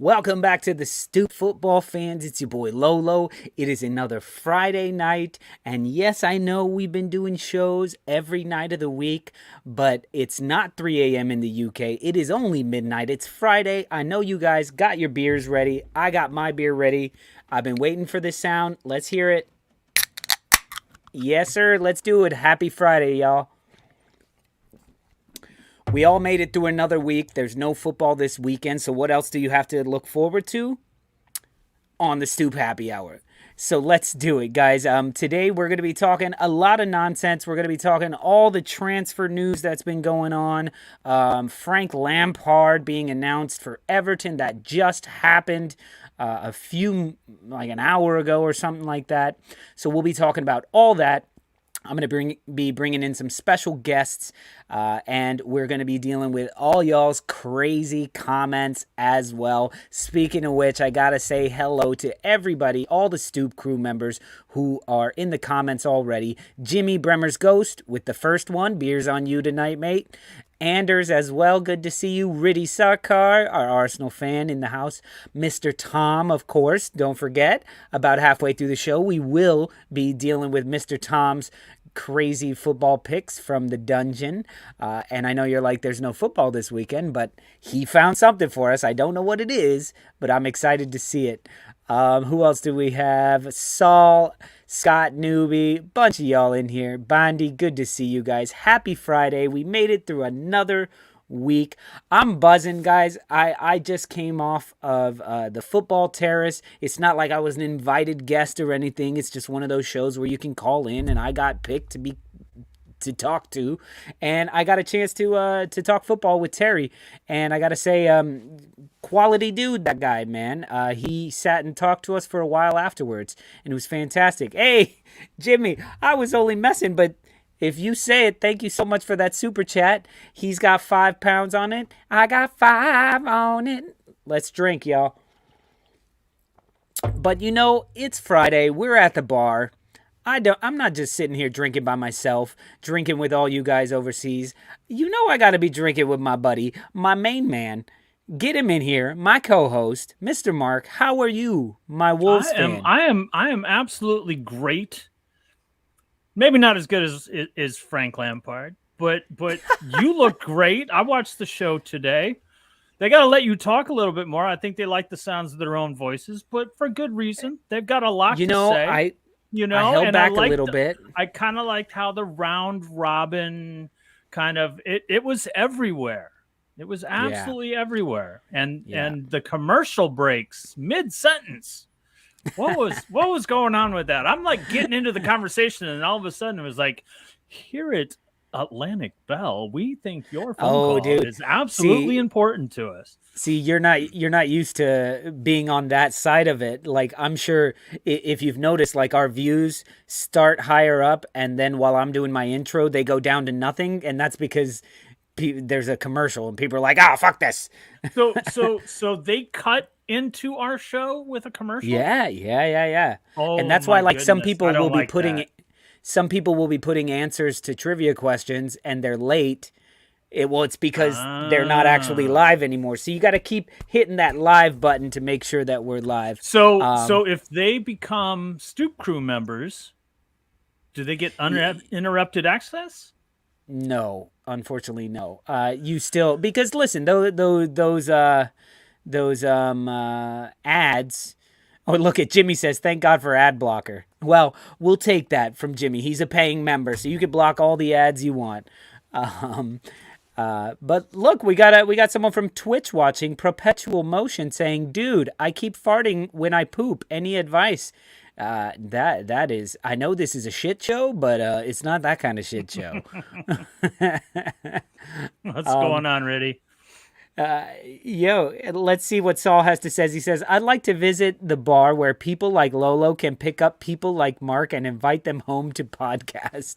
Welcome back to the Stoop football fans. It's your boy Lolo. It is another Friday night, and yes, I know we've been doing shows every night of the week, but it's not 3 a.m. in the UK. It is only midnight. It's Friday. I know you guys got your beers ready. I got my beer ready. I've been waiting for this sound. Let's hear it. Yes, sir. Let's do it. Happy Friday, y'all. We all made it through another week. There's no football this weekend, so what else do you have to look forward to? On the Stoop Happy Hour. So let's do it, guys. Today we're going to be talking a lot of nonsense. We're going to be talking all the transfer news that's been going on. Frank Lampard being announced for Everton. That just happened like an hour ago or something like that. So we'll be talking about all that. I'm going to be bringing in some special guests, and we're going to be dealing with all y'all's crazy comments as well. Speaking of which, I got to say hello to everybody, all the Stoop crew members who are in the comments already. Jimmy Bremer's Ghost with the first one. Beers on you tonight, mate. Anders as well, good to see you. Riddy Sarkar, our Arsenal fan in the house. Mr. Tom, of course, don't forget, about halfway through the show, we will be dealing with Mr. Tom's crazy football picks from the dungeon. And I know you're like, there's no football this weekend, but he found something for us. I don't know what it is, but I'm excited to see it. Who else do we have? Saul, Scott, Newbie, bunch of y'all in here. Bondi, good to see you guys. Happy Friday. We made it through another week. I'm buzzing, guys. I just came off of the Football Terrace. It's not like I was an invited guest or anything. It's just one of those shows where you can call in, and I got picked to talk to, and I got a chance to talk football with Terry, and I gotta say, quality dude, that guy, man. He sat and talked to us for a while afterwards, and it was fantastic. Hey, Jimmy, I was only messing, but if you say it, thank you so much for that super chat. He's got 5 pounds on it. I got 5 on it. Let's drink, y'all. But you know, it's Friday. We're at the bar. I'm not just sitting here drinking by myself, drinking with all you guys overseas. You know I got to be drinking with my buddy, my main man. Get him in here, my co-host, Mr. Mark. How are you, my Wolves fan? I am absolutely great. Maybe not as good as Frank Lampard, but you look great. I watched the show today. They got to let you talk a little bit more. I think they like the sounds of their own voices, but for good reason. They've got a lot to say. I held back a little bit. I kind of liked how the round robin kind of it was everywhere. It was absolutely everywhere. And the commercial breaks mid-sentence. What was going on with that? I'm like getting into the conversation, and all of a sudden it was like, here at Atlantic Bell, we think your phone call is absolutely important to us. See, you're not used to being on that side of it. Like, I'm sure if you've noticed, like, our views start higher up, and then while I'm doing my intro, they go down to nothing, and that's because there's a commercial, and people are like, "Oh, fuck this." So they cut into our show with a commercial. Yeah. Oh, and that's why, like, goodness. some people will be like putting that. Some people will be putting answers to trivia questions, and they're late. It's because they're not actually live anymore. So you got to keep hitting that live button to make sure that we're live. So if they become Stoop crew members, do they get uninterrupted access? No, unfortunately, no. You still, because listen, those ads. Oh, look at Jimmy says, thank God for ad blocker. Well, we'll take that from Jimmy. He's a paying member, so you can block all the ads you want. But look, we got someone from Twitch watching, Perpetual Motion, saying, dude, I keep farting when I poop. Any advice? That is, I know this is a shit show, but it's not that kind of shit show. What's going on, Riddy? Let's see what Saul has to say. He says, I'd like to visit the bar where people like Lolo can pick up people like Mark and invite them home to podcast.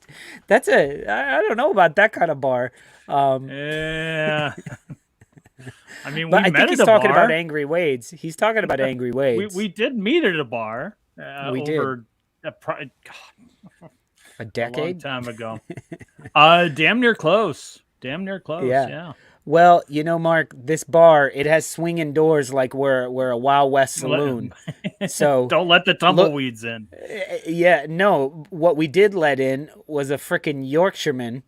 I don't know about that kind of bar. Yeah. I mean, but I think he's talking about Angry Wades. He's talking about Angry Wades. We did meet at a bar. We over did. A decade? A long time ago. Damn near close. Yeah. Well, you know, Mark, this bar, it has swinging doors like we're a Wild West saloon. So don't let the tumbleweeds in. Yeah, no. What we did let in was a frickin' Yorkshireman,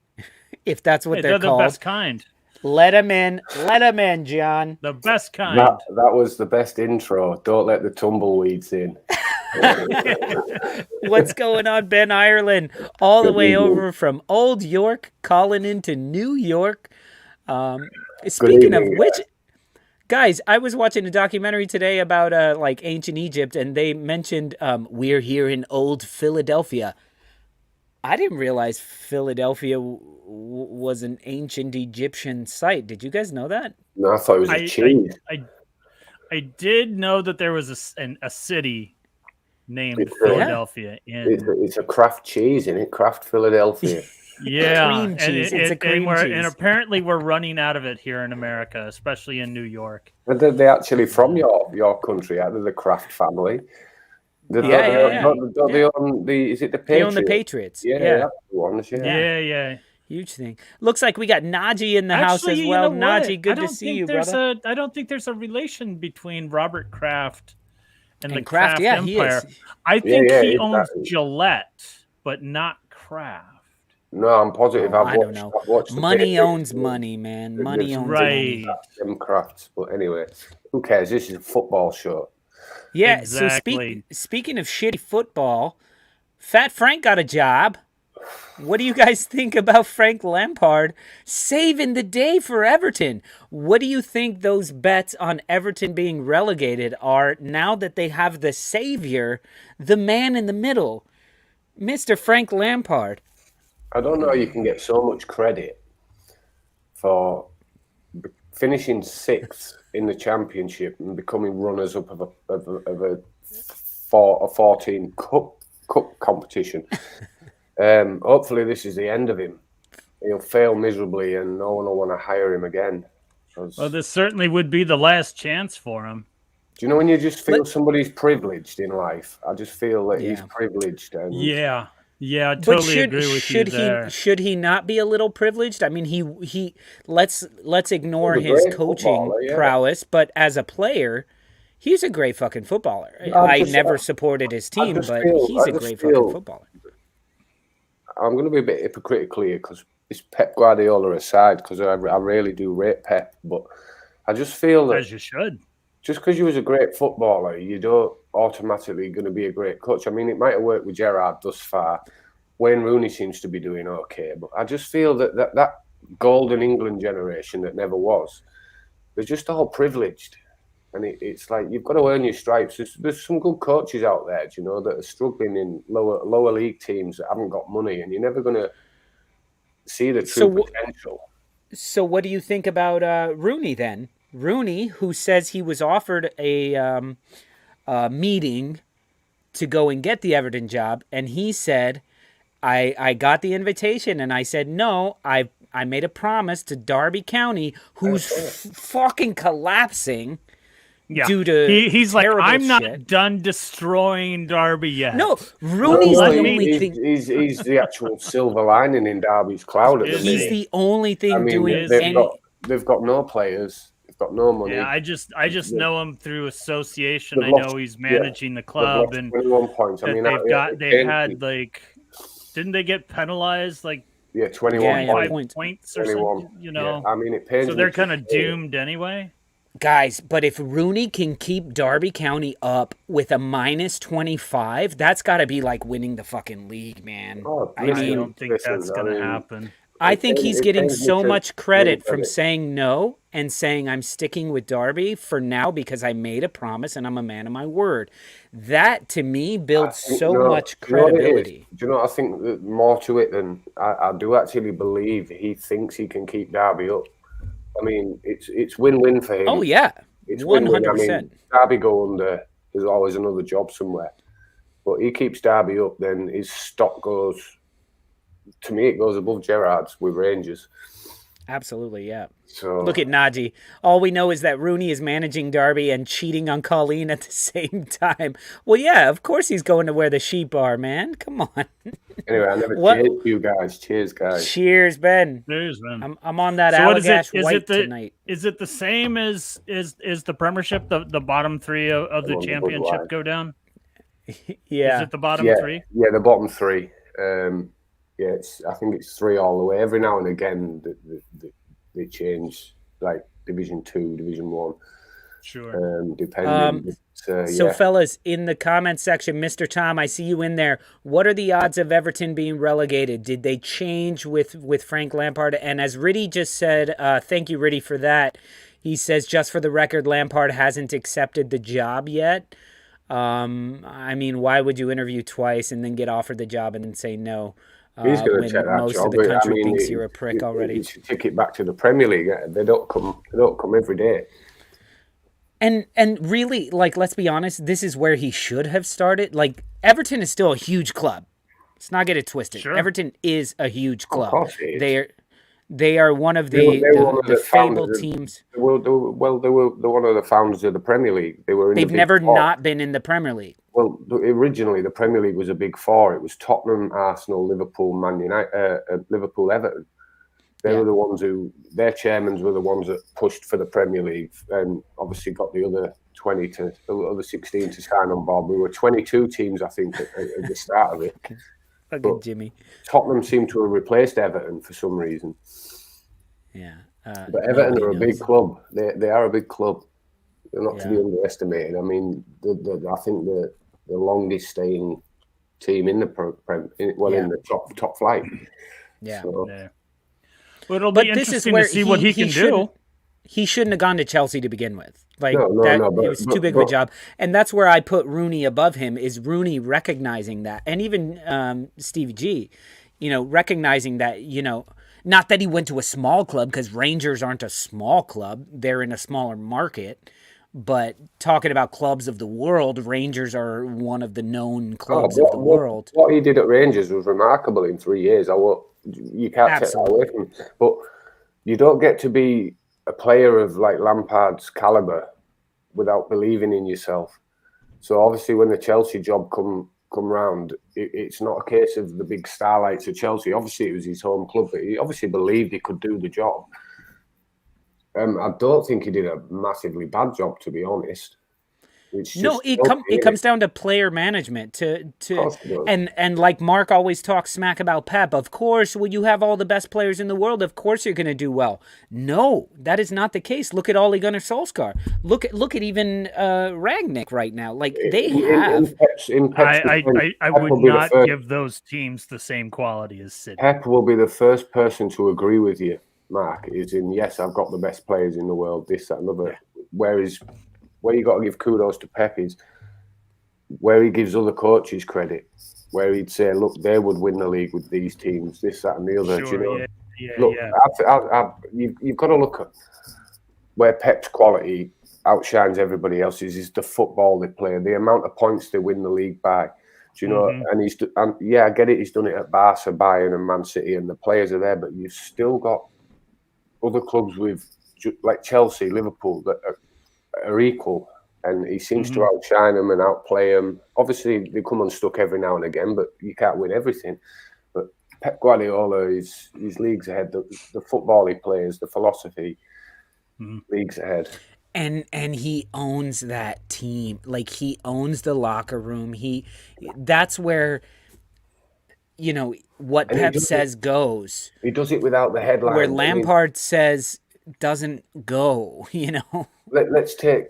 if that's what they're the called. best kind. Let him in. Let him in, John. The best kind. That was the best intro. Don't let the tumbleweeds in. What's going on, Ben Ireland? All the way over from Old York, calling into New York. Speaking of which, guys, I was watching a documentary today about like ancient Egypt, and they mentioned we're here in old Philadelphia. I didn't realize Philadelphia was an ancient Egyptian site. Did you guys know that? No, I thought it was a cheese. I did know that there was a city named Philadelphia. It's a craft cheese, isn't it? Craft Philadelphia. Yeah, cream cheese. It's a cream cheese. And apparently we're running out of it here in America, especially in New York. But they're actually from your country, out of the Kraft family. Is it the Patriots? They own the Patriots. Yeah. That's the one, yeah. Huge thing. Looks like we got Najee in the house as well. Najee, good to see you, brother. I don't think there's a relation between Robert Kraft and the Kraft Empire. He is. I think he owns Gillette, but not Kraft. No, I'm positive. I don't know. Money owns money, man. Money owns money. Them Crafts, but anyway, who cares? This is a football show. Yeah. Exactly. So speaking of shitty football, Fat Frank got a job. What do you guys think about Frank Lampard saving the day for Everton? What do you think those bets on Everton being relegated are now that they have the savior, the man in the middle, Mr. Frank Lampard? I don't know how you can get so much credit for finishing sixth in the championship and becoming runners-up of a 14 cup competition. Hopefully this is the end of him. He'll fail miserably and no one will want to hire him again. Well, this certainly would be the last chance for him. Do you know when you just feel somebody's privileged in life? I just feel that he's privileged. And I totally agree with you there. Should he not be a little privileged? I mean, he let's ignore his coaching prowess, but as a player, he's a great fucking footballer. I never supported his team, but he's a great fucking footballer. I'm going to be a bit hypocritical here because it's Pep Guardiola aside, because I really do rate Pep, but I just feel that as you should. Just because you was a great footballer, you don't automatically going to be a great coach. I mean, it might have worked with Gerrard thus far. Wayne Rooney seems to be doing okay, but I just feel that golden England generation that never was, they're just all privileged. And it's like you've got to earn your stripes. There's some good coaches out there, you know, that are struggling in lower league teams that haven't got money, and you're never going to see the true potential. So what do you think about Rooney then? Rooney, who says he was offered a meeting to go and get the Everton job, and he said, I got the invitation, and I said, no, I made a promise to Derby County, who's fucking collapsing. Yeah. Due to he's like, I'm shit. not done destroying Derby yet. No, Rooney's the only thing. He's the actual silver lining in Derby's cloud. He's the only thing doing. They've got no players. They've got no money. Yeah, I just know him through association. I know he's managing the club, and 21 points. I mean, they've had like, didn't they get penalized like? Yeah, 21 points or something. You know, I mean, it pains. So they're kind of doomed anyway. Guys, but if Rooney can keep Derby County up with a minus 25, that's got to be like winning the fucking league, man. I don't think that's going to happen. I think he's getting so much credit from saying no and saying I'm sticking with Derby for now because I made a promise and I'm a man of my word. That, to me, builds much credibility. Do you know, I think that more to it than I do actually believe he thinks he can keep Derby up. I mean, it's win-win for him. Oh, yeah. It's 100%. I mean, Derby go under, there's always another job somewhere. But he keeps Derby up, then his stock goes, to me, it goes above Gerrard's with Rangers. Absolutely, yeah. So Look at Najee. All we know is that Rooney is managing Derby and cheating on Colleen at the same time. Well, yeah, of course he's going to where the sheep are, man. Come on. anyway, I never What? cheered you guys. Cheers, guys. Cheers, Ben. Cheers, man. I'm on that So what is it? Allagash White tonight. Is it the same as is the Premiership? The bottom three of the championship go down? Yeah. Is it the bottom three? Yeah, the bottom three. Yeah, I think it's 3 all the way. Every now and again, they change, like Division 2, Division 1. Sure. Depending. So, fellas, in the comment section, Mr. Tom, I see you in there. What are the odds of Everton being relegated? Did they change with Frank Lampard? And as Riddy just said, thank you, Riddy, for that. He says, just for the record, Lampard hasn't accepted the job yet. I mean, why would you interview twice and then get offered the job and then say no? He's going to check that most job. of the country thinks he, you're a prick already. He should take it back to the Premier League. They don't come every day. And really, like, let's be honest, this is where he should have started. Like, Everton is still a huge club. Let's not get it twisted. Sure. Everton is a huge club. Of course it is. They are one of the fabled teams. They were one of the founders of the Premier League. They've never not been in the Premier League. Well, originally the Premier League was a big four. It was Tottenham, Arsenal, Liverpool, Man United, Liverpool, Everton. They were the ones their chairmen were the ones that pushed for the Premier League, and obviously got the other 16 to sign on board. We were 22 teams, I think, at the start of it. Fucking Jimmy. Tottenham seemed to have replaced Everton for some reason. Yeah. But Everton are a big club. They are a big club. They're not to be underestimated. I mean, I think the longest staying team in the in the top flight. Yeah. So, well, it'll be interesting to see what he can do. He shouldn't have gone to Chelsea to begin with. Like it was too big of a job. And that's where I put Rooney above him, is Rooney recognizing that. And even Stevie G, recognizing that, not that he went to a small club, because Rangers aren't a small club. They're in a smaller market. But talking about clubs of the world, Rangers are one of the known clubs of the world. What he did at Rangers was remarkable in 3 years. You can't take that away from him. But you don't get to be a player of like Lampard's caliber without believing in yourself. So obviously when the Chelsea job come round, it's not a case of the big starlights of Chelsea. Obviously it was his home club, but he obviously believed he could do the job. I don't think he did a massively bad job, to be honest. It comes down to player management and like Mark always talks smack about Pep. Of course, when you have all the best players in the world, of course you're going to do well. No, that is not the case. Look at Ole Gunnar Solskjaer. Look at even Rangnick right now. Like they have. I would not give those teams the same quality as City. Pep will be the first person to agree with you, Mark. Yes, I've got the best players in the world. This, that, and other. Where you got to give kudos to Pep is where he gives other coaches credit, where he'd say, look, they would win the league with these teams, this, that, and the other. Sure, You've got to look at where Pep's quality outshines everybody else's is the football they play, the amount of points they win the league by. Do you know? And I get it. He's done it at Barca, Bayern, and Man City, and the players are there, but you've still got other clubs like Chelsea, Liverpool that are equal, and he seems to outshine them and outplay them. Obviously, they come unstuck every now and again, but you can't win everything. But Pep Guardiola is leagues ahead. The football he plays, the philosophy, leagues ahead. And he owns that team. Like he owns the locker room. That's where what Pep says goes. He does it without the headline. Where Lampard says doesn't go. Let's take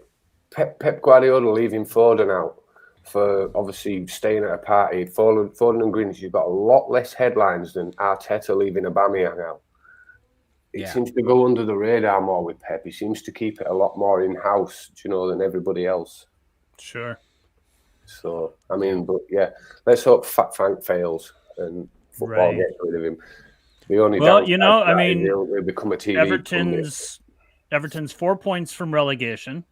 Pep Guardiola leaving Foden out for obviously staying at a party. Foden and Greenish, you've got a lot less headlines than Arteta leaving Aubameyang out. It seems to go under the radar more with Pep. He seems to keep it a lot more in-house, than everybody else. Sure. So, I mean, but yeah, let's hope Fat Frank fails and football gets rid of him. The only he'll become a TV. Everton's 4 points from relegation.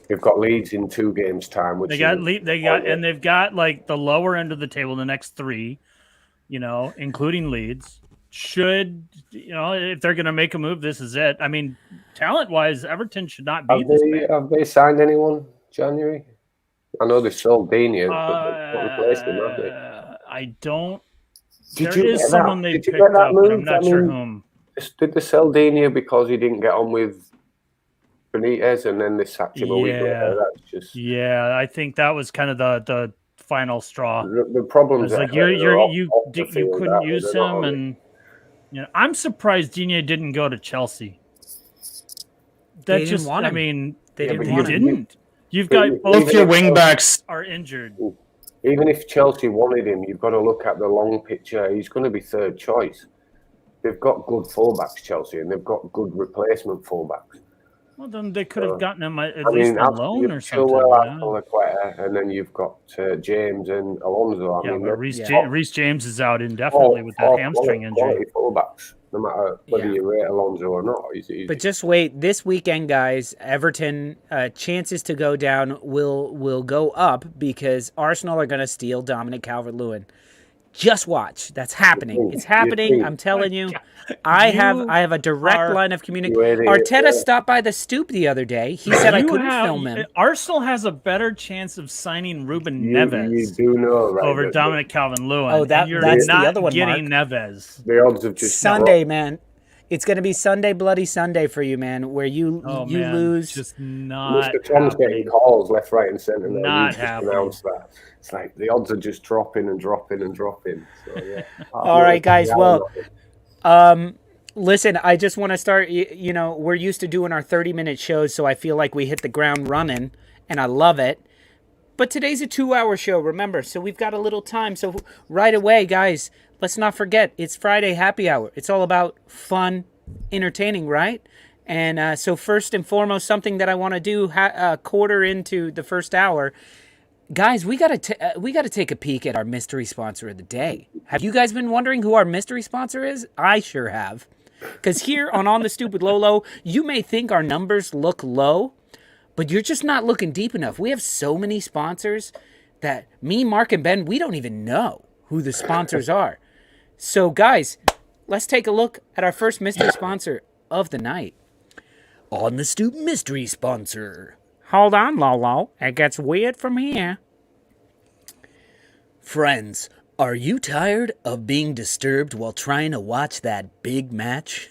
They've got Leeds in 2 games' time. They've got like the lower end of the table, the next 3, including Leeds. should, if they're going to make a move, this is it. I mean, talent-wise, Everton should not be this bad. Have they signed anyone January? I know they sold Dania, but they've not replaced him, have they? I don't. Did There you is get someone that? they Did you picked get that up, but I'm move? not sure whom. Did they sell Dania because he didn't get on with Benitez, and then they sacked him a week later? That's just I think that was kind of the final straw. the problems. It's like you couldn't use him, and I'm surprised Digne didn't go to Chelsea. That They didn't want him. I mean, they you didn't want him. didn't. You've got both your wingbacks are injured. Even if Chelsea wanted him, you've got to look at the long picture. He's going to be third choice. They've got good fullbacks, Chelsea, and they've got good replacement fullbacks. Well, then they could have gotten him at least on loan or something. And then you've got James and Alonso. But Reece James is out indefinitely with that hamstring injury. Fullbacks, no matter whether you rate Alonso or not. But just wait, this weekend, guys, Everton chances to go down will go up because Arsenal are going to steal Dominic Calvert-Lewin. Just watch. That's happening. It's happening. I'm telling you. I have a direct line of communication. Arteta stopped by the Stoop the other day. He said I couldn't film him. Arsenal has a better chance of signing Ruben Neves you do know, right, over Dominic Calvert-Lewin. Oh, that's the other one, getting Mark. Neves. The odds have just Sunday, man. It's going to be Sunday, bloody Sunday for you, man, where you lose. Just not Mr. Tom's getting calls left, right, and centre. Not happening. That. It's like the odds are just dropping and dropping and dropping. So, yeah. All right, guys. Well, listen, I just want to start. We're used to doing our 30-minute shows, so I feel like we hit the ground running, and I love it. But today's a 2-hour show, remember, so we've got a little time. So right away, guys, let's not forget, it's Friday happy hour. It's all about fun, entertaining, right? And so first and foremost, something that I want to do quarter into the first hour, guys, we gotta take a peek at our mystery sponsor of the day. Have you guys been wondering who our mystery sponsor is? I sure have. Because here on the Stoop with Lolo, you may think our numbers look low, but you're just not looking deep enough. We have so many sponsors that me, Mark, and Ben, we don't even know who the sponsors are. So, guys, let's take a look at our first mystery sponsor of the night. On the Stoop mystery sponsor. Hold on, Lolo. It gets weird from here. Friends, are you tired of being disturbed while trying to watch that big match?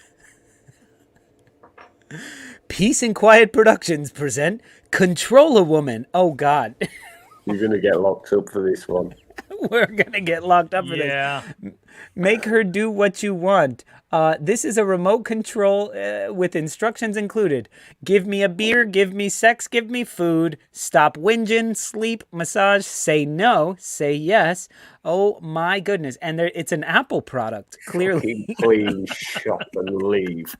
Peace and Quiet Productions present Control a Woman. Oh, God. You're going to get locked up for this one. We're going to get locked up for this. Make her do what you want. This is a remote control with instructions included. Give me a beer, give me sex, give me food. Stop whinging, sleep, massage, say no, say yes. Oh, my goodness. And it's an Apple product, clearly. Please shop and leave.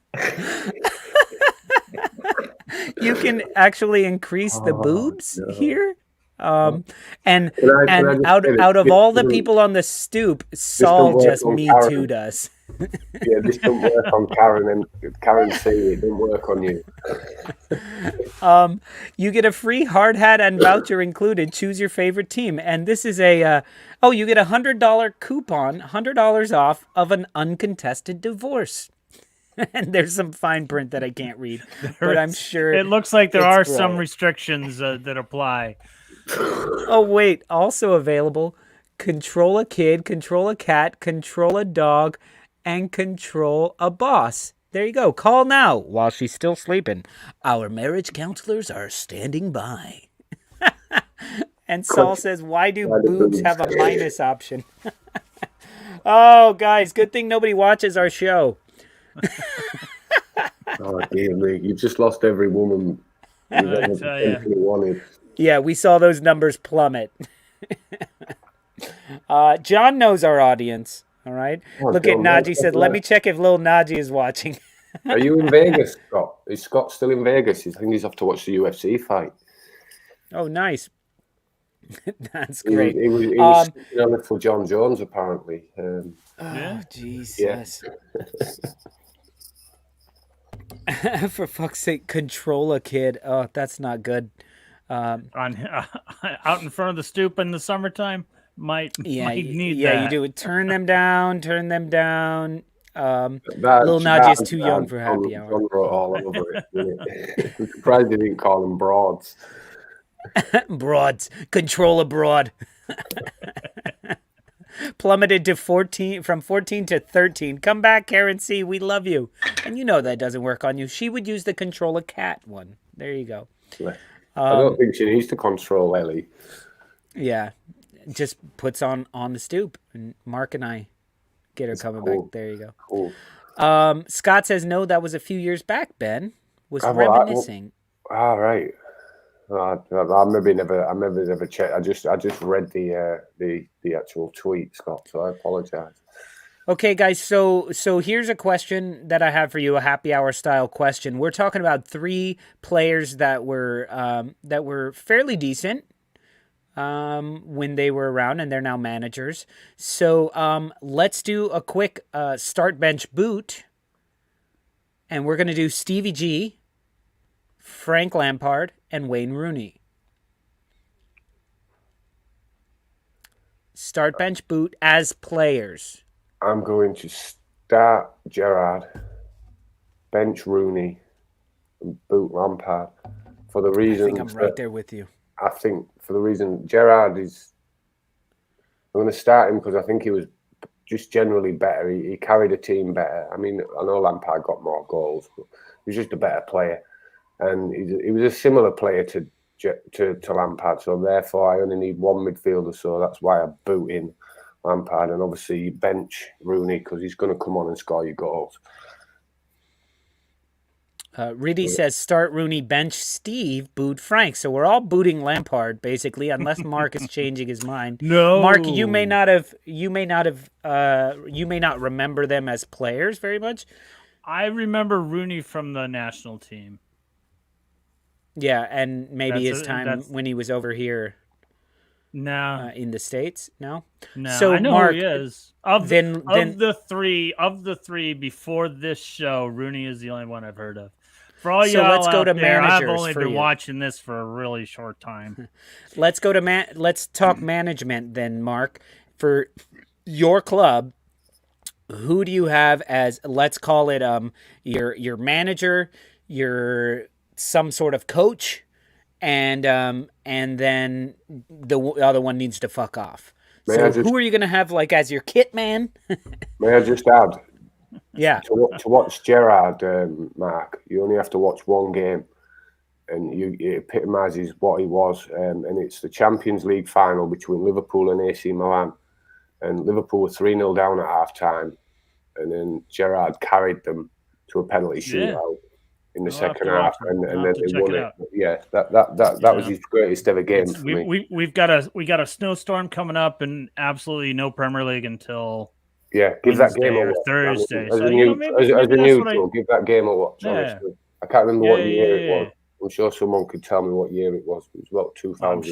You can actually increase the boobs here. And out of all the people on the Stoop, Saul just Me Too'd us. Yeah, this don't work on Karen and Karen C. It don't work on you. You get a free hard hat and voucher included. Choose your favorite team, and this is you get a $100 coupon, $100 off of an uncontested divorce. And there's some fine print that I can't read, but I'm sure it looks like there are some restrictions that apply. Oh, wait. Also available, control a kid, control a cat, control a dog, and control a boss. There you go. Call now while she's still sleeping. Our marriage counselors are standing by. And Saul says, why do boobs have a minus option? Oh, guys, good thing nobody watches our show. Oh, dear me. You've just lost every woman you've ever wanted. Yeah, we saw those numbers plummet. John knows our audience. All right. Look at Najee said, let me check if Lil Najee is watching. Are you in Vegas, Scott? Is Scott still in Vegas? I think he's off to watch the UFC fight. Oh, nice. That's great. He was on it for John Jones, apparently. Jesus. Yeah. For fuck's sake, control a kid. Oh, that's not good. Out in front of the Stoop in the summertime might need that. You do it. Turn them down. Lil Najee is too young for happy hour. John wrote all over it. I'm surprised they didn't call them broads. Broads. Control abroad. Plummeted to 14 from 14 to 13. Come back, Karen C. We love you. And you know that doesn't work on you. She would use the control a cat one. There you go. I don't think she needs to control Ellie. Yeah. Just puts on the stoop. And Mark and I get her coming back. There you go. Cool. Scott says, no, that was a few years back, Ben. Was reminiscing. All right. I maybe never checked. I just read the actual tweet, Scott. So I apologize. Okay, guys. So here's a question that I have for you, a happy hour style question. We're talking about 3 players that were fairly decent when they were around, and they're now managers. So let's do a quick start bench boot, and we're gonna do Stevie G, Frank Lampard, and Wayne Rooney. Start bench boot as players. I'm going to start Gerrard, bench Rooney, and boot Lampard for the reason. I think I'm right there with you. I think for the reason Gerrard is. I'm going to start him because I think he was just generally better. He carried a team better. I mean, I know Lampard got more goals, but he was just a better player. And he was a similar player to Lampard, so therefore I only need one midfielder, so that's why I boot in Lampard, and obviously you bench Rooney because he's going to come on and score your goals. Riddy says start Rooney, bench Steve, boot Frank. So we're all booting Lampard basically, unless Mark is changing his mind. No, Mark, you may not remember them as players very much. I remember Rooney from the national team. Yeah, and maybe his time when he was over here. No, in the States. No. So I know Mark, who he is. Of the three before this show, Rooney is the only one I've heard of. For all y'all let's go to there, managers. I've only been watching this for a really short time. Let's go to Let's talk management then, Mark. For your club, who do you have as? Let's call it your manager, your some sort of coach, and then the other one needs to fuck off. Who are you going to have like as your kit man? May I just add? Yeah. To watch Gerrard, Mark, you only have to watch one game, and it epitomises what he was. And it's the Champions League final between Liverpool and AC Milan, and Liverpool were 3-0 down at half time, and then Gerrard carried them to a penalty shootout. In the second half, and then they won it. Yeah, that was his greatest ever game. We got a snowstorm coming up, and absolutely no Premier League until give that game a watch. Thursday. As a neutral, give that game a watch. Honestly, I can't remember what year it was. I'm sure someone could tell me what year it was. It was about 2000. I'm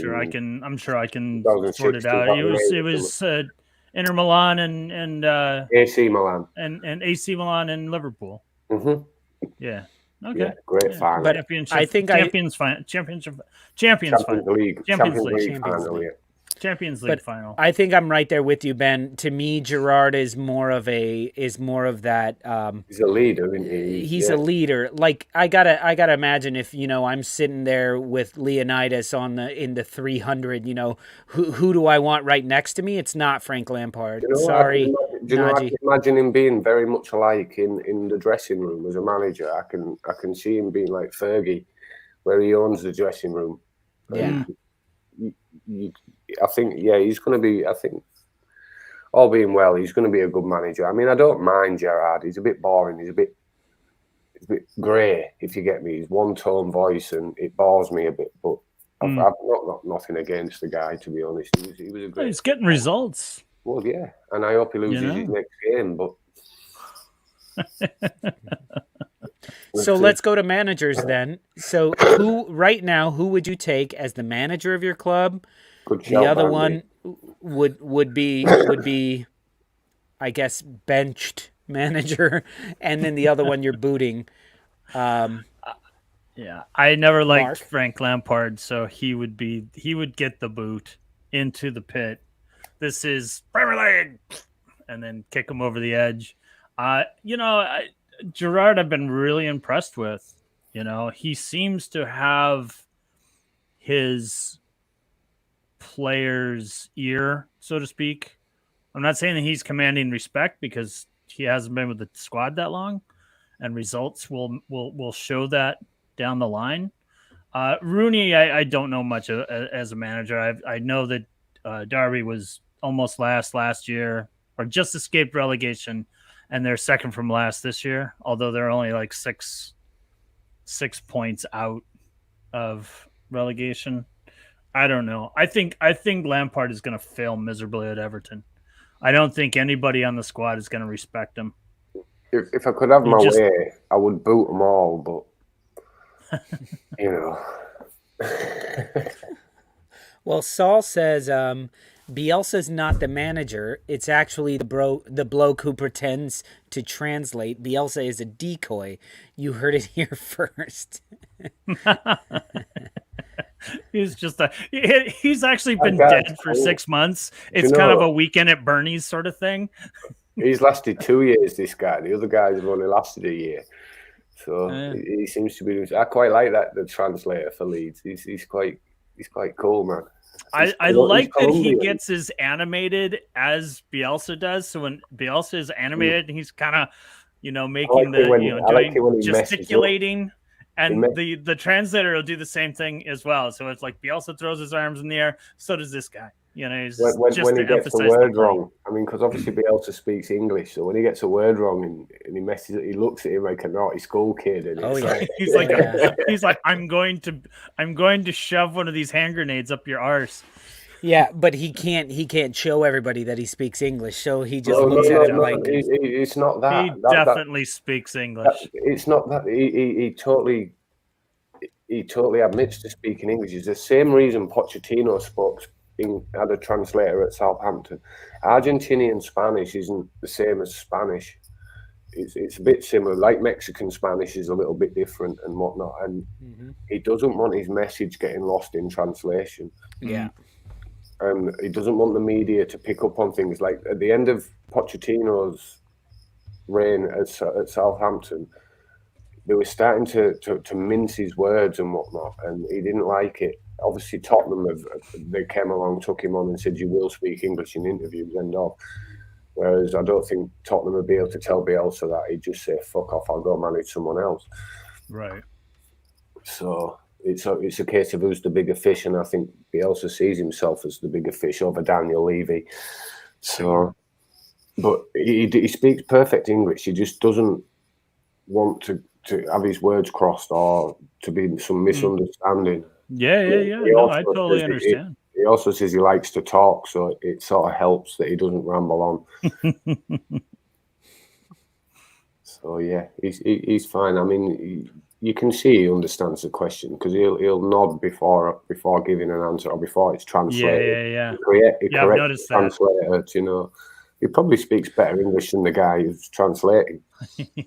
sure I can sort it out. It was Inter Milan and AC Milan and AC Milan and Liverpool. Mm-hmm. Yeah. Okay. Yeah, great final. But I think Champions final. Champions League final. I think I'm right there with you, Ben. To me, Gerrard is more of that. He's a leader, isn't he? He's a leader. Like I gotta imagine if I'm sitting there with Leonidas in the 300. Who do I want right next to me? It's not Frank Lampard. Sorry. I can imagine him being very much like in the dressing room as a manager. I can see him being like Fergie, where he owns the dressing room. Yeah. I think he's going to be. I think all being well, he's going to be a good manager. I mean, I don't mind Gerrard. He's a bit boring. He's a bit grey, if you get me. He's one-tone voice, and it bores me a bit. But I've got nothing against the guy, to be honest. He was a great. He's getting results. Well, yeah, and I hope he loses his next game. But so let's go to managers then. So who would you take as the manager of your club? The other one would be, I guess, benched manager, and then the other one you're booting. Yeah, I never liked Frank Lampard, so he would get the boot into the pit. This is Premier League, and then kick him over the edge. Gerard, I've been really impressed with. He seems to have his player's ear, so to speak. I'm not saying that he's commanding respect because he hasn't been with the squad that long, and results will show that down the line. Rooney, I don't know much as a manager. I know that Derby was almost last year, or just escaped relegation, and they're second from last this year. Although they're only like six points out of relegation. I don't know. I think Lampard is going to fail miserably at Everton. I don't think anybody on the squad is going to respect him. If I could have my way, I would boot them all, but Well, Saul says Bielsa's not the manager. It's actually the bloke who pretends to translate. Bielsa is a decoy. You heard it here first. He's actually been dead for 6 months. It's kind of a weekend at Bernie's sort of thing. He's lasted 2 years, this guy. The other guys have only lasted a year. So he seems to be. I quite like that, the translator for Leeds. He's quite cool, man. I like that he gets his animated as Bielsa does. So when Bielsa is animated, he's kind of, making doing gesticulating. And the translator will do the same thing as well. So it's like Bielsa throws his arms in the air. So does this guy. He's when he gets a word wrong. I mean, because obviously Bielsa speaks English. So when he gets a word wrong and he messes it, he looks at him like a naughty school kid. And he's like, I'm going to shove one of these hand grenades up your arse. Yeah, but he can't show everybody that he speaks English, so he just looks at it like it's not that. He definitely speaks English. It's not that. He totally admits to speaking English. It's the same reason Pochettino had a translator at Southampton. Argentinian Spanish isn't the same as Spanish. It's a bit similar. Like Mexican Spanish is a little bit different and whatnot. And he doesn't want his message getting lost in translation. Yeah. And he doesn't want the media to pick up on things. Like at the end of Pochettino's reign at Southampton, they were starting to mince his words and whatnot, and he didn't like it. Obviously, Tottenham, they came along, took him on and said, you will speak English in interviews, end of. Whereas I don't think Tottenham would be able to tell Bielsa that. He'd just say, fuck off, I'll go manage someone else. Right. So it's a case of who's the bigger fish, and I think Bielsa sees himself as the bigger fish over Daniel Levy. So, but he speaks perfect English. He just doesn't want to have his words crossed or to be some misunderstanding. Yeah. No, I totally understand. He also says he likes to talk, so it sort of helps that he doesn't ramble on. So yeah, he's fine. I mean, you can see he understands the question because he'll nod before giving an answer or before it's translated. Yeah. I've noticed that. He probably speaks better English than the guy who's translating.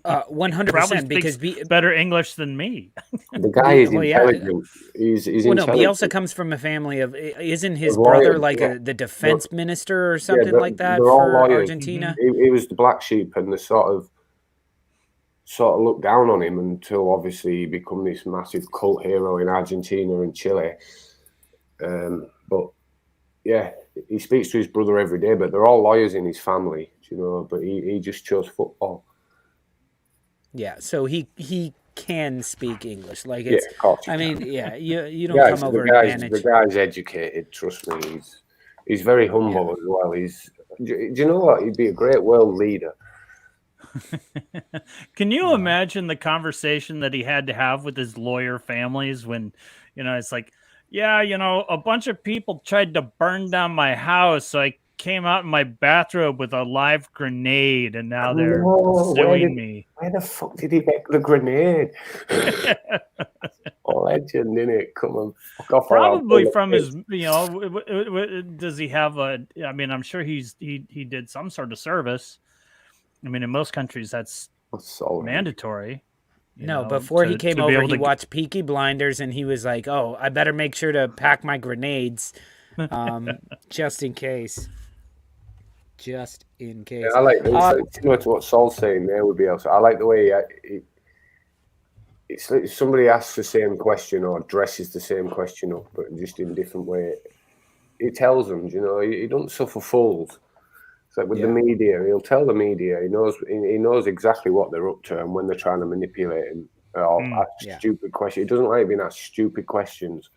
100%, because better English than me. The guy is intelligent. He's intelligent. No, Bielsa comes from a family of. Isn't his brother like the defense minister or something like that for Argentina? He was the black sheep, and they sort of looked down on him until obviously he became this massive cult hero in Argentina and Chile. But yeah, he speaks to his brother every day, but they're all lawyers in his family, but he just chose football. Yeah, so he can speak English. Like it's, of course. You don't come over and manage. The guy's educated, trust me. He's very humble as well. Do you know what? He'd be a great world leader. Can you imagine the conversation that he had to have with his lawyer families when, it's like, a bunch of people tried to burn down my house, so I came out in my bathrobe with a live grenade, and now they're suing me. Where the fuck did he get the grenade? Legend, innit? Come on, fuck off. Probably from his, does he have I'm sure he did some sort of service. I mean, in most countries, that's mandatory. Before he came over, he watched Peaky Blinders, and he was like, "Oh, I better make sure to pack my grenades, just in case." just in case. Yeah, I like similar to what Sol's saying there would be else. I like the way it's like somebody asks the same question or dresses the same question up, but just in a different way. He tells them, he don't suffer fools. It's like with the media, he'll tell the media he knows exactly what they're up to and when they're trying to manipulate him or ask stupid questions. He doesn't like being asked stupid questions.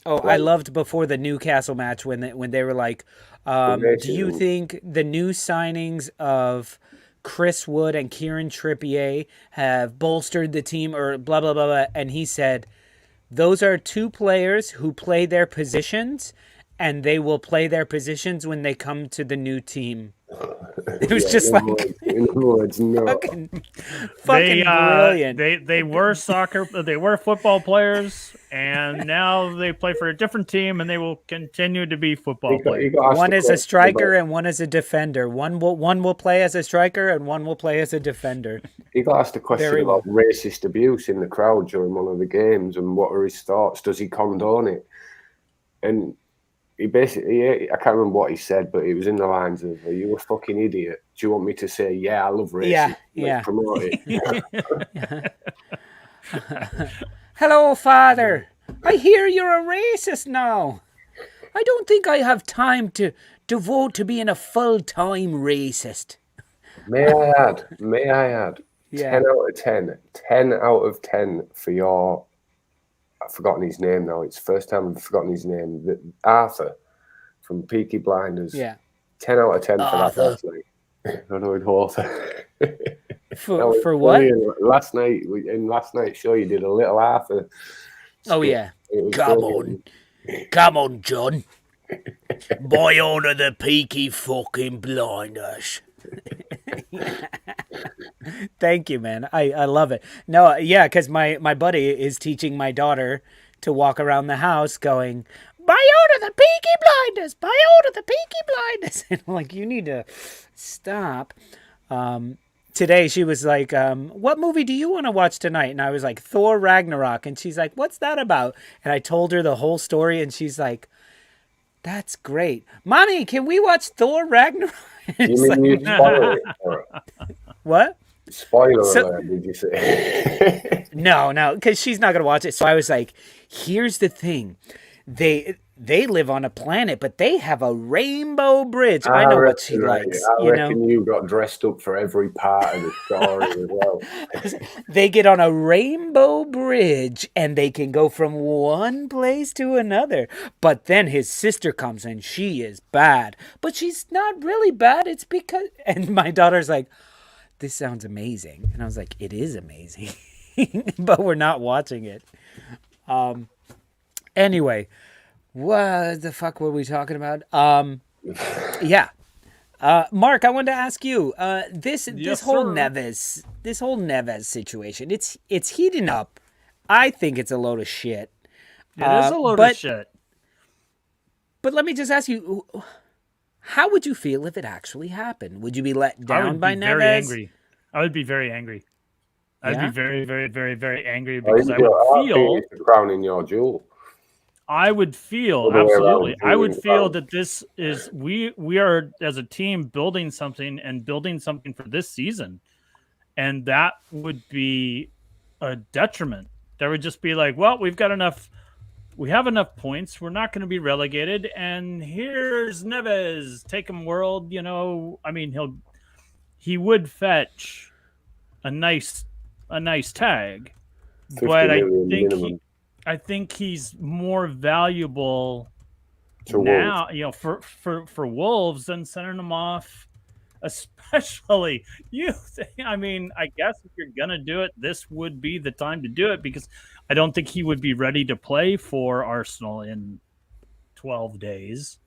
Oh, I loved before the Newcastle match when they were like, do you think the new signings of Chris Wood and Kieran Trippier have bolstered the team or blah, blah, blah, blah? And he said, those are two players who play their positions, and they will play their positions when they come to the new team. It was just like in other words, no. fucking brilliant. They were football players, and now they play for a different team, and they will continue to be football players. One is a striker and one is a defender. One will play as a striker and one will play as a defender. He got asked a question about racist abuse in the crowd during one of the games, and what are his thoughts? Does he condone it? And he basically, I can't remember what he said, but it was in the lines of, "Are you a fucking idiot? Do you want me to say, yeah, I love racism? Let's promote it." Hello, Father. I hear you're a racist now. I don't think I have time to devote to being a full-time racist. May I add, 10 out of 10. 10 out of 10 for your... I've forgotten his name now. It's the first time I've forgotten his name. Arthur from Peaky Blinders. Yeah. 10 out of 10 Arthur. For that last night. I know it's Arthur. For what? Last night, in last night's show, you did a little Arthur. Oh, yeah. Come on, John. Buy order the Peaky fucking Blinders. Thank you, man. I love it. No, yeah, because my buddy is teaching my daughter to walk around the house going, buy order the Peaky Blinders, buy order the Peaky Blinders. And I'm like, you need to stop. Today she was like, what movie do you want to watch tonight? And I was like, Thor Ragnarok. And she's like, what's that about? And I told her the whole story, and she's like, that's great. Mommy, can we watch Thor Ragnarok? You mean you spoiled it? What? Spoiler alert, did you say? No, because she's not going to watch it. So I was like, here's the thing. They live on a planet, but they have a rainbow bridge. I know what she likes. I reckon you got dressed up for every part of the story as well. They get on a rainbow bridge, and they can go from one place to another. But then his sister comes, and she is bad. But she's not really bad. It's because... And my daughter's like, this sounds amazing. And I was like, it is amazing. But we're not watching it. Anyway... What the fuck were we talking about? Yeah. Mark, I wanted to ask you, this whole Neves situation, it's heating up. I think it's a load of shit. It is a load of shit. But let me just ask you, how would you feel if it actually happened? Would you be let down by Neves? Very angry. I would be very angry. I'd be very, very, very, very angry because I would feel it's the crown in your jewel. I would feel absolutely. I would feel that this is we are as a team building something for this season, and that would be a detriment. That would just be like, well, we have enough points. We're not going to be relegated, and here's Neves, take him world. I mean, he would fetch a nice tag, but I think he's more valuable now, for Wolves than sending him off. Especially I guess if you're gonna do it, this would be the time to do it because I don't think he would be ready to play for Arsenal in 12 days.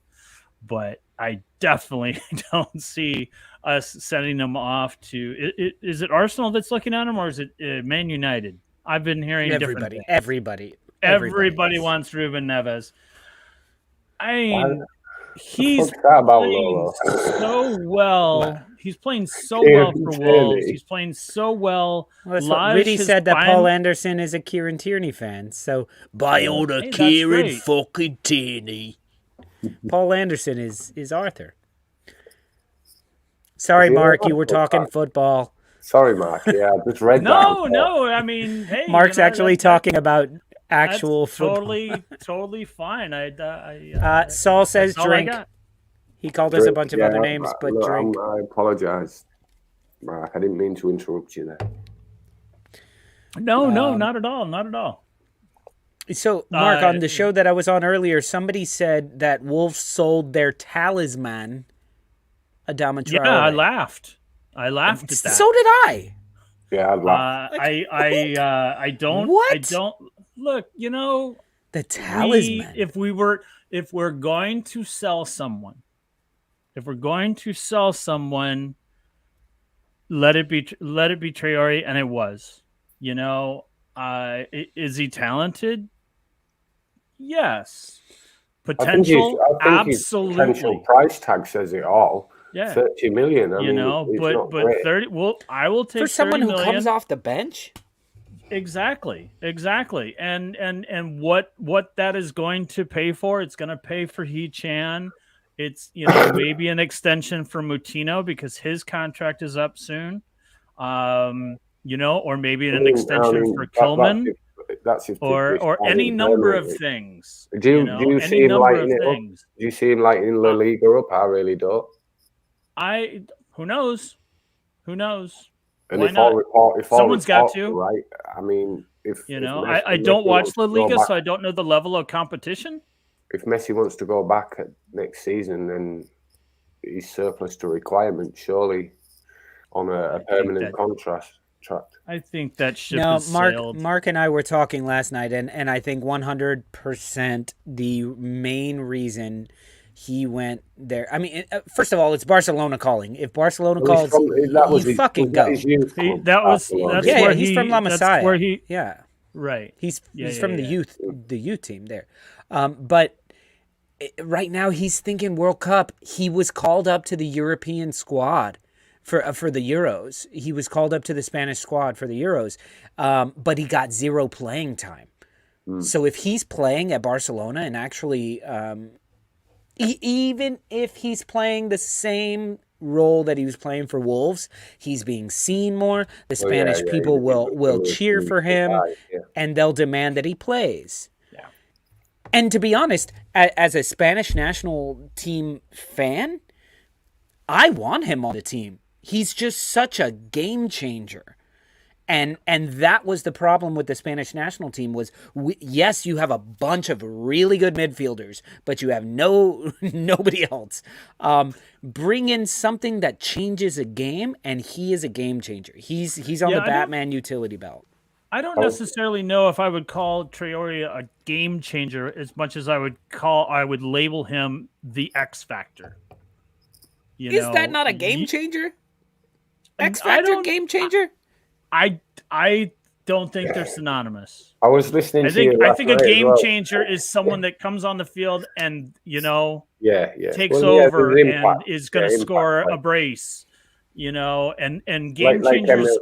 But I definitely don't see us sending him off to. Is it Arsenal that's looking at him, or is it Man United? I've been hearing Everybody wants Ruben Neves. I mean, he's playing so well. He's playing so well for Wolves. He's playing so well. That's what Riddy said that Paul Anderson is a Kieran Tierney fan. So buy all the Kieran fucking Tierney. Paul Anderson is Arthur. Sorry, Is he Mark, you allowed were to go talking back? football. Sorry, Mark. Yeah, I just read that. No. I mean, hey, Mark's actually talking about actual that's football. totally fine. Saul says That's all I drink. got. He called us a bunch of other names, but look, drink. I apologise, Mark. I didn't mean to interrupt you there. No, not at all. Not at all. So, Mark, on the show that I was on earlier, somebody said that Wolves sold their talisman, Adama Traore. Yeah, I laughed at that. So did I. Yeah, I'd laugh. I don't. What? I don't look. You know, The talisman. If we're going to sell someone, let it be Traore, and it was. You know, is he talented? Yes. Potential, absolutely. Potential price tag says it all. Yeah, 30 million. I mean, but 30. Well, I will take for someone who million. comes off the bench. Exactly, and what that is going to pay for? It's going to pay for He-Chan. It's maybe an extension for Moutinho because his contract is up soon. Or maybe an extension for Kilman. That's if or any number of things. Do you see him lighting it up? Do you see him lighting La Liga up? I really don't. Who knows? And why not? If someone's got to, right? I mean, I don't watch La Liga, so I don't know the level of competition. If Messi wants to go back next season, then he's surplus to requirement, surely, on a permanent contract. I think that ship is sailed. Mark and I were talking last night, and I think 100% the main reason he went there. I mean, first of all, it's Barcelona calling. If Barcelona calls, he fucking go. He's from La Masia. That's where he, right. He's from the youth team there. But right now he's thinking World Cup. He was called up to the European squad for the Euros. He was called up to the Spanish squad for the Euros, but he got zero playing time. So if he's playing at Barcelona and actually, even if he's playing the same role that he was playing for Wolves, he's being seen more. The Spanish people will cheer for him, and they'll demand that he plays. Yeah. And to be honest, as a Spanish national team fan, I want him on the team. He's just such a game changer. And that was the problem with the Spanish national team was, yes, you have a bunch of really good midfielders, but you have nobody else. Bring in something that changes a game, and he is a game changer. He's on the Batman utility belt. I don't necessarily know if I would call Traore a game changer as much as I would label him the X Factor. Is that not a game changer? X Factor game changer? I don't think they're synonymous. I was listening to you. I think a game changer is someone that comes on the field and takes over and is going to score a brace. And game changers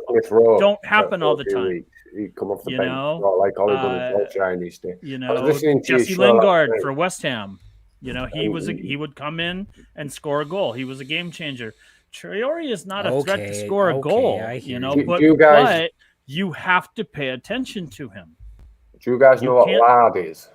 don't happen all the time. He'd come off the bench, like Ole Gunnar Solskjaer used to. I was listening to Jesse Lingard for West Ham. He would come in and score a goal. He was a game changer. Traore is not a threat to score a goal, but you have to pay attention to him. Do you guys know what lard is?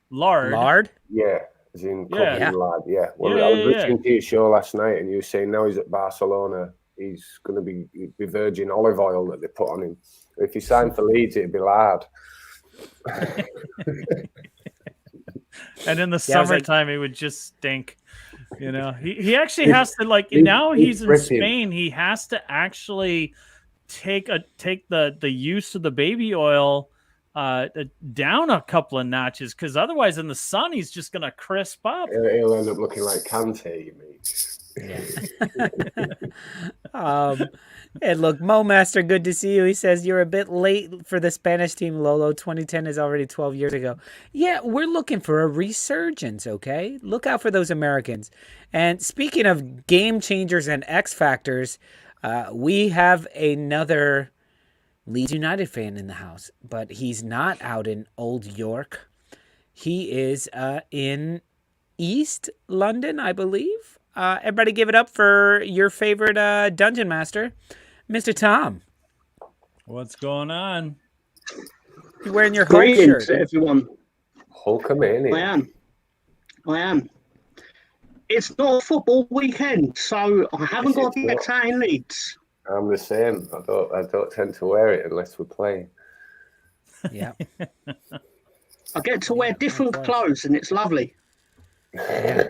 Lard? Yeah, as in cooking lard. Yeah. Well, I was listening to your show last night, and you were saying now he's at Barcelona, he's going to be virgin olive oil that they put on him. If he signed for Leeds, it'd be lard. And in the summertime, it would just stink. He actually has to now he's in Spain. He has to actually take the use of the baby oil down a couple of notches because otherwise in the sun he's just gonna crisp up. He'll end up looking like Kante, you mean? And look, Mo Master, good to see you. He says you're a bit late for the Spanish team, Lolo. 2010 is already 12 years ago. Yeah, we're looking for a resurgence, okay? Look out for those Americans. And speaking of game changers and X factors, we have another Leeds United fan in the house, but he's not out in Old York. He is in East London, I believe. everybody give it up for your favorite dungeon master, Mr. Tom. What's going on? You're wearing your Hulk Greetings, shirt. everyone. Hulkamania. I am. It's not a football weekend, so I haven't got It's a big out in Leeds. I'm the same. I don't tend to wear it unless we're playing. Yeah. I get to wear different clothes, and it's lovely. Yeah.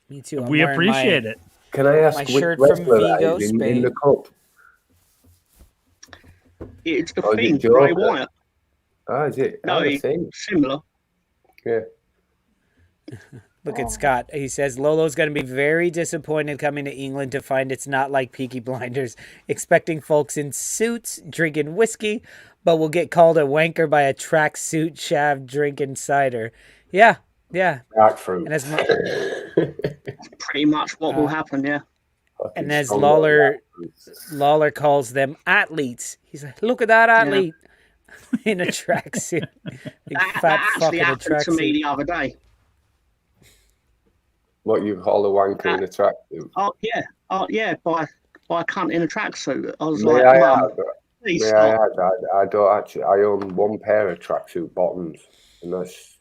Me too. I'm We wearing appreciate it. Can I ask my which shirt from wrestler that Vigo, is in Spain. the cup? It's the Oh, is it Fiend, Joker? Bray Wyatt. Oh, is it? No, Oh, the it's thing. similar. Yeah. Look at Scott. He says Lolo's going to be very disappointed coming to England to find it's not like Peaky Blinders, expecting folks in suits drinking whiskey, but will get called a wanker by a tracksuit shav drinking cider. Yeah. Dark fruit. And as Pretty much what will happen, yeah. Fucking as strong Lawler dark fruit. Lawler calls them athletes. He's like, look at that athlete in a tracksuit. Big That fat fuck actually in a happened to me tracksuit. the other day. What you call a wanker in a tracksuit? Oh, yeah, by a cunt in a tracksuit. I was May like, I Mum, add? please May I stop. add? I don't actually. I own one pair of tracksuit bottoms, and that's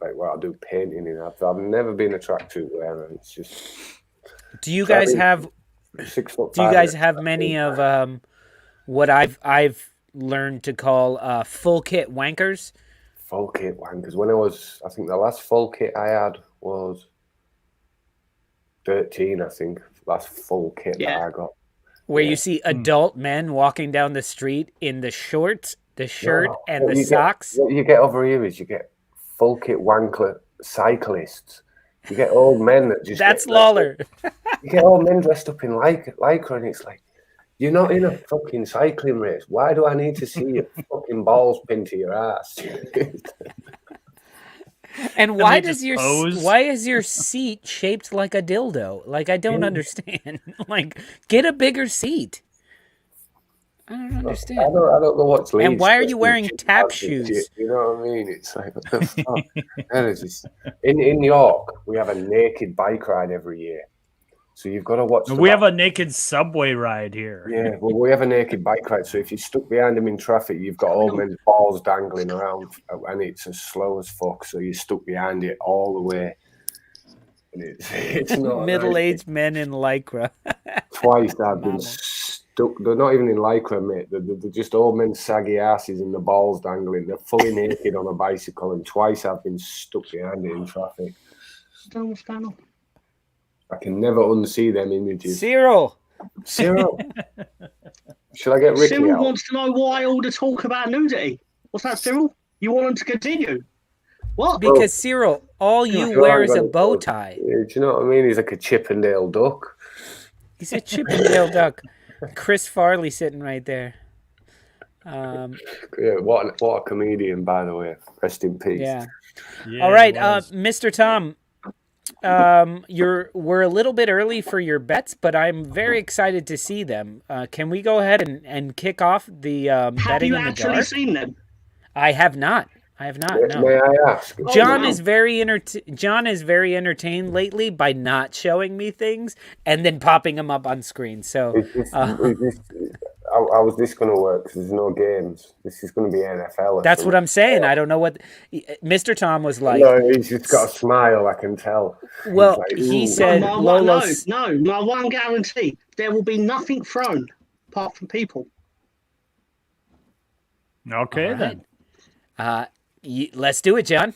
like what I do painting in. I've never been a tracksuit wearer. It's just. Do you guys have 6 foot? Do you guys have many of what I've learned to call full kit wankers? full kit wankers? I think the last full kit I had was 13. I think last full kit that I got. Where you see adult men walking down the street in the shorts, the shirt, and the socks. What you get over here is you get full kit wanker cyclists. You get old men that just. That's Lawler. You get old men dressed up in lycra, and it's like, you're not in a fucking cycling race. Why do I need to see your fucking balls pinned to your ass? And why is your seat shaped like a dildo? Like, I don't understand. Like, get a bigger seat. I don't understand. I don't know what's Leeds. And why are you wearing tap shoes? You know what I mean? It's like, what the fuck? And it's just, in York, we have a naked bike ride every year. So you've got to watch. We have a naked subway ride here. Yeah, well, we have a naked bike ride. So if you're stuck behind them in traffic, you've got old men's balls dangling around, and it's as slow as fuck. So you're stuck behind it all the way. And it's not middle-aged men in lycra. Twice I've been stuck. They're not even in lycra, mate. They're just old men's saggy asses and the balls dangling. They're fully naked on a bicycle, and twice I've been stuck behind it in traffic. I can never unsee them images. Cyril. Should I get Ricky Cyril out? wants to know why all the talk about nudity. What's that, Cyril? You want him to continue? What? Because Cyril, all you wear is a bow tie. Yeah, do you know what I mean? He's like a Chippendale duck. He's a Chippendale duck. Chris Farley sitting right there. Yeah, what a comedian, by the way. Rest in peace. Yeah. All right, Mr. Tom. We're a little bit early for your bets, but I'm very excited to see them. Can we go ahead and kick off the betting in the dark? Have you actually seen them? I have not. No. May I ask? John is very entertained lately by not showing me things and then popping them up on screen. So how is this going to work? Because there's no games. This is going to be NFL. That's what I'm saying. I don't know what Mr. Tom was like. No, he's just got a smile. I can tell. Well, like, he said, No, my one guarantee: there will be nothing thrown apart from people. Okay, then. Let's do it, John.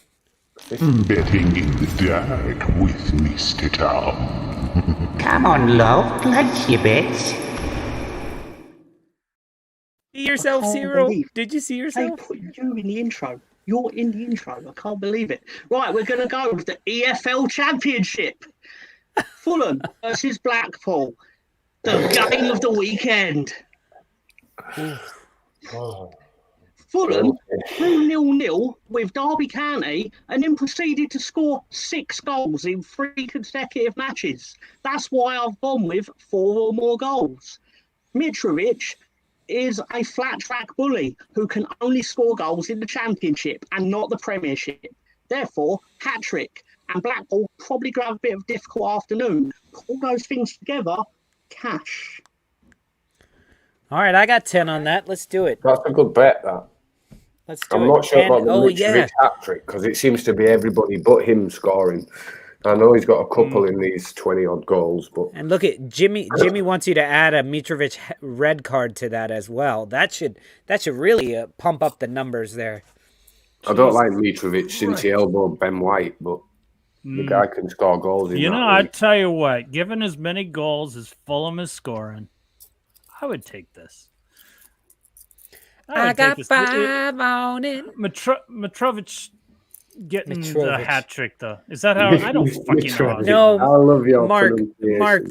Betting in the dark with Mr. Tom. Come on, love, place your bets. See yourself, Cyril? Did you see They yourself? put you in the intro. You're in the intro. I can't believe it. Right, we're going to go with the EFL Championship. Fulham versus Blackpool. The game of the weekend. Fulham drew 0-0 with Derby County and then proceeded to score 6 goals in 3 consecutive matches. That's why I've gone with 4 or more goals. Mitrovic is a flat track bully who can only score goals in the Championship and not the Premiership. Therefore, hat-trick. and Blackpool probably going to have a bit of a difficult afternoon. All those things together, cash. All right, I got 10 on that. Let's do it. That's a good bet, that. Let's do it. I'm not sure And- about the Mitrovic hat-trick because it seems to be everybody but him scoring. I know he's got a couple in these 20-odd goals, but And look at Jimmy. Jimmy wants you to add a Mitrovic red card to that as well. That should really pump up the numbers there. I don't like Mitrovic since he elbowed Ben White, but the guy can score goals. In that I league. tell you what, given as many goals as Fulham is scoring, I would take this. I got 5 on it. Mitrovic getting the Mitrovic. hat trick though. Is that how? I don't fucking know. No, I love your Mark. pronunciation. Mark,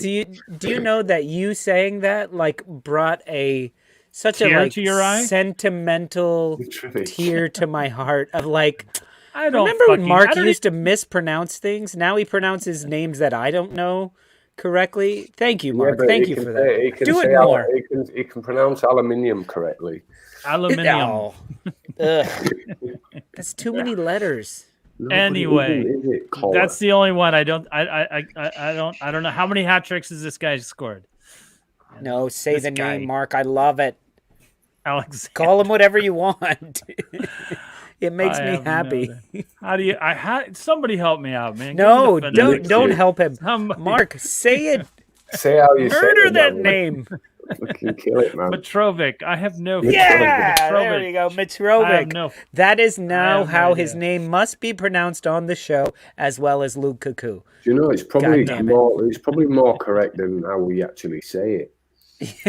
do you know that you saying that like brought such Tear a like to your eye? sentimental Mitrovic. tear to my heart of like. I don't Remember when fucking- Mark I don't used to mispronounce things? Now he pronounces names that I don't know correctly. Thank you, Mark. but Thank he you can for say- that. he can Do it say more. He can pronounce aluminium correctly. Aluminium. No. Ugh. That's too many letters. No, but it Anyway, isn't, is it, Colin? That's the only one I don't. I don't know how many hat tricks has this guy scored. No, say This the guy. name, Mark. I love it. Alex, Call him whatever you want. It makes I me have no happy. idea. How do you? Somebody help me out, man. Give No, me the phonetics. don't help him. Somebody- Mark, say it. Say how you say Murder it, that man. name. Fucking kill it, man. Mitrovic. I have no. Yeah, there Mitrovic. you go. I have Mitrovic. no. That is I now have no how his idea. name must be pronounced on the show, as well as Luke Cuckoo. Do you know it's probably God damn it. more? It's probably more correct than how we actually say it.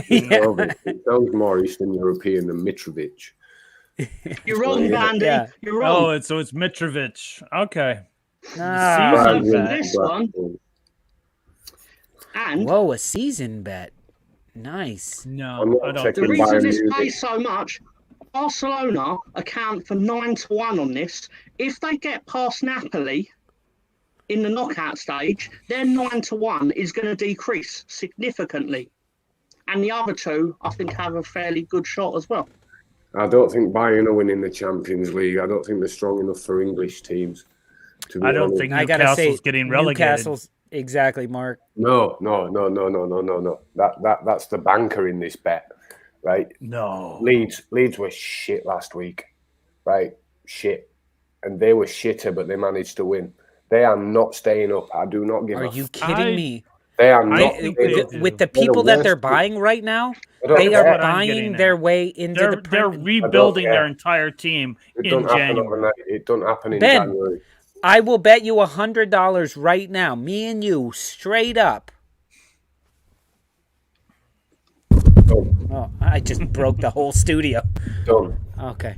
Mitrovic. It sounds more Eastern European than Mitrovic. You're wrong, Bandy. Yeah. You're wrong. Oh, so it's Mitrovic. Okay. Ah. Season for bet. this one. And Whoa, a season bet. Nice. No, I'm not I don't. the checking reason Bayern this Munich. pays so much, Barcelona account for 9-1 on this. If they get past Napoli in the knockout stage, their 9-1 is going to decrease significantly. And the other two, I think, have a fairly good shot as well. I don't think Bayern are winning the Champions League. I don't think they're strong enough for English teams. To be I don't honest. think I gotta say, Newcastle's getting relegated. Newcastle's exactly, Mark. No. That's the banker in this bet, right? No. Leeds were shit last week, right? Shit, and they were shitter, but they managed to win. They are not staying up. I do not give. Are you kidding me? They are not. think staying they up. do. With the They're the people that worst they're team. buying right now, I don't they care. are what I'm getting buying at. their way into They're the rebuilding care. their entire team It in don't happen January. overnight. It don't happen in Ben. January. I will bet you $100 right now, me and you, straight up. Done. Oh, I just broke the whole studio. Done. Okay,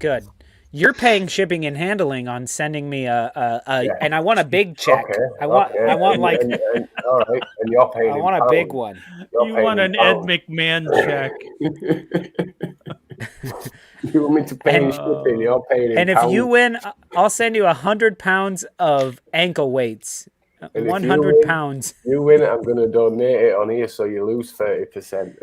good. You're paying shipping and handling on sending me and I want a big check. Okay. I want And- like and- all right, and you're paying. I in want a big pounds. one. You're You paying want in an Ed pounds. McMahon check? You want me to pay in shipping? You're paying in And if pounds. you win, I'll send you 100 pounds of ankle weights. And if you 100 win- pounds. You win it, I'm going to donate it on here so you lose 30%.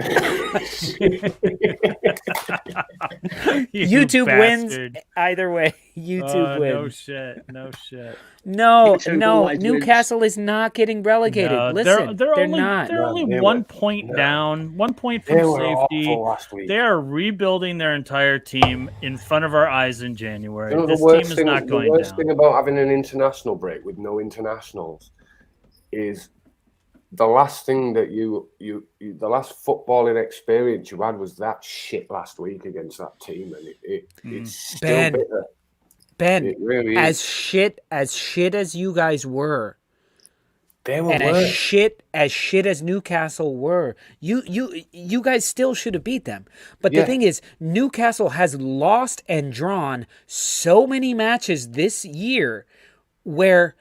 You YouTube bastard. wins either way. YouTube No wins. shit. No shit. YouTube No. always wins. Newcastle is not getting relegated. No, Listen, they're only, not. They're only they 1 were- point no. down, 1 point They from were safety. awful last week. They are rebuilding their entire team in front of our eyes in January. You know, This the team worst is thing, not the going worst down. thing about having an international break with no internationals is the last thing that the last footballing experience you had was that shit last week against that team, and it's still Ben, bitter. Ben, It really as is. shit as you guys were, They were and worse. as shit as Newcastle were, you guys still should have beat them. But the Yeah. thing is, Newcastle has lost and drawn so many matches this year where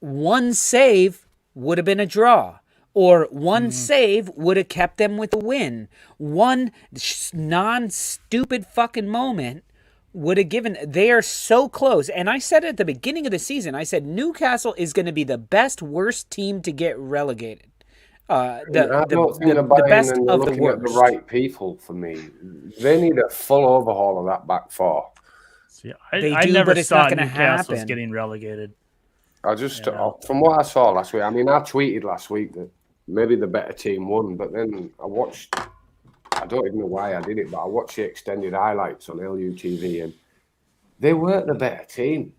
one save would have been a draw, or one save would have kept them with a win. One non-stupid fucking moment would have given. They are so close. And I said at the beginning of the season, I said Newcastle is going to be the worst team to get relegated. I don't think they're The buying best and of the looking at the worst. right people for me. They need a full overhaul of that back four. See, They I do, never but it's saw not gonna Newcastle's happen. getting relegated. from what I saw last week, I mean, I tweeted last week that maybe the better team won, but then I don't even know why I did it, but I watched the extended highlights on LUTV, and they weren't the better team.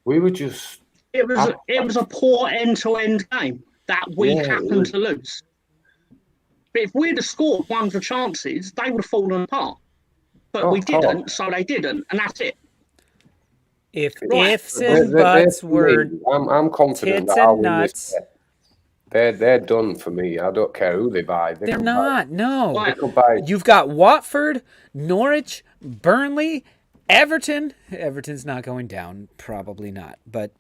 We were just... It was a poor end-to-end game that we happened to lose. But if we'd have scored one of the chances, they would have fallen apart. But we didn't, so they didn't, and that's it. If ifs and buts were I'm confident tits that and nuts. They're done for me. I don't care who they buy. They're not. No. Right. You've got Watford, Norwich, Burnley, Everton. Everton's not going down. Probably not. But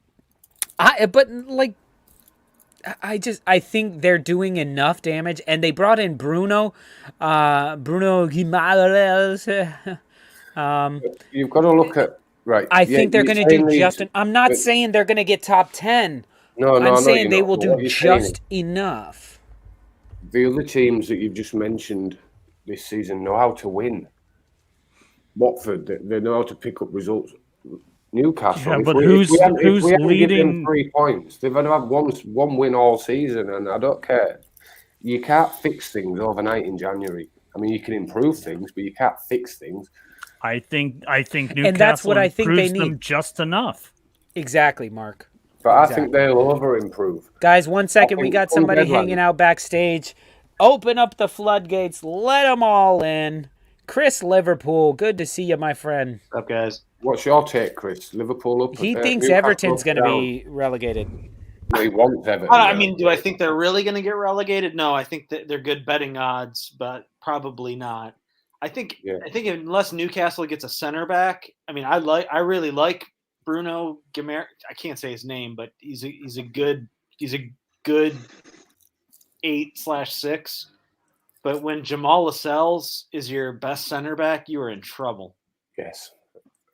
I think they're doing enough damage, and they brought in Bruno Guimaraes. You've got to look at I think they're going to do just. I'm not saying they're going to get top 10. I'm saying they will do just enough. The other teams that you've just mentioned this season know how to win. Watford, they know how to pick up results. Newcastle, yeah, but who's leading? 3 points. They've had to have one win all season, and I don't care. You can't fix things overnight in January. I mean, you can improve things, but you can't fix things. I think Newcastle and that's what I think they need. Them just enough. Exactly, Mark. But I think they'll over-improve. Guys, 1 second. We got somebody hanging out backstage. Open up the floodgates. Let them all in. Chris Liverpool, good to see you, my friend. What's up, guys? What's your take, Chris? Liverpool up? He thinks Everton's going to be relegated. No, he wants Everton. I mean, do I think they're really going to get relegated? No, I think that they're good betting odds, but probably not. I think unless Newcastle gets a center back, I mean, I really like Bruno Guimaraes. I can't say his name, but he's a good 8/6. But when Jamal Lascelles is your best center back, you are in trouble. Yes,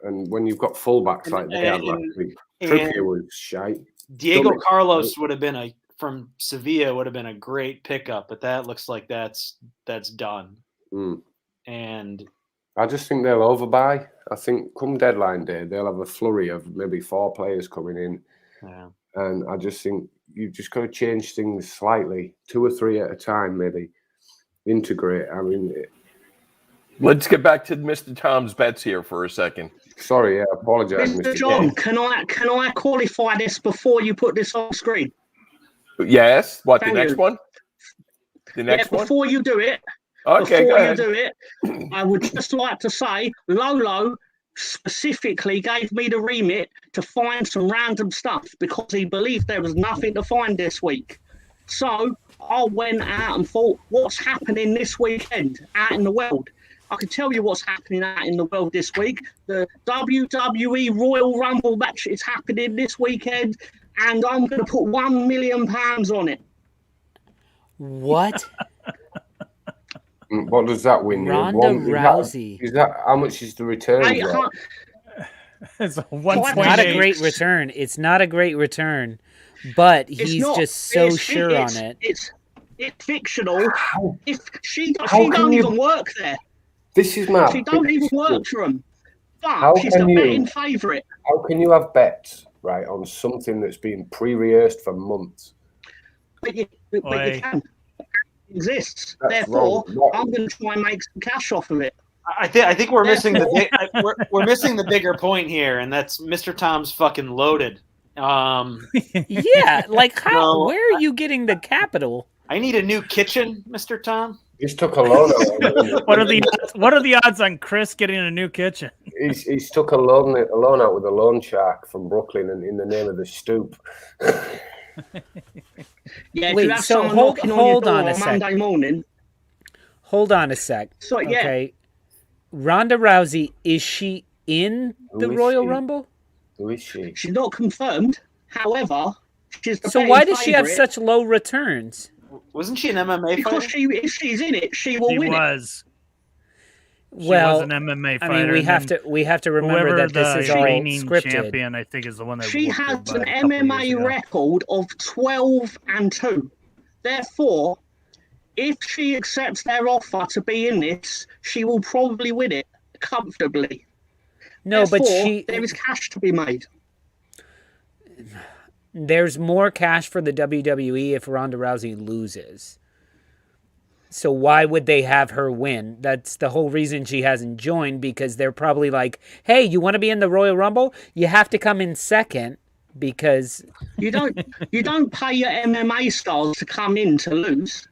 and when you've got fullbacks like they had last week, Trippier was shite. Diego Carlos from Sevilla would have been a great pickup, but that looks like that's done. Mm. And I just think they'll overbuy. I think come deadline day, they'll have a flurry of maybe 4 players coming in. Yeah. And I just think you've just got to change things slightly, 2 or 3 at a time, maybe. Integrate. I mean... Let's get back to Mr. Tom's bets here for a second. Sorry, I apologise, Mr. John. Can I qualify this before you put this on screen? Yes. What, the next one? The next one? Before you do it. Okay, before go ahead. you do it, I would just like to say Lolo specifically gave me the remit to find some random stuff because he believed there was nothing to find this week. So I went out and thought, what's happening this weekend out in the world? I can tell you what's happening out in the world this week. The WWE Royal Rumble match is happening this weekend, and I'm going to put £1 million on it. What? What does that win you? Ronda Rousey. Is that how much is the return? It's a not a great return. It's not a great return, but he's just so sure on it. It's fictional. If she don't even work there. This is mad. She don't even work for him. But she's the betting favourite. How can you have bets right on something that's been pre-rehearsed for months? But you can. Exists. That's Therefore, wrong. I'm going to try and make some cash off of it. I think we're missing we're missing the bigger point here, and that's Mr. Tom's fucking loaded. Yeah, like how? Where are you getting the capital? I need a new kitchen, Mr. Tom. He's took a loan. What are the odds on Chris getting a new kitchen? He's took a loan out with a loan shark from Brooklyn, and in the name of the Stoop. Yeah, wait, so hold on a sec. Monday morning. Hold on a sec. So, yeah. Okay. Ronda Rousey, is she in the Royal Rumble? Who is she? She's not confirmed. However, she's the So why does she have such low returns? Wasn't she an MMA because fighter? if she's in it, she will win it. She was an MMA fighter. I mean, we have to remember that this is all scripted. Champion, I think, is the one that she has an MMA record of 12-2. Therefore, if she accepts their offer to be in this, she will probably win it comfortably. No, Therefore, but there is cash to be made. there's more cash for the WWE if Ronda Rousey loses. So why would they have her win? That's the whole reason she hasn't joined, because they're probably like, hey, you want to be in the Royal Rumble? You have to come in second, because you don't pay your MMA stars to come in to lose.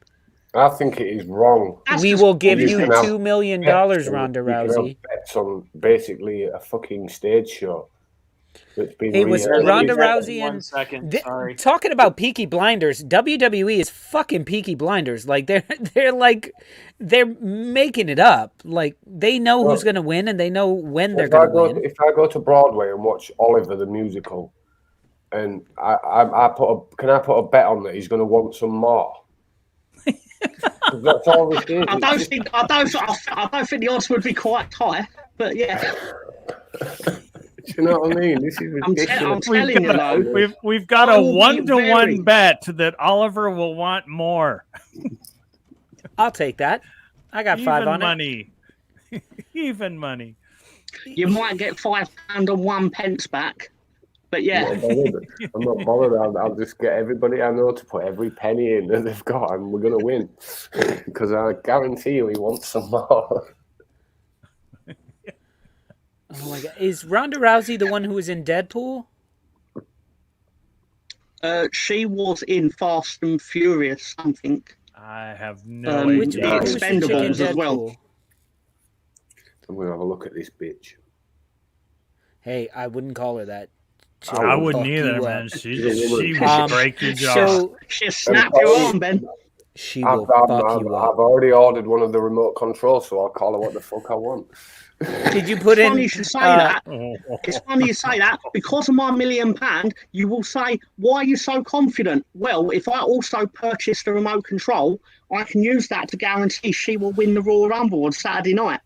I think it is wrong. We will give you $2 million, Ronda Rousey. Bets on basically a fucking stage show. Hey, was Ronda Rousey and talking about Peaky Blinders? WWE is fucking Peaky Blinders. Like they're making it up. Like they know who's going to win and they know when they're going to win. If I go to Broadway and watch Oliver the musical, and can I put a bet on that he's going to want some more? That's all this is. I don't think the odds would be quite high, but yeah. Do you know what I mean? This is ridiculous. We've got a 1-to-1 bet that Oliver will want more. I'll take that. I got 5 on money. Even money. You might get £5 and 1 pence back. But yeah. I'm not bothered. I'll just get everybody I know to put every penny in that they've got, and we're going to win. Because I guarantee you he wants some more. Oh my God. Is Ronda Rousey the one who was in Deadpool? She was in Fast and Furious, I think. I have no idea. The Expendables as well. I'm going to have a look at this bitch. Hey, I wouldn't call her that. I wouldn't either, man. She would break your jaw. She'll snap your arm, Ben. She will fuck you up. I've already ordered one of the remote controls, so I'll call her what the fuck I want. Did you put in? Funny you should say that. It's funny you say that. Because of my £1 million, you will say, "Why are you so confident?" Well, if I also purchase the remote control, I can use that to guarantee she will win the Royal Rumble on Sunday night.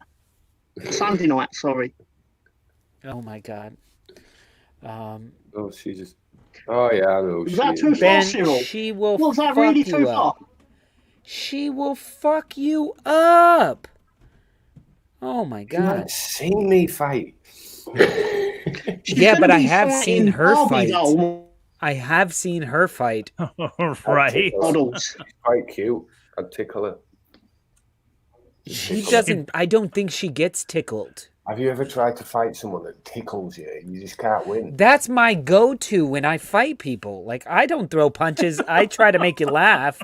Sorry. Oh my God. She's just. Oh yeah, I know. Is that too far, Cyril? She will. Was that really too far? She will fuck you up. Oh my God! You haven't seen me fight. Yeah, but I have seen her fight. I have seen her fight. Right. She's quite cute. I'd tickle her. She doesn't. I don't think she gets tickled. Have you ever tried to fight someone that tickles you? You just can't win. That's my go-to when I fight people. Like, I don't throw punches. I try to make you laugh.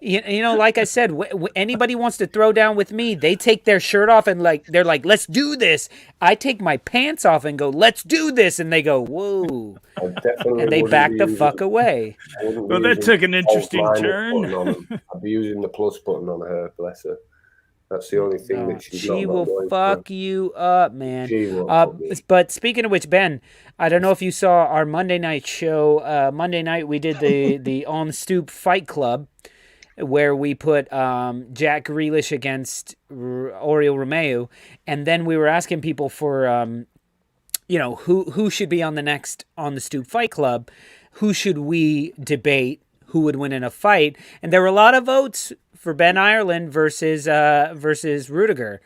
You know, like I said, anybody wants to throw down with me, they take their shirt off and they're like, let's do this. I take my pants off and go, let's do this. And they go, whoa. And they back the fuck away. Well, that took an interesting turn. I'd be using the plus button on her, bless her. That's the only thing that she will fuck you up, man. But speaking of which, Ben, I don't know if you saw our Monday night show. Monday night we did the On Stoop Fight Club, where we put Jack Grealish against Oriol Romeu, and then we were asking people for who should be on the next On the Stoop Fight Club, who should we debate, who would win in a fight, and there were a lot of votes for Ben Ireland versus Rudiger.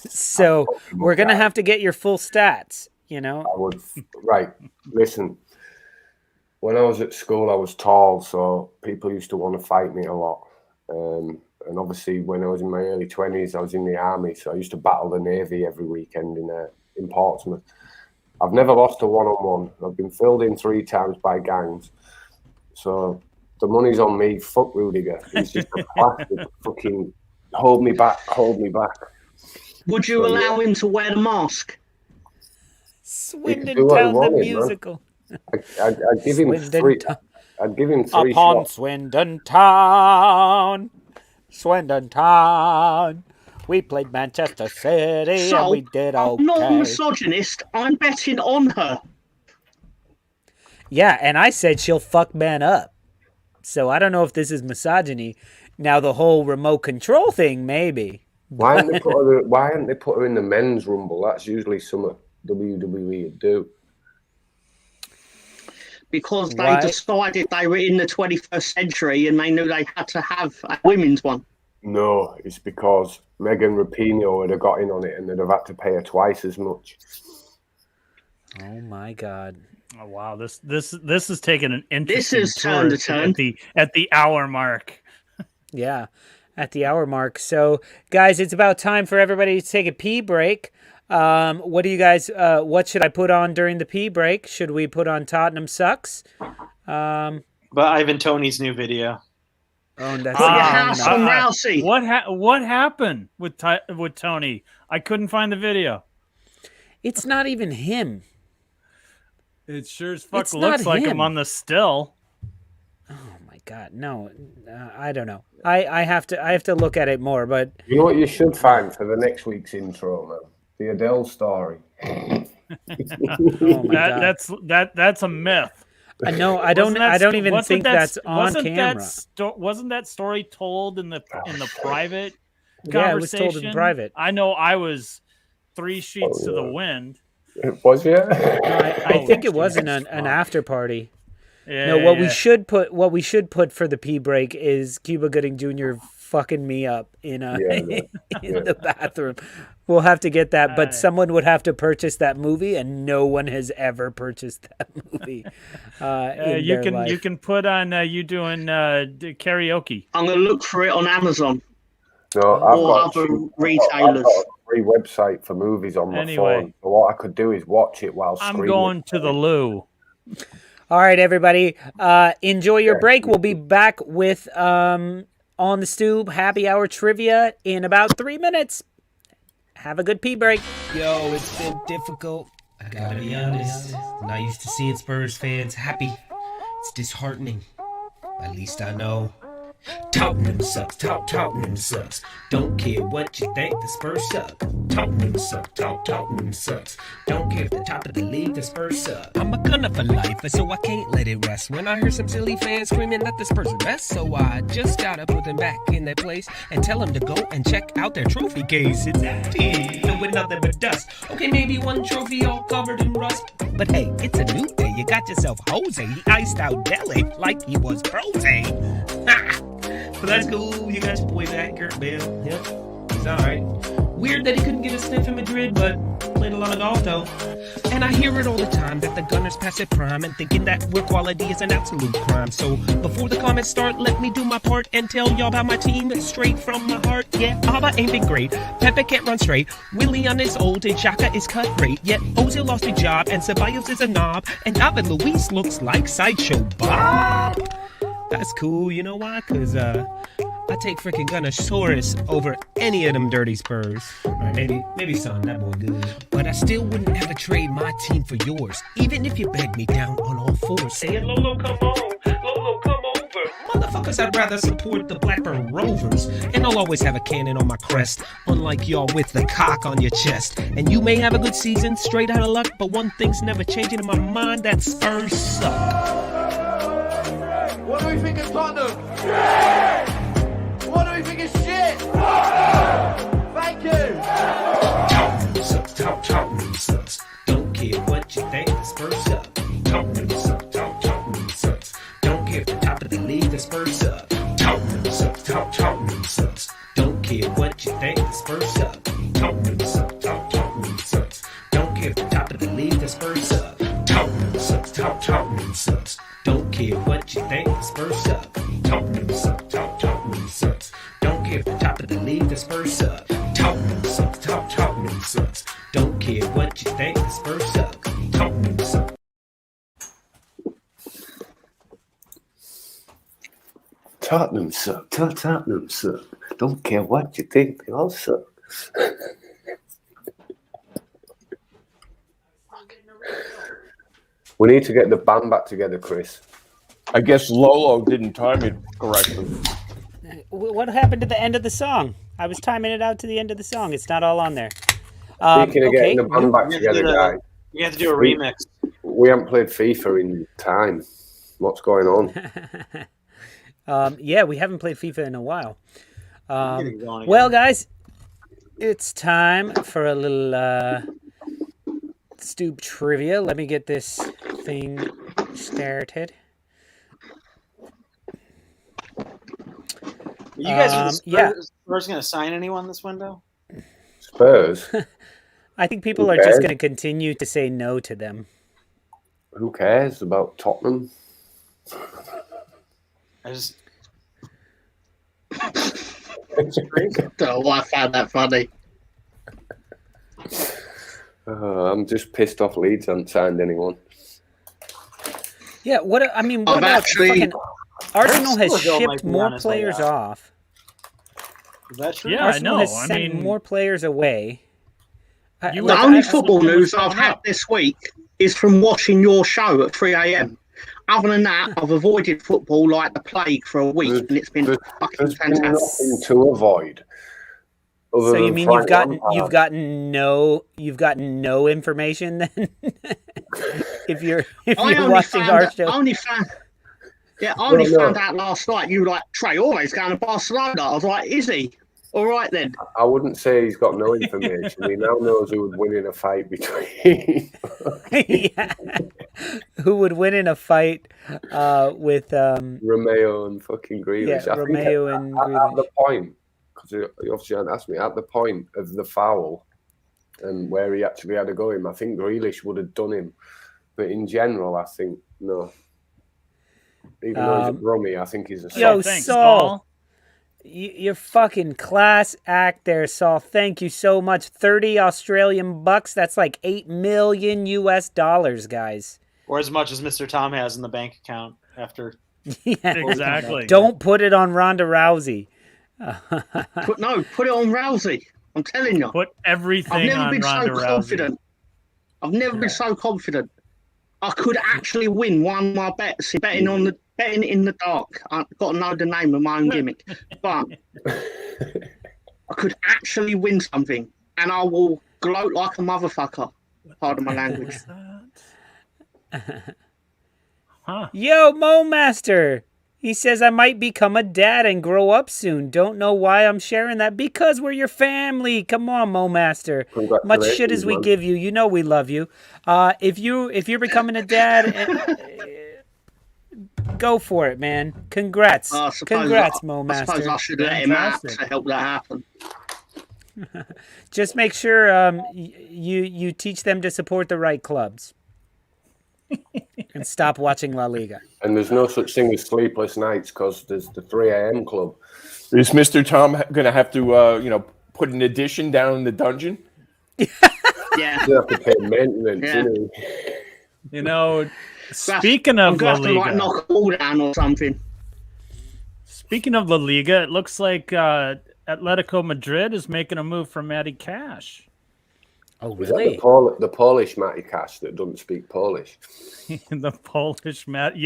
So we're going to have to get your full stats, you know? I would. Right. Listen, when I was at school, I was tall, so people used to want to fight me a lot. And obviously, when I was in my early 20s, I was in the army, so I used to battle the Navy every weekend in Portsmouth. I've never lost a one-on-one. I've been filled in 3 times by gangs. So the money's on me. Fuck Rudiger. He's just a plastic fucking hold me back. Would you allow him to wear the mask? Swindon Town the musical. I'd give him 3. I'd give him 3 upon shots. Swindon Town. We played Manchester City and we did okay. I'm not a misogynist. I'm betting on her. Yeah, and I said she'll fuck man up. So I don't know if this is misogyny. Now the whole remote control thing, maybe. Why haven't they put her in the men's rumble? That's usually something WWE would do. Because they decided they were in the 21st century and they knew they had to have a women's one. No, it's because Megan Rapinoe would have got in on it and they'd have had to pay her twice as much. Oh my God. Oh wow, this is taking an interesting This is turn to turn at the hour mark. Yeah, at the hour mark. So, guys, it's about time for everybody to take a pee break. What do you guys? What should I put on during the pee break? Should we put on Tottenham Sucks? But Ivan Toney's new video. Oh, that's Put your house on Rousey. What happened with Tony? I couldn't find the video. It's not even him. It sure as fuck looks like him on the still. Oh my god, no! I don't know. I have to look at it more. But you know what you should find for the next week's intro, man? The Adele story. Oh my God. That's a myth. No, I don't even think that's on camera. Wasn't that story told in the private conversation? Yeah, it was told in private. I know I was 3 sheets to the wind. It was, yeah. No, I think it wasn't an after party. Yeah, no, what we should put for the pee break is Cuba Gooding Jr. fucking me up in the bathroom. We'll have to get that, but someone would have to purchase that movie, and no one has ever purchased that movie. You can put on you doing karaoke. I'm gonna look for it on Amazon. No, I've got retailers. a free website for movies on my phone. So what I could do is watch it while screaming. I'm going to the loo. All right, everybody. Enjoy your break. We'll be back with On the Stoop Happy Hour Trivia in about 3 minutes. Have a good pee break. Yo, it's been difficult. I gotta be honest. Not used to seeing Spurs fans happy. It's disheartening. At least I know. Tottenham sucks, Tottenham sucks. Don't care what you think, the Spurs suck. Tottenham sucks, Tottenham sucks. Don't care if the top of the league, the Spurs suck. I'm a gunner for life, so I can't let it rest. When I hear some silly fans screaming that the Spurs are best, so I just gotta put them back in their place and tell them to go and check out their trophy case. It's empty, filled with nothing but dust. Okay, maybe one trophy all covered in rust. But hey, it's a new day. You got yourself Jose. He iced out Dele like he was frozen. Ha! But that's cool. You got your boy back, Kurt Bale. Yep, he's alright. Weird that he couldn't get a sniff in Madrid, but played a lot of golf though. And I hear it all the time that the Gunners pass their prime and thinking that we're quality is an absolute crime. So before the comments start, let me do my part and tell y'all about my team straight from my heart. Yeah, Alba ain't been great. Pepe can't run straight. Willian is old and Xhaka is cut rate. Yet Ozil lost his job and Ceballos is a knob. And David Luiz looks like Sideshow Bob. That's cool, you know why? Because I take freaking Gunnersaurus over any of them dirty Spurs. Or maybe Son, that boy good. But I still wouldn't ever trade my team for yours, even if you begged me down on all fours. Saying, Lolo, come on, Lolo, come over. Motherfuckers, I'd rather support the Blackburn Rovers. And I'll always have a cannon on my crest, unlike y'all with the cock on your chest. And you may have a good season, straight out of luck, but one thing's never changing in my mind, that Spurs suck. What do we think of Tottenham? Shit! What do we think of shit? Thank you! Tottenham sucks, Tottenham sucks. Don't care what you think, the Spurs suck. Tottenham sucks, Tottenham sucks. Don't care if the top of the league, the Spurs suck. Tottenham sucks, Tottenham sucks. Don't care what you think, the Spurs suck. Tottenham sucks, Tottenham sucks. Don't care if the top of the league, the Spurs suck. Tottenham sucks, Tottenham sucks. Don't care what you think, the Spurs suck. Tottenham sucks, Tottenham sucks. Don't care if the top of the league, the Spurs suck. Tottenham sucks, Tottenham sucks. Don't care what you think, the Spurs suck. Tottenham sucks. Tottenham suck, Tottenham suck. Don't care what you think, they all suck. We need to get the band back together, Chris. I guess Lolo didn't time it correctly. What happened to the end of the song? I was timing it out to the end of the song. It's not all on there. Speaking of getting the band back together, guys. You have to do a remix. We haven't played FIFA in time. What's going on? Yeah, we haven't played FIFA in a while. Well, guys, it's time for a little Stoop trivia. Let me get this thing started. You guys Spurs going to sign anyone this window? Spurs? I think people are just going to continue to say no to them. Who cares about Tottenham? It's Oh, I found that funny. I'm just pissed off Leeds haven't signed anyone. Yeah, what about fucking Arsenal has shipped more players off. Is that true? Yeah, Arsenal I know. has sent more players away. The only football news I've had this week is from watching your show at 3 a.m. Other than that, I've avoided football like the plague for a week, and it's been fucking fantastic. Nothing to avoid. So you mean you've gotten no information then? if you're watching our show. I only found out last night you were like, Traore's going to Barcelona. I was like, is he? All right then. I wouldn't say he's got no information. He now knows who would win in a fight between. Who would win in a fight with Romeo and fucking Grealish? Yeah, Romeo and Grealish. At the point, because he obviously hadn't asked me, at the point of the foul and where he actually had to go him, I think Grealish would have done him. But in general, I think no. Even though he's a brummie, I think he's a Yo, Saul. Your fucking class act there, Saul. Thank you so much. 30 Australian bucks. That's like $8 million US, guys. Or as much as Mr. Tom has in the bank account after. Yeah, exactly. Don't put it on Ronda Rousey. Put it on Rousey. I'm telling you. Put everything on Ronda Rousey. I've never been so confident. I could actually win one of my bets betting in the dark. I've got to know the name of my own gimmick. But I could actually win something, and I will gloat like a motherfucker. Pardon my language. Yo, Mo Master. He says, I might become a dad and grow up soon. Don't know why I'm sharing that. Because we're your family. Come on, Mo Master. Much shit as we give you. You know we love you. If you're becoming a dad, go for it, man. Congrats. Congrats, Mo Master. I suppose I should let him out to help that happen. Just make sure you teach them to support the right clubs. And stop watching La Liga. And there's no such thing as sleepless nights because there's the 3 a.m. club. Is Mr. Tom going to have to, put an addition down in the dungeon? Yeah. You have to pay maintenance, Speaking of La Liga. I'm knock a wall down or something. Speaking of La Liga, it looks like Atletico Madrid is making a move for Matty Cash. Oh, really? The Polish Matty Cash that doesn't speak Polish. The Polish Matty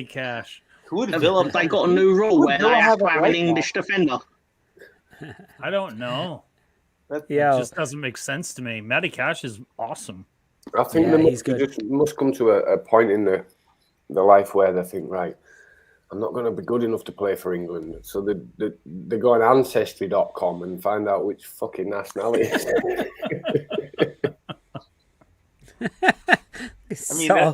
Cash. Who would Villa? They got a new rule where they have to have an English defender. I don't know. That just doesn't make sense to me. Matty Cash is awesome. I think they must come to a point in their life where they think, right, I'm not going to be good enough to play for England. So they go on Ancestry.com and find out which fucking nationality.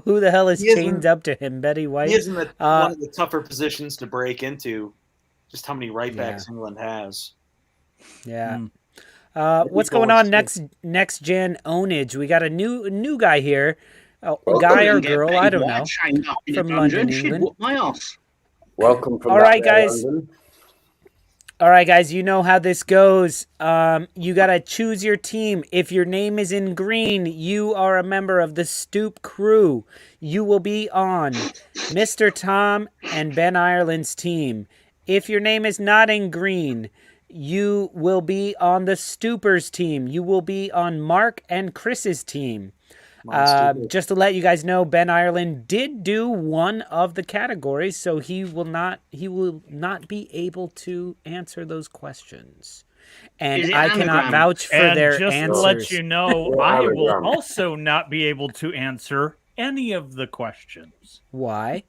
Who the hell is chained up to him? Betty White? He is in one of the tougher positions to break into. Just how many right backs England has. Yeah. What's going on next gen ownage? We got a new guy here. Guy or girl, I don't know. From London, England. Welcome from London. All right, guys, you know how this goes. You got to choose your team. If your name is in green, you are a member of the Stoop crew. You will be on Mr. Tom and Ben Ireland's team. If your name is not in green, you will be on the Stoopers team. You will be on Mark and Chris's team. Just to let you guys know, Ben Ireland did do one of the categories, so he will not be able to answer those questions. And I cannot vouch for their answers. Just to let you know, I will also not be able to answer any of the questions. Why?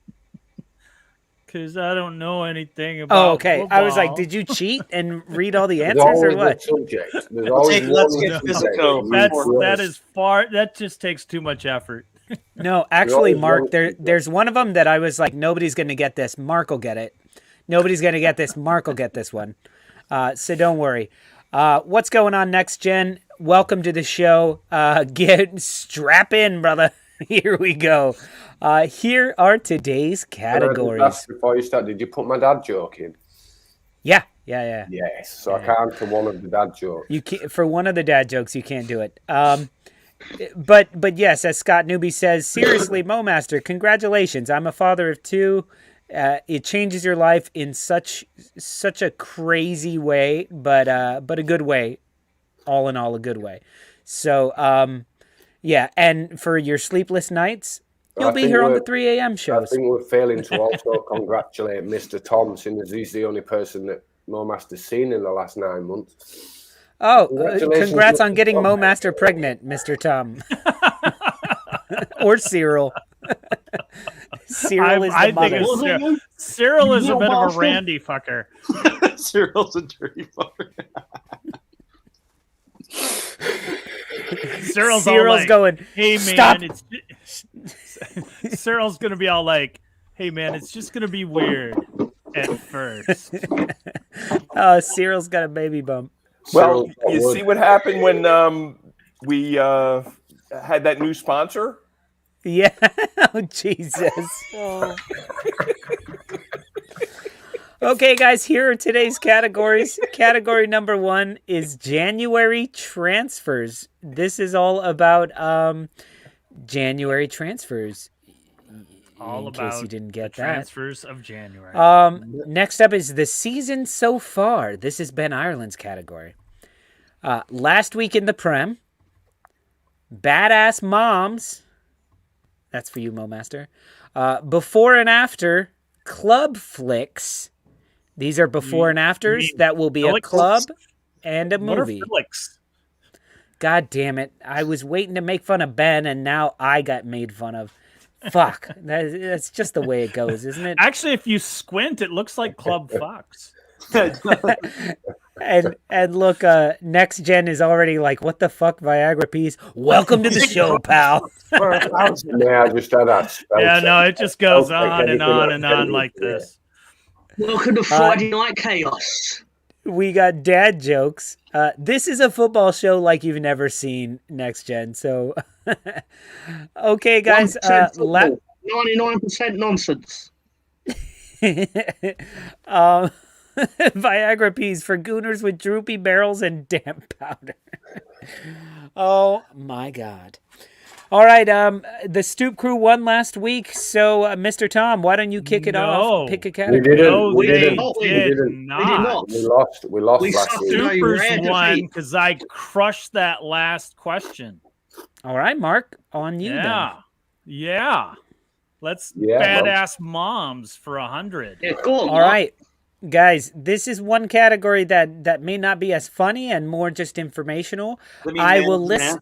Because I don't know anything about football. I was like, did you cheat and read all the answers or what? That just takes too much effort. No, actually, Mark, there's one of them that I was like, nobody's going to get this. Mark will get it. Nobody's going to get this. Mark will get this one. So don't worry. What's going on next gen? Welcome to the show. Strap in, brother. Here we go. Here are today's categories. Before you start, did you put my dad joke in? Yeah. Yes. So I can't for one of the dad jokes. You can't, for one of the dad jokes, you can't do it. But yes, as Scott Newby says, seriously, Momaster, congratulations. I'm a father of 2. It changes your life in such a crazy way, but a good way. All in all, a good way. So, yeah, and for your sleepless nights, you'll be here on the 3 a.m. shows. I think we're failing to also congratulate Mr. Tom, since as he's the only person that Momaster's seen in the last 9 months. Oh, congrats on getting Momaster pregnant, Mr. Tom. Or Cyril. Cyril is the mother. Cyril is a bit of a randy fucker. Cyril's a dirty fucker. Cyril's like, going, hey man, stop. Cyril's gonna be all like, hey man, it's just gonna be weird at first. Cyril's got a baby bump. Well, you see what happened when we had that new sponsor? Yeah. Oh, Jesus. Oh. Okay, guys, here are today's categories. Category number 1 is January transfers. This is all about January transfers. All in about case you didn't get that. Transfers of January. Next up is the season so far. This is Ben Ireland's category. Last week in the Prem, badass moms. That's for you, Momaster. Before and after, club flicks. These are before and afters. That will be a club and a movie. God damn it. I was waiting to make fun of Ben, and now I got made fun of. Fuck. That's just the way it goes, isn't it? Actually, if you squint, it looks like Club Fox. and look, Next Gen is already like, what the fuck, Viagra Peas? Welcome to the show, pal. Yeah, I just had that. Yeah, no, it just goes on and on and on like this. Welcome to Friday Night Chaos. We got dad jokes. This is a football show like you've never seen, Next Gen. So, okay, guys. 99% nonsense. Viagra Peas for gooners with droopy barrels and damp powder. Oh, my God. All right, the Stoop crew won last week, so Mr. Tom, why don't you kick it off? Pick a category. We did not. We lost last week. Stoopers won because I crushed that last question. All right, Mark, on you then. Yeah. Let's badass moms for 100. Yeah, cool, all right, guys, this is one category that may not be as funny and more just informational. I will list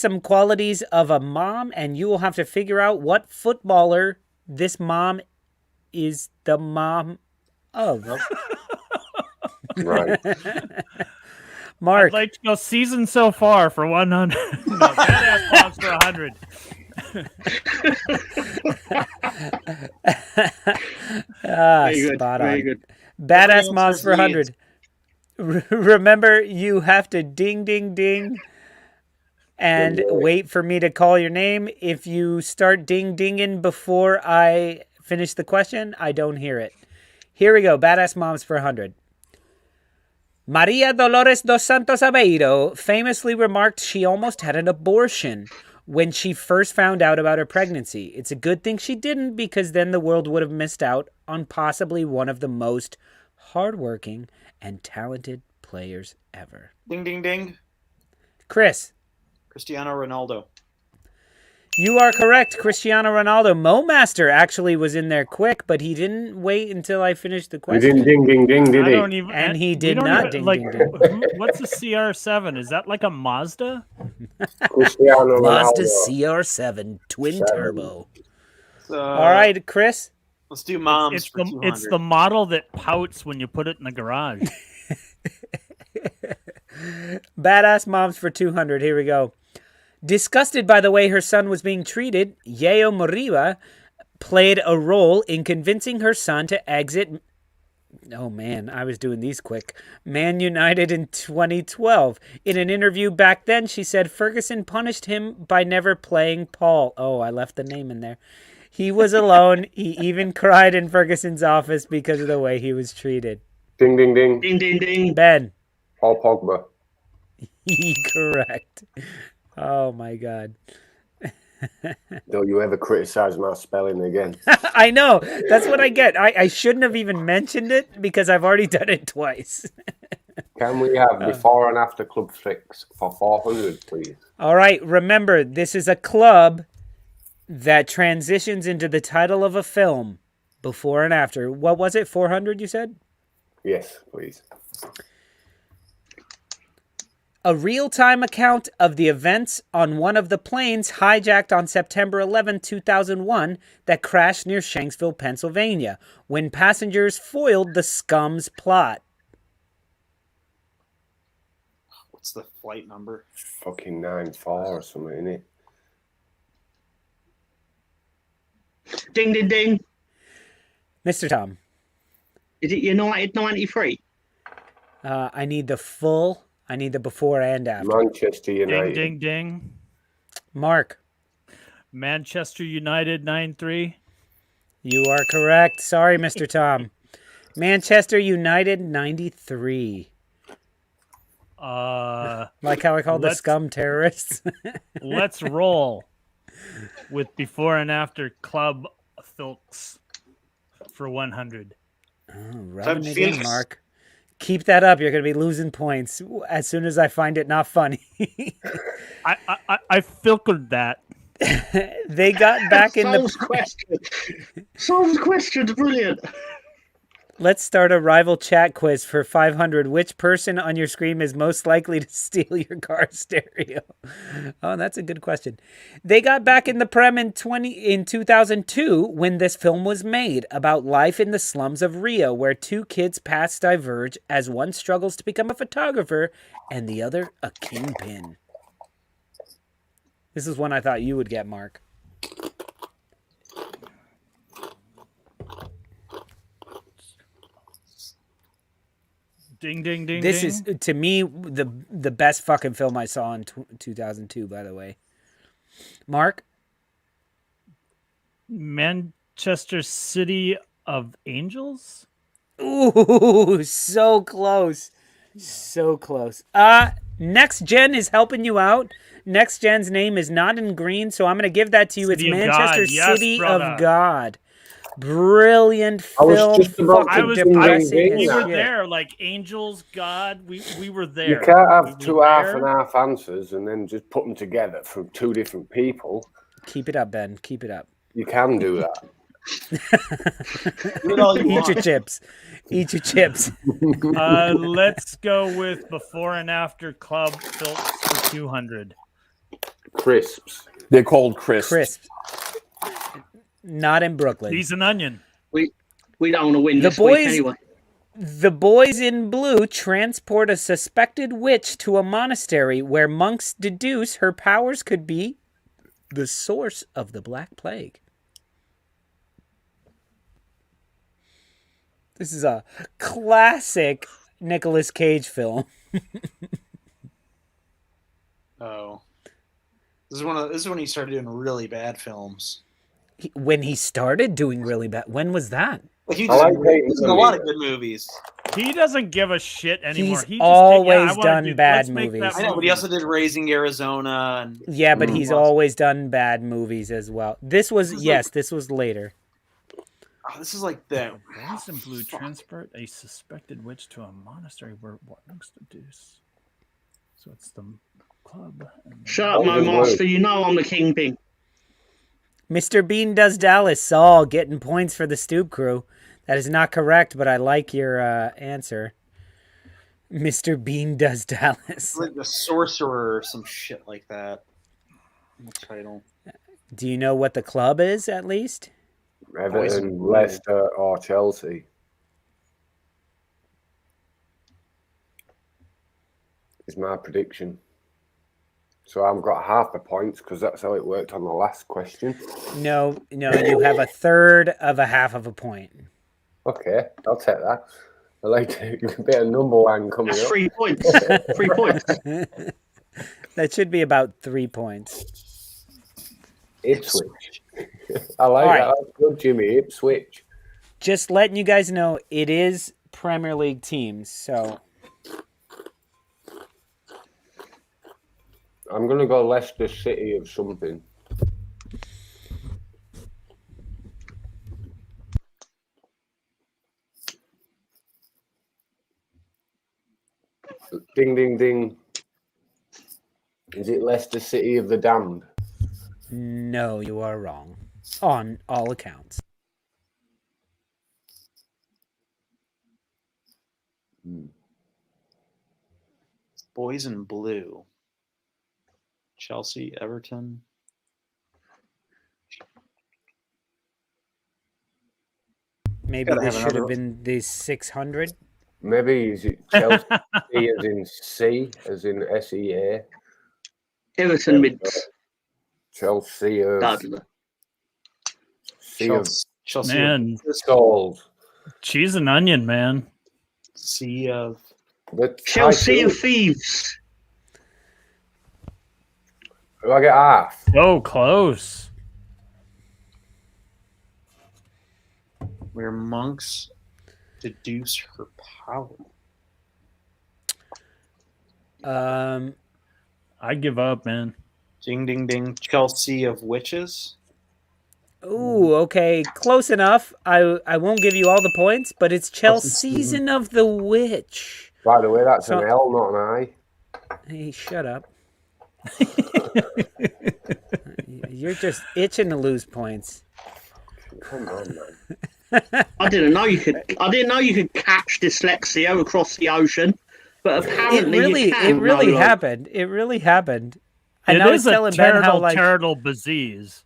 some qualities of a mom, and you will have to figure out what footballer this mom is the mom of. Right. Mark. I'd like to go season so far for 100. No, badass moms for 100. Spot on. Very good. Badass moms for 100. Remember, you have to ding, ding, ding. And wait for me to call your name. If you start ding-dinging before I finish the question, I don't hear it. Here we go. Badass moms for 100. Maria Dolores dos Santos Aveiro famously remarked she almost had an abortion when she first found out about her pregnancy. It's a good thing she didn't, because then the world would have missed out on possibly one of the most hardworking and talented players ever. Ding, ding, ding. Chris. Cristiano Ronaldo. You are correct, Cristiano Ronaldo. Momaster actually was in there quick, but he didn't wait until I finished the question. He didn't ding, ding, ding, did he? And he did not ding, ding, ding. What's a CR7? Is that like a Mazda? Cristiano Mazda Ronaldo. CR7 twin turbo. All right, Chris. Let's do moms. It's the model that pouts when you put it in the garage. Badass moms for 200. Here we go. Disgusted by the way her son was being treated, Yeo Moriba played a role in convincing her son to exit Oh, man, I was doing these quick. Man United in 2012. In an interview back then, she said Ferguson punished him by never playing Paul. Oh, I left the name in there. He was alone. He even cried in Ferguson's office because of the way he was treated. Ding, ding, ding. Ding, ding, ding. Ben. Paul Pogba. Correct. Oh, my God. Don't you ever criticize my spelling again. I know. That's what I get. I shouldn't have even mentioned it because I've already done it twice. Can we have before and after club flicks for 400, please? All right. Remember, this is a club that transitions into the title of a film before and after. What was it? 400, you said? Yes, please. A real-time account of the events on one of the planes hijacked on September 11, 2001 that crashed near Shanksville, Pennsylvania, when passengers foiled the scum's plot. What's the flight number? Fucking 94 or something, innit? Ding, ding, ding. Mr. Tom. Is it United 93? I need the full... I need the before and after. Manchester United. Ding, ding, ding. Mark. Manchester United 9-3. You are correct. Sorry, Mr. Tom. Manchester United 93. Like how I called the scum terrorists. Let's roll with before and after club filks for 100. Oh, rubbing it in, Mark. Keep that up. You're going to be losing points as soon as I find it not funny. I filtered that. They got back in Solves question. Solves questions. Brilliant. Let's start a rival chat quiz for 500. Which person on your screen is most likely to steal your car stereo? Oh, that's a good question. They got back in the Prem in 2002 when this film was made about life in the slums of Rio, where two kids' paths diverge as one struggles to become a photographer and the other a kingpin. This is one I thought you would get, Mark. Ding, ding, ding, This ding. is, to me, the best fucking film I saw in 2002, by the way. Mark? Manchester City of Angels? Ooh, so close. So close. Next Gen is helping you out. Next Gen's name is not in green, so I'm going to give that to you. City it's of Manchester God. Yes, City brother. of God. Brilliant film. I was just about to we were there, like Angels, God. We were there. You can't have two half and half answers and then just put them together from two different people. Keep it up, Ben. Keep it up. You can do that. Eat your chips. Eat your chips. Let's go with before and after club filks for 200. Crisps. They're called crisps. Crisps. Not in Brooklyn. He's an onion. We don't want to win this week anyway. The boys in blue transport a suspected witch to a monastery where monks deduce her powers could be the source of the Black Plague. This is a classic Nicolas Cage film. Oh. This is when he started doing really bad films. When he started doing really bad. When was that? Like he's in a lot of good movies. He doesn't give a shit anymore. He's always done bad movies. I know, but he also did Raising Arizona. And yeah, but he's always done bad movies as well. This was later. Oh, this is like the Boys in blue transport a suspected witch to a monastery where what monks deduce. So it's the club. Shut up, Mo Master. You know I'm the kingpin. Mr. Bean does Dallas. Saul getting points for the Stoop crew. That is not correct, but I like your answer. Mr. Bean does Dallas. like the sorcerer or some shit like that. In the title. Do you know what the club is, at least? Everton, Leicester, or Chelsea. Is my prediction. So I've got half the points because that's how it worked on the last question. No, you have a third of a half of a point. Okay, I'll take that. I like to a bit of number one coming That's up. 3 points. 3 points. That should be about 3 points. Ipswich. I like All that. right. That's good, Jimmy. Ipswich. Just letting you guys know, it is Premier League teams, so... I'm going to go Leicester City of something. Ding, ding, ding. Is it Leicester City of the Damned? No, you are wrong. On all accounts. Boys in blue. Chelsea, Everton. Maybe this should have been the 600. Maybe is it Chelsea as in C, as in SEA? Everton mids. Chelsea of... Chelsea Man. Souls. Cheese and onion, man. Sea of... Chelsea of Thieves. Do I get half? So close. Where monks deduce her power. I give up, man. Ding, ding, ding. Chelsea of witches. Ooh, okay, close enough. I won't give you all the points, but it's Chelsea Season of the Witch. By the way, that's an L, not an I. Hey, shut up. You're just itching to lose points. Come on, man. I didn't know you could catch dyslexia across the ocean, but apparently it really happened. It really happened. And It is a terrible disease.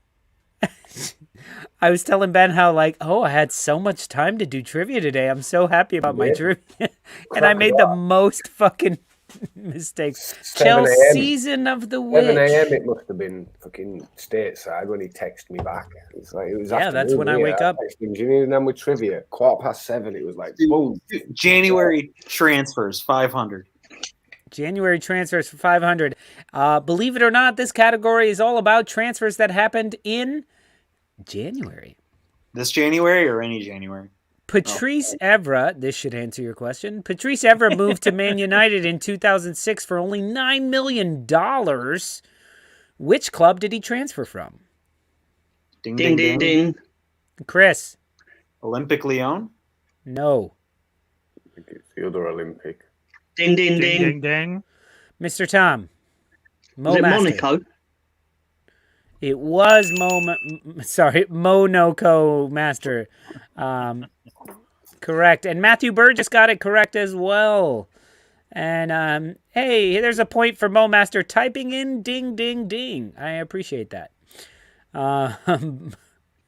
I was telling Ben how I had so much time to do trivia today. I'm so happy about my trivia, and I made the most fucking mistakes. Chelsea Season of the Witch. 7 a.m. It must have been fucking stateside when he texted me back. It's like it was. That's when I wake up. And then with trivia, 7:15. It was like boom. January transfers 500. January transfers for 500. Believe it or not, this category is all about transfers that happened in January. This January or any January? Patrice Evra, this should answer your question. Patrice Evra moved to Man United in 2006 for only $9 million. Which club did he transfer from? Ding, ding, ding, ding. Chris. Olympic Lyon? No. I think it's the other Olympic. Ding, ding, ding. Ding, ding. Mr. Tom. Was it Monaco? It was Monaco Master. Correct. And Matthew Burgess got it correct as well. And hey, there's a point for Mo Master typing in ding, ding, ding. I appreciate that.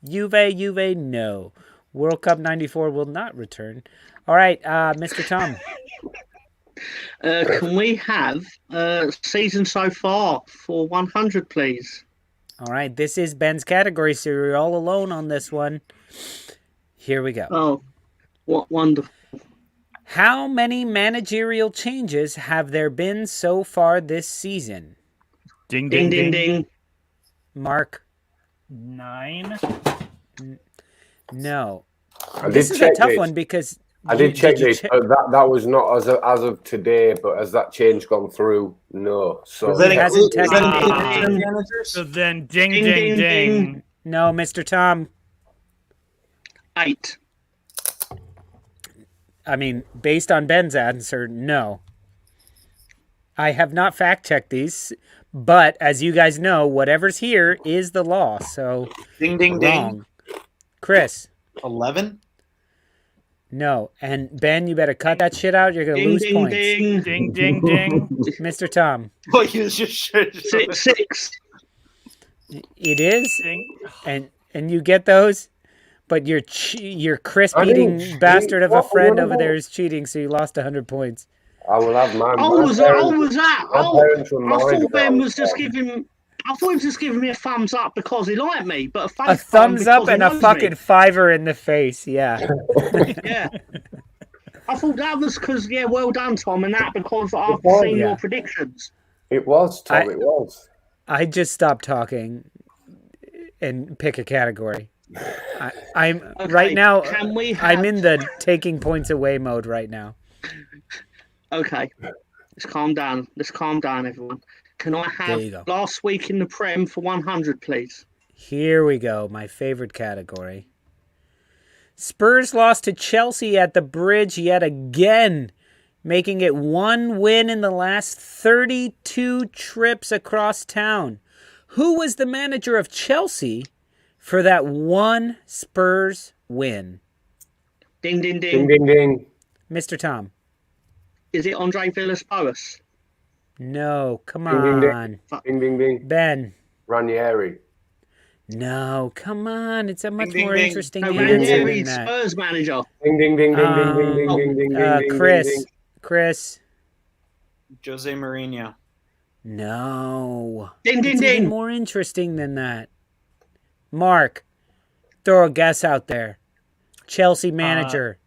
Juve, no. World Cup 94 will not return. All right, Mr. Tom. Can we have season so far for 100, please? All right, this is Ben's category, so you're all alone on this one. Here we go. Oh, what wonderful. How many managerial changes have there been so far this season? Ding, ding, ding, ding. Mark? 9. No. This is a tough one because... I did check this, but that was not as of today. But has that change gone through? No. So it hasn't So then, ding, ding, ding. No, Mr. Tom. 8. I mean, based on Ben's answer, no. I have not fact-checked these, but as you guys know, whatever's here is the law. So, ding, ding, ding. Chris. 11. No, and Ben, you better cut that shit out. You're gonna lose points. Ding, ding, ding, ding. Mr. Tom. Oh, you just 6. It is, and you get those, but your crisp eating bastard of a friend over there is cheating, so you lost 100 points. I will have mine. I thought Ben was just giving I thought he was just giving me a thumbs up because he liked me, but A thumbs up and a fucking fiver in the face. Yeah. Yeah. I thought that was because, well done, Tom, and that because I've seen your predictions. It was, Tom, it was. I just stopped talking and pick a category. I'm Okay, right now. can we I'm in the taking points away mode right now. Okay, let's calm down. Let's calm down, everyone. Can I There you have go. last week in the Prem for 100, please? Here we go. My favorite category. Spurs lost to Chelsea at the Bridge yet again, making it one win in the last 32 trips across town. Who was the manager of Chelsea for that one Spurs win? Ding, ding, ding. Ding, ding, ding. Mr. Tom. Is it Andre Villas-Boas? No, come Ding, ding, ding. on. Ding, ding, ding. Ben. Ranieri. No, come on. It's a much ding, more ding. interesting No, answer than Ranieri, that. Spurs manager. Ding, ding, ding, ding, ding, ding, ding, ding, ding, ding, Chris. ding, ding. Chris. Jose Mourinho. No. Ding, ding, It's even ding. more interesting than that. Mark, throw a guess out there. Chelsea manager.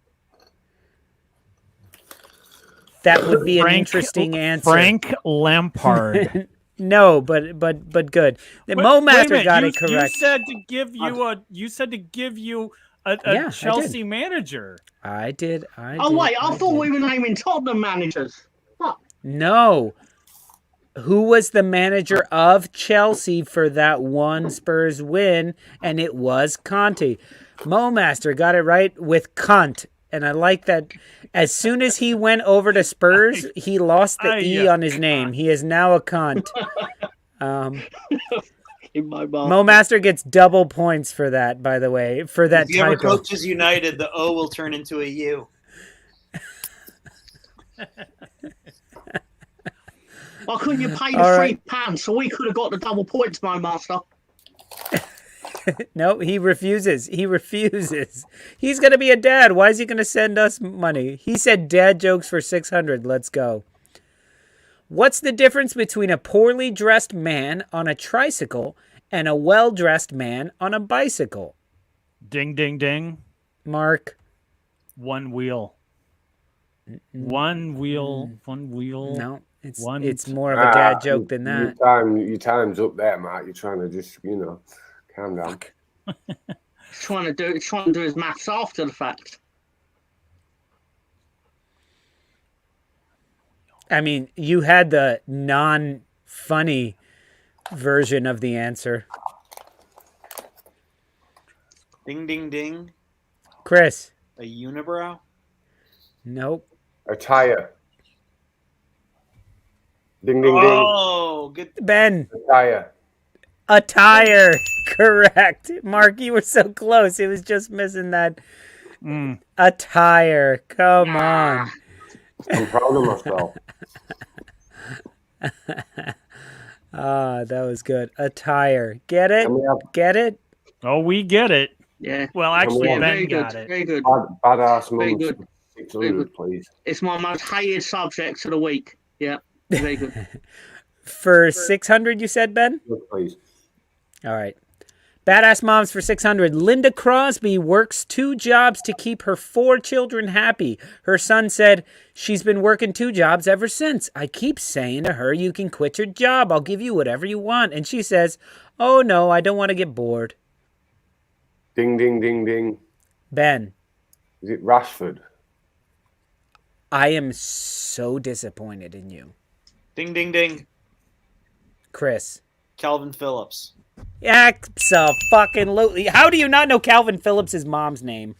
That would be an interesting answer. Frank Lampard. No, but good. Mo Master got it correct. You said to give you a Yeah, Chelsea manager. I did. I thought we were naming Tottenham managers. What? No. Who was the manager of Chelsea for that one Spurs win? And it was Conte. Mo Master got it right with cunt. And I like that as soon as he went over to Spurs, he lost the E on his name. He is now a cunt. Mo Master gets double points for that, by the way, for that If he ever typo. coaches United, the O will turn into a U. Why couldn't you pay the All right. £3 so we could have got the double points, my master? No, he refuses. He refuses. He's going to be a dad. Why is he going to send us money? He said dad jokes for 600. Let's go. What's the difference between a poorly dressed man on a tricycle and a well-dressed man on a bicycle? Ding, ding, ding. Mark. One wheel. One wheel. No, it's more of a dad joke than that. Your time's up there, Mark. You're trying to just, calm down. He's trying to do his maths after the fact. I mean, you had the non-funny version of the answer. Ding, ding, ding. Chris. A unibrow? Nope. A tire. Ding, ding, ding. Oh, good. Ben. A tire. A tire. Correct. Mark, you were so close. It was just missing that. A tire. Come on. I'm proud of myself. That was good. A tire. Get it? Get it? Oh, we get it. Yeah. Well, actually, Yeah, Ben got it. Very good. Badass Very mums. good. 600, please. It's my most hated subject of the week. Yeah. Very good. For 600, you said, Ben? Yes, please. All right. Badass Moms for 600. Linda Crosby works 2 jobs to keep her 4 children happy. Her son said, she's been working 2 jobs ever since. I keep saying to her, you can quit your job. I'll give you whatever you want. And she says, oh, no, I don't want to get bored. Ding, ding, ding, ding. Ben. Is it Rashford? I am so disappointed in you. Ding, ding, ding. Chris. Calvin Phillips. Absolutely. How do you not know Calvin Phillips' mom's name?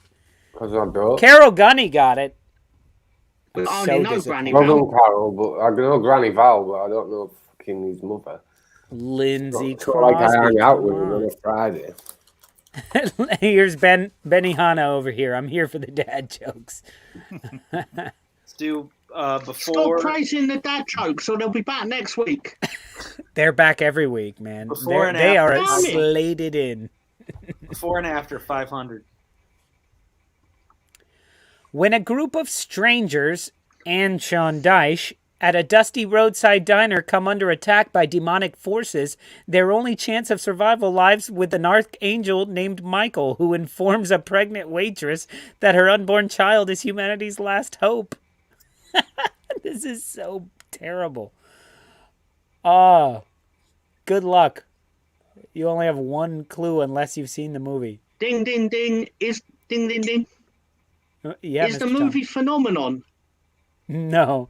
Because I don't. Carol Gunny got it. I So only know disappointed. Granny I don't Val. know Carol, but I know Granny Val, but I don't know fucking his mother. Lindsay It's not like I hang Crosby. out with him on a Friday. Here's Benihana over here. I'm here for the dad jokes. Let's do Stop before. praising the dad jokes, so they'll be back next week. They're back every week, man. Before and They are after. slated in. Before and after 500. When a group of strangers and Sean Dyche At a dusty roadside diner come under attack by demonic forces, their only chance of survival lies with an archangel named Michael, who informs a pregnant waitress that her unborn child is humanity's last hope. This is so terrible. Good luck. You only have one clue unless you've seen the movie. Ding, ding, ding. Is ding, ding, ding. Yeah, Is Mr. the Tom. movie Phenomenon? No.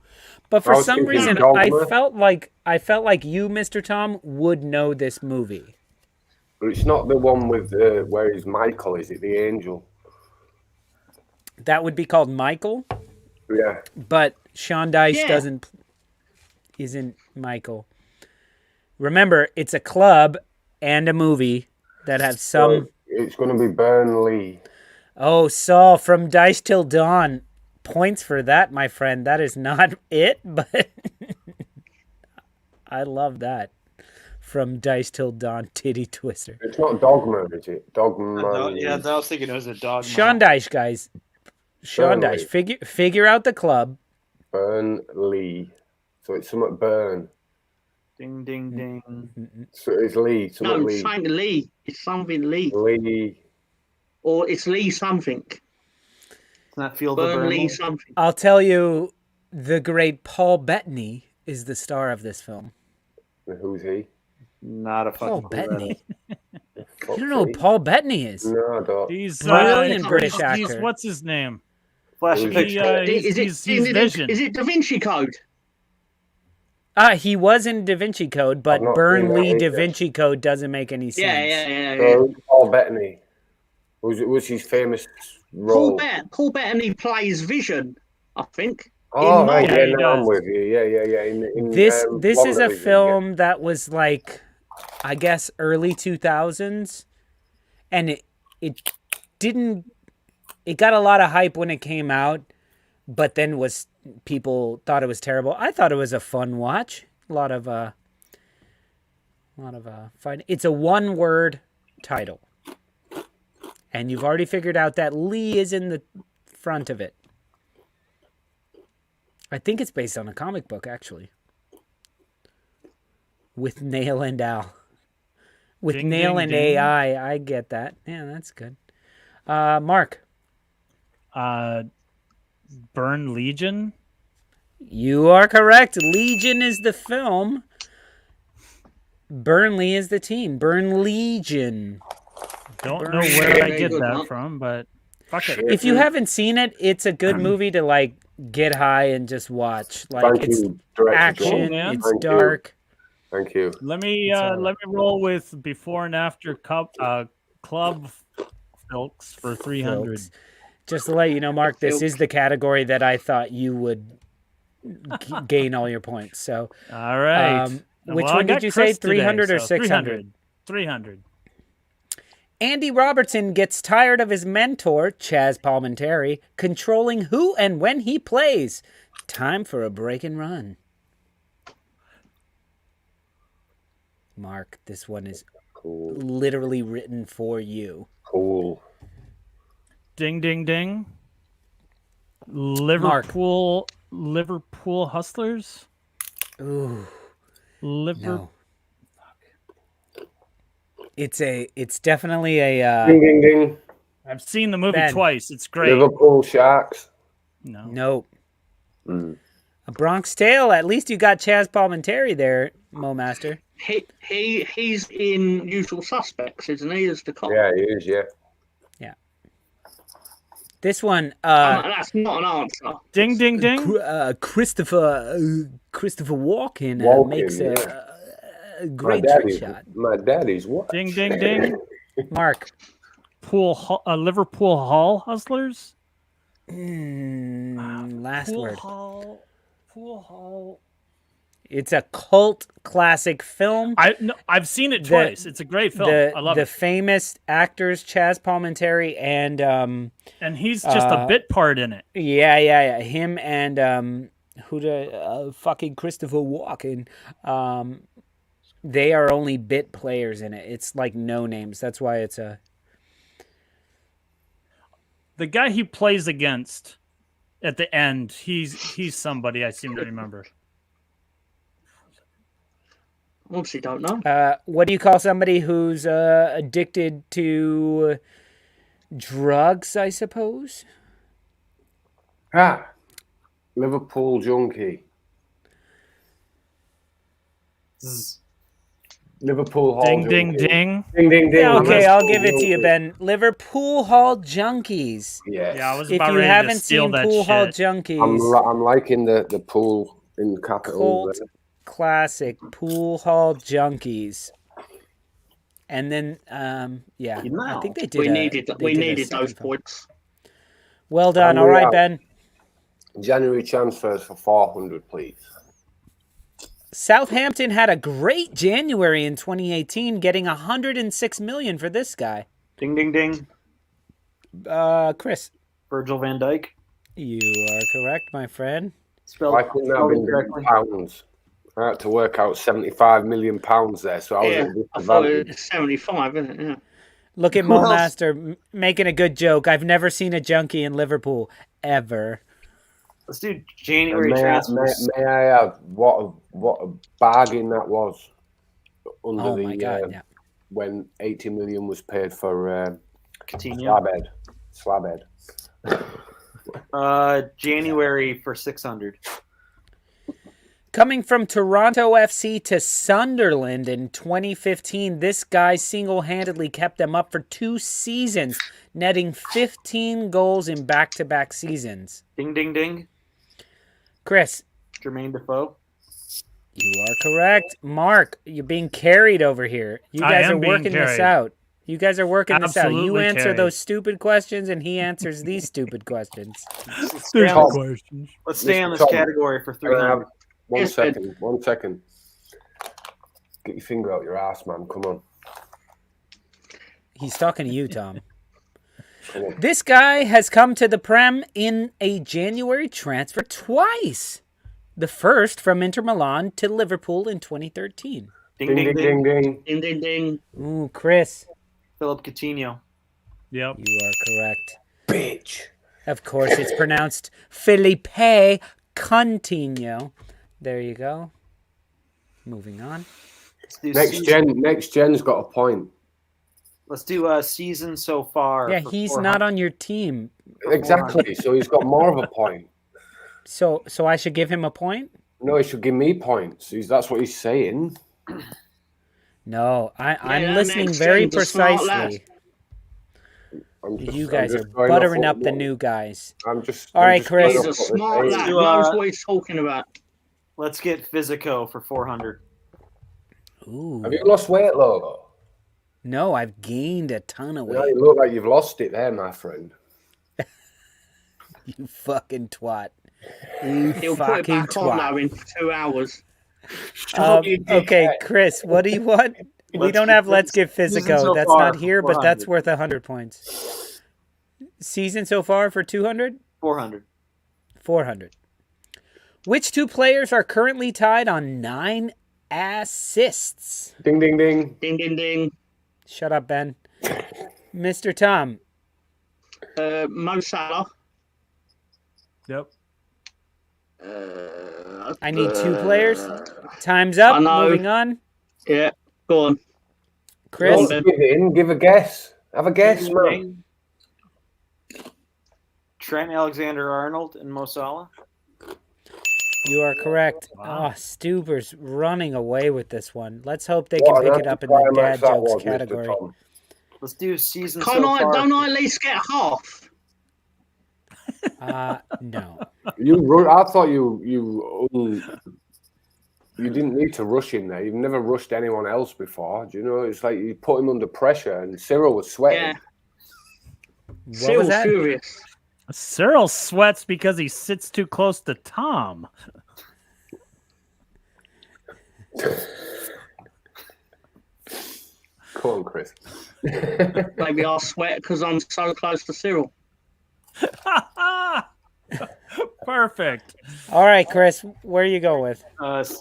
But for some reason, I felt like you, Mr. Tom, would know this movie. But it's not the one with where is Michael? Is it the angel? That would be called Michael. Yeah. But Sean Dyche isn't Michael. Remember, it's a club and a movie that have some. So it's going to be Burnley. Oh, Saul, From Dice Till Dawn. Points for that, my friend. That is not it, but I love that. From Dice Till Dawn, Titty Twister. It's not Dogma, is it? Dogma. Yeah, I was thinking it was a dog. Sean Dyche, guys. Sean Dyche. Figure out the club. Burnley. So it's somewhat Burn. Ding, ding, ding. So it's Lee. No, Lee. it's something Lee. It's something Lee. Lee. Or it's Lee something. Not Field Burnley of something. I'll tell you, the great Paul Bettany is the star of this film. Who's he? Not a Paul fucking Bettany. You don't know who Paul Bettany is? No, I don't. He's brilliant British actor. What's his name? Flash He's Vision. Is it Da Vinci Code? He was in Da Vinci Code, but Burnley Da Vinci Code doesn't make any sense. Yeah. So Paul Bettany. Was his famous role? Paul Bettany plays Vision, I think. Oh, right, yeah, no, I'm with you. Yeah. This is a film that was like, I guess, early 2000s, and it got a lot of hype when it came out, but then people thought it was terrible. I thought it was a fun watch. A lot of fun. It's a one-word title. And you've already figured out that Lee is in the front of it. I think it's based on a comic book, actually. With Nail and Al. With Ding, Nail ding, and ding. AI, I get that. Yeah, that's good. Mark. Burn Legion. You are correct. Legion is the film. Burnley is the team. Burn Legion. Don't know where I get that from, but fuck it. If you haven't seen it, it's a good movie to like get high and just watch. Like it's action, it's dark. Thank you. Let me roll with before and after club filks for 300. Just to let you know, Mark, this is the category that I thought you would gain all your points. So, all right. Which one did you say? 300 or 600? 300. Andy Robertson gets tired of his mentor, Chaz Palminteri, controlling who and when he plays. Time for a break and run. Mark, this one is literally written for you. Cool. Ding, ding, ding. Liverpool Hustlers. Ooh. No. It's definitely a ding ding ding. I've seen the movie Ben. twice. It's great. Liverpool Sharks. No. Nope. A Bronx Tale. At least you got Chaz Palminteri there, Mo Master. He's in Usual Suspects, isn't he? As the cop. Yeah, he is. Yeah. This one. That's not an answer. Ding ding ding. Christopher Walken makes a great trick shot. My daddy's what? Ding ding ding. Mark. Liverpool Hall Hustlers. Last word. Pool Hall. It's a cult classic film. I've seen it twice. It's a great film. I love it. The famous actors Chaz Palminteri and he's just a bit part in it. Yeah. Him and fucking Christopher Walken. They are only bit players in it. It's like no names. That's why it's a. The guy he plays against at the end, he's somebody I seem to remember. Honestly, don't know. What do you call somebody who's addicted to drugs, I suppose? Liverpool junkie. Liverpool Hall Ding, junkie. ding, ding. Ding, ding, ding. Yeah, okay, I'll Liverpool give it to you, junkie. Ben. Liverpool Hall Junkies. Yes. Yeah, I was If about you ready haven't to steal seen that Pool Hall shit. Junkies, I'm liking the pool in capitals. cult there. classic Pool Hall Junkies. And then, yeah, I think they did. We a needed second those film. points. Well done. All right, Ben. January transfers for 400, please. Southampton had a great January in 2018, getting 106 million for this guy. Ding, ding, ding. Chris. Virgil van Dijk. You are correct, my friend. Why couldn't that have been pounds? I had to work out 75 million pounds there, so I was at a I thought it disadvantage. was 75, isn't it? Yeah. Look at Who Mo else? Master making a good joke. I've never seen a junkie in Liverpool ever. Let's do January And transfers. may I add what a bargain that was under Oh the my God! Yeah. when 80 million was paid for Coutinho. Slabhead. January for 600. Coming from Toronto FC to Sunderland in 2015, this guy single-handedly kept them up for 2 seasons, netting 15 goals in back-to-back seasons. Ding, ding, ding. Chris. Jermaine Defoe. You are correct. Mark, you're being carried over here. You guys are working this out. You guys are working this out. You answer those stupid questions, and he answers these stupid questions. Let's stay on this category for 300. One second. Get your finger out your ass, man. Come on. He's talking to you, Tom. This guy has come to the Prem in a January transfer twice. The first from Inter Milan to Liverpool in 2013. Ding, ding, ding. Ding, ding, ding. Ooh, Chris. Philip Coutinho. Yep. You are correct. Bitch. Of course, it's pronounced Felipe Coutinho. There you go. Moving on. Next gen's got a point. Let's do season so far. Yeah, he's not on your team. Exactly. So he's got more of a point. So I should give him a point? No, he should give me points. That's what he's saying. No, I'm listening very precisely. You guys are buttering up the new guys. All right, Chris. He's a smart lad. Knows what he's talking about. Let's get Physico for 400. Ooh. Have you lost weight, Lolo? No, I've gained a ton of weight. Yeah, you look like you've lost it there, my friend. You fucking twat. He'll put it back on now in 2 hours. Okay, Chris, what do you want? We don't have Let's Give Physico. That's not here, but that's worth 100 points. Season so far for 200? 400. 400. Which 2 players are currently tied on 9 assists? Ding, ding, ding. Ding, ding, ding. Shut up, Ben. Mr. Tom. Mo Salah. Yep. I need 2 players. Time's up. Moving on. Yeah, go on. Chris. Give a guess. Have a guess, man. Trent Alexander-Arnold and Mo Salah. You are correct. Wow. Oh, Stooper's running away with this one. Let's hope they can pick it up in the dad jokes category. Let's do season Don't I at least get half? No. I thought you didn't need to rush in there. You've never rushed anyone else before. Do you know? It's like you put him under pressure, and Cyril was sweating. Yeah. Cyril's furious. Cyril sweats because he sits too close to Tom. Come on, Chris. Maybe I'll sweat because I'm so close to Cyril. Perfect. All right, Chris, where you go with?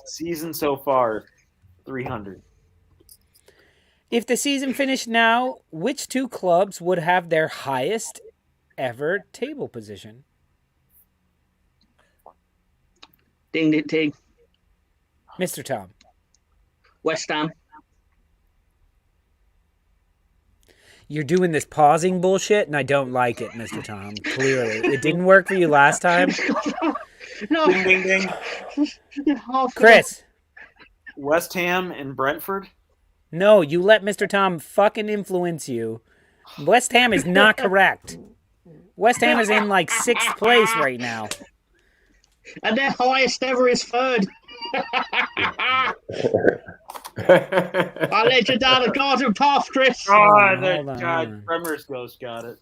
Season so far, 300. If the season finished now, which 2 clubs would have their highest ever table position? Ding, ding, ding. Mr. Tom. West Ham. You're doing this pausing bullshit, and I don't like it, Mr. Tom. Clearly. It didn't work for you last time. No. Ding, ding, ding. Chris. West Ham and Brentford. No, you let Mr. Tom fucking influence you. West Ham is not correct. West Ham is in like 6th place right now. And their highest ever is 3rd. I led you down the garden path, Chris. God, Bremer's Ghost got it.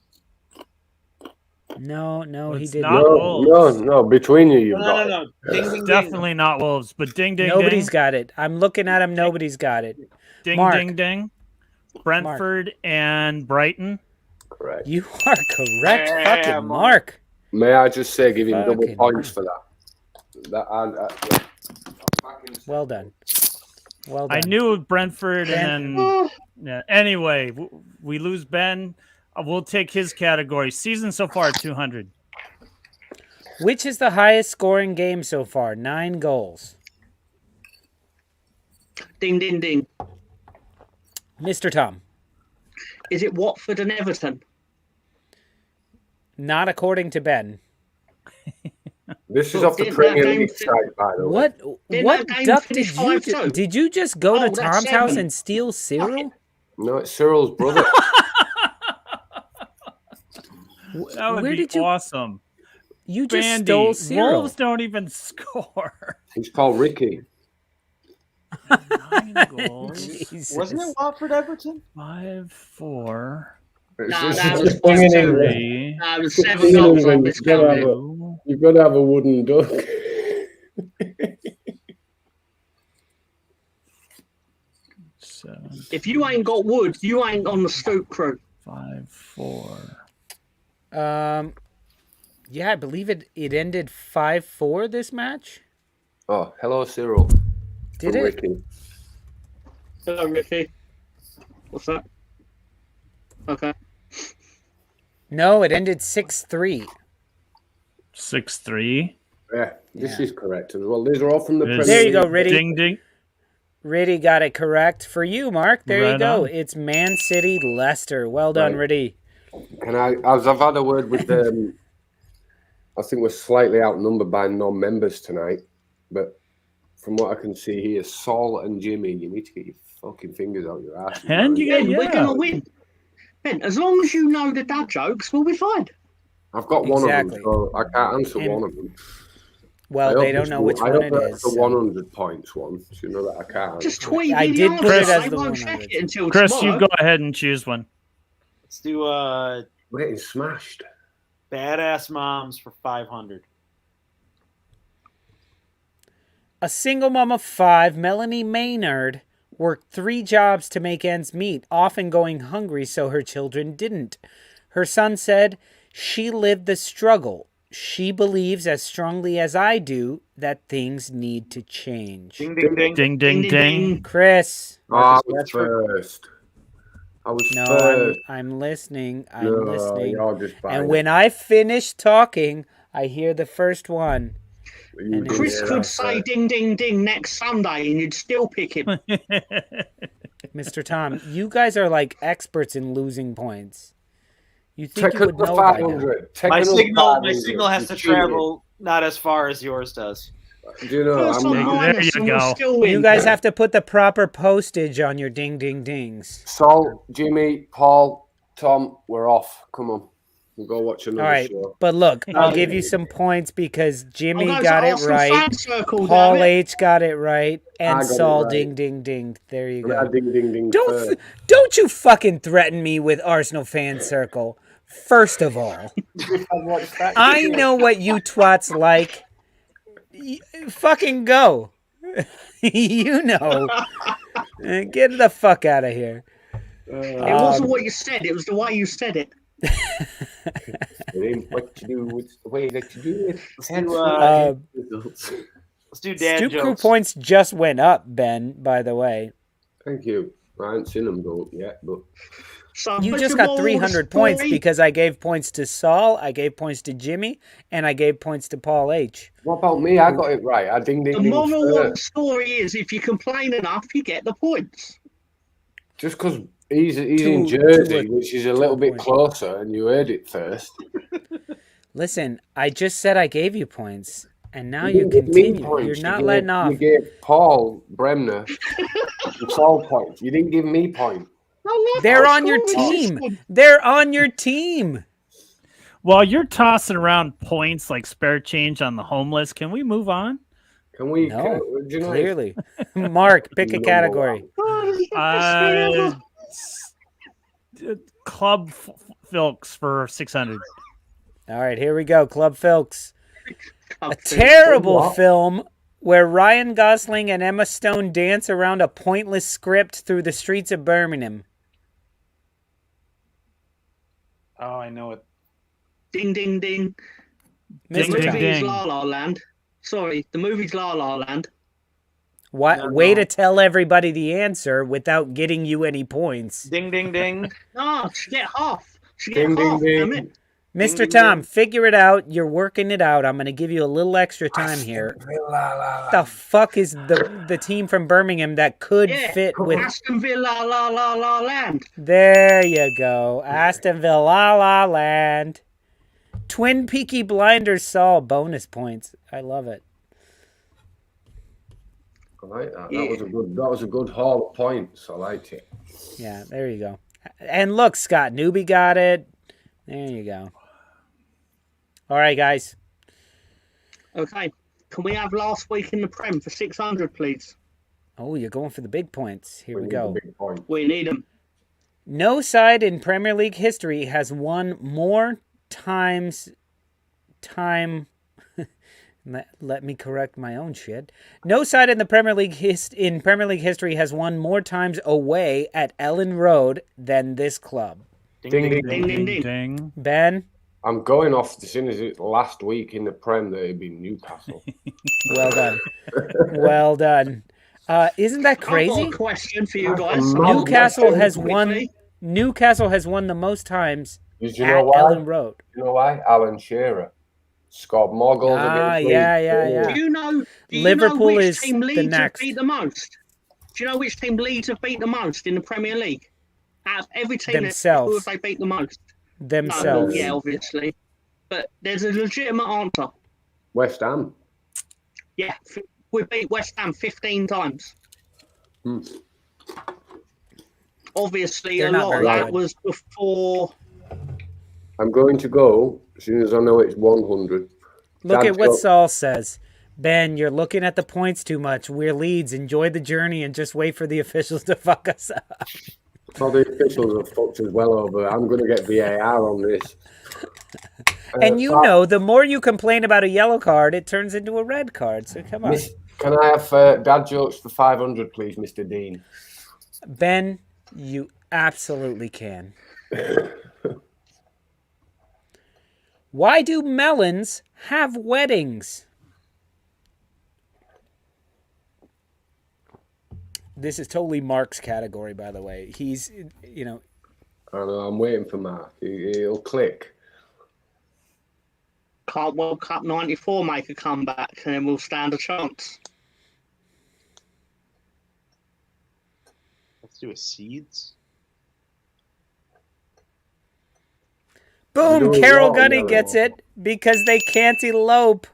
No, he It's didn't. not Wolves. No. Between you, got it. No. Ding, ding, Definitely not Wolves, but ding, ding, Nobody's ding. got it. I'm looking at him. Nobody's got it. Ding, Mark. ding, ding. Brentford and Brighton. Correct. You are correct, Yeah, fucking Mark. May I just say, give him double Fucking points for that. Well done. Well done. I knew Brentford, Ben. and then yeah. Anyway, we lose Ben. We'll take his category. Season so far 200. Which is the highest scoring game so far? 9 goals. Ding, ding, ding. Mr. Tom. Is it Watford and Everton? Not according to Ben. This is off the Premier League side, by the way. What duck did you do? Did you just go to that's Tom's house 7. and steal Cyril? No, it's Cyril's brother. That would Where be did you- awesome. You just Bandy, stole Cyril. Wolves don't even score. He's called Ricky. 9 goals. Jesus. Wasn't it Watford Everton? 5-4. Nah, that was Bringing in- 3. That was 7 goals on this game. You've got to have a wooden duck. 7, If you ain't got wood, you ain't on the Stoop crew. 5-4. Yeah, I believe it ended 5-4 this match. Oh, hello, Cyril. Did From it? Ricky. Hello, Ricky. What's that? Okay. No, it ended 6-3. 6-3. Yeah, this is correct as well. These are all from the Premier There you go, League. Riddy. Ding, ding. Riddy got it correct for you, Mark. There you Right go. on. It's Man City, Leicester. Well done, Right. Riddy. Can as I've had a word with them, I think we're slightly outnumbered by non-members tonight. But from what I can see here, Sol and Jimmy, you need to get your fucking fingers out your ass. And you Ben, get, we're going to win. Ben, as long as you know the dad jokes, we'll be fine. I've got one Exactly. of them, so I can't answer And- one of them. Well, they don't know which one it is. The 100 points one, so you know that I can't. Just tweet I me the did put it answers. as They the won't 100. check it until Chris, tomorrow. you go ahead and choose one. Let's do We're getting smashed. Badass Moms for 500. A single mom of 5, Melanie Maynard, worked 3 jobs to make ends meet, often going hungry so her children didn't. Her son said, "She lived the struggle. She believes as strongly as I do that things need to change." Ding, ding, ding. Ding, ding, ding. Chris. I was first. No, first. I'm listening. I'm No, listening. you're just buying And it. when I finish talking, I hear the first one. You and did Chris it could first. say ding, ding, ding next Sunday and you'd still pick him. Mr. Tom, you guys are like experts in losing points. You think Take you would another know by now. 500. Take My another signal 500. has to You cheated. travel not as far as yours does. Do you know? First on There minus you and we'll go. still win. You guys have to put the proper postage on your ding ding dings. Sol, Jimmy, Paul, Tom, we're off. Come on. We'll go watch another All right, show. but look, I'll give you some points because Jimmy I'll go to got it Arsenal right, fan circle, Paul damn it. H got it right, I and got it Saul right. ding ding ding. There you Yeah, go. ding, ding, ding. Don't you fucking threaten me with Arsenal fan circle. First of all, I know what you twats like. Fucking go. You know. Get the fuck out of here. It wasn't what you said, it was the way you said it. It ain't what you do, it's the way that you do it. Let's do dad Stoop crew jokes. points just went up, Ben, by the way. Thank you. I haven't seen them go yet, but So You what's just your got moral of the 300 points story? because I gave points to Saul, I gave points to Jimmy, and I gave points to Paul H. What about me? I got it right. I ding The ding ding moral of the first. story is if you complain enough, you get the points. Just because he's Two- in Jersey, two- which is a little bit point. closer, and you heard it first. Listen, I just said I gave you points, and now You you didn't give me continue. points. You're You not gave- letting off. You gave Paul Bremner the Saul points. You didn't give me points. They're on your team. They're on your team. While you're tossing around points like spare change on the homeless, can we move on? Can we? No, do you know clearly. Mark, pick a Number category. Club Filks for 600. All right, here we go. Club Filks. A terrible film where Ryan Gosling and Emma Stone dance around a pointless script through the streets of Birmingham. Oh, I know it. Ding, ding, ding. The Mr. movie Tom. is La La Land. Sorry, the movie's La La Land. Way to tell everybody the answer without getting you any points. Ding, ding, ding. No, she get half. She get Ding, ding, half, ding. damn it. Mr. ding, Tom, ding. figure it out. You're working it out. I'm going to give you a little extra time here. The fuck is the team from Birmingham that could Yeah, fit with... Aston Villa, La La La Land. There you go. Aston Villa, La La Land. Twin Peaky Blinders Saul, bonus points. I love it. I like that. Yeah. That was a good haul of points. I liked it. Yeah, there you go. And look, Scott Newby got it. There you go. All right, guys. Okay, can we have last week in the Prem for 600, please? Oh, you're going for the big points. Here we need go. the big point. We need them. No side in Premier League history has won more times let me correct my own shit. No side in the Premier League history has won more times away at Ellen Road than this club. Ding, ding, Ding, ding, ding. Ding. Ben, I'm going off as soon as it's last week in the Prem that it'd be Newcastle. well done. Well done. Isn't that I've got crazy? a question for you guys. Newcastle has Quickly. won. Newcastle has won the most times Did you at know why? Ellen Road. You know why? Alan Shearer scored more goals against Leeds. Yeah. Do you know Liverpool which is team the Leeds have next. beat the most? Do you know which team Leeds have beat the most in the Premier League? Out of every team, Themselves. who have they beat the most? Themselves. No, yeah, obviously. But there's a legitimate answer. West Ham. Yeah, we beat West Ham 15 times. Obviously, They're a not lot of very that good. was before. I'm going to go as soon as I know it's 100. Look Dad at what joke. Saul says. Ben, you're looking at the points too much. We're Leeds. Enjoy the journey and just wait for the officials to fuck us up. Well, the officials have fucked us well over. I'm going to get VAR on this. And you know, the more you complain about a yellow card, it turns into a red card. So come on. Can I have dad jokes for 500, please, Mr. Dean? Ben, you absolutely can. Why do melons have weddings? This is totally Mark's category, by the way. He's, you know. I don't know. I'm waiting for Mark. He'll click. Can't World Cup 94 make a comeback and then we'll stand a chance. Let's do a seeds. Boom! doing Carol well, Gunny yellow. gets it because they can't elope.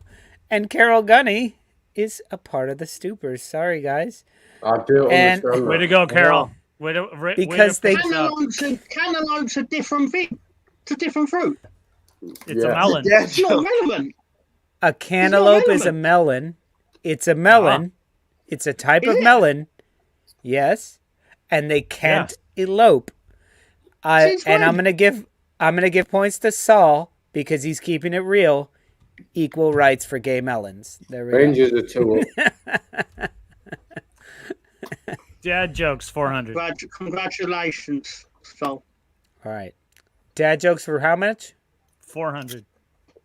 And Carol Gunny is a part of the Stoopers. Sorry, guys. I do And- understand Way that. to go, Carol. Way to, Because way they- to push up. Cantaloupe's a different thing. It's a different fruit. It's a Yeah. melon. It's not relevant. A cantaloupe is a relevant. melon. It's a melon. It's a type of Is it? melon. Yes. And they can't elope. Since And I'm when? gonna give points to Saul because he's keeping it real. Equal rights for gay melons. There we go. Rangers are 2 up. Dad jokes 400. Congratulations. So, All right. Dad jokes for how much? 400.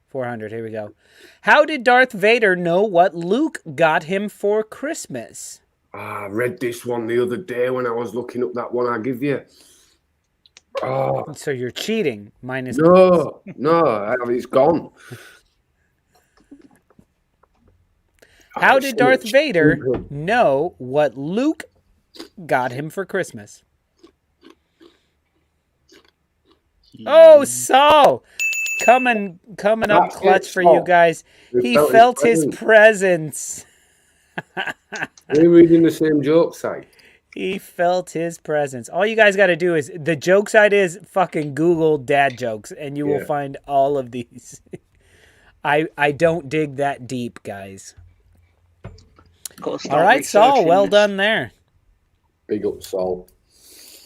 400. Here we go. How did Darth Vader know what Luke got him for Christmas? I read this one the other day when I was looking up that one I give you. Oh, So you're cheating. Minus no, it's gone. How did Darth Vader know what Luke got him for Christmas? Oh, Saul! Coming up clutch for you guys. He felt his presence. We're reading the same joke site. He felt his presence. All you guys got to do is, the joke site is fucking Google dad jokes, and you will find all of these. I don't dig that deep, guys. All right, Saul, well done there. Big up, Saul.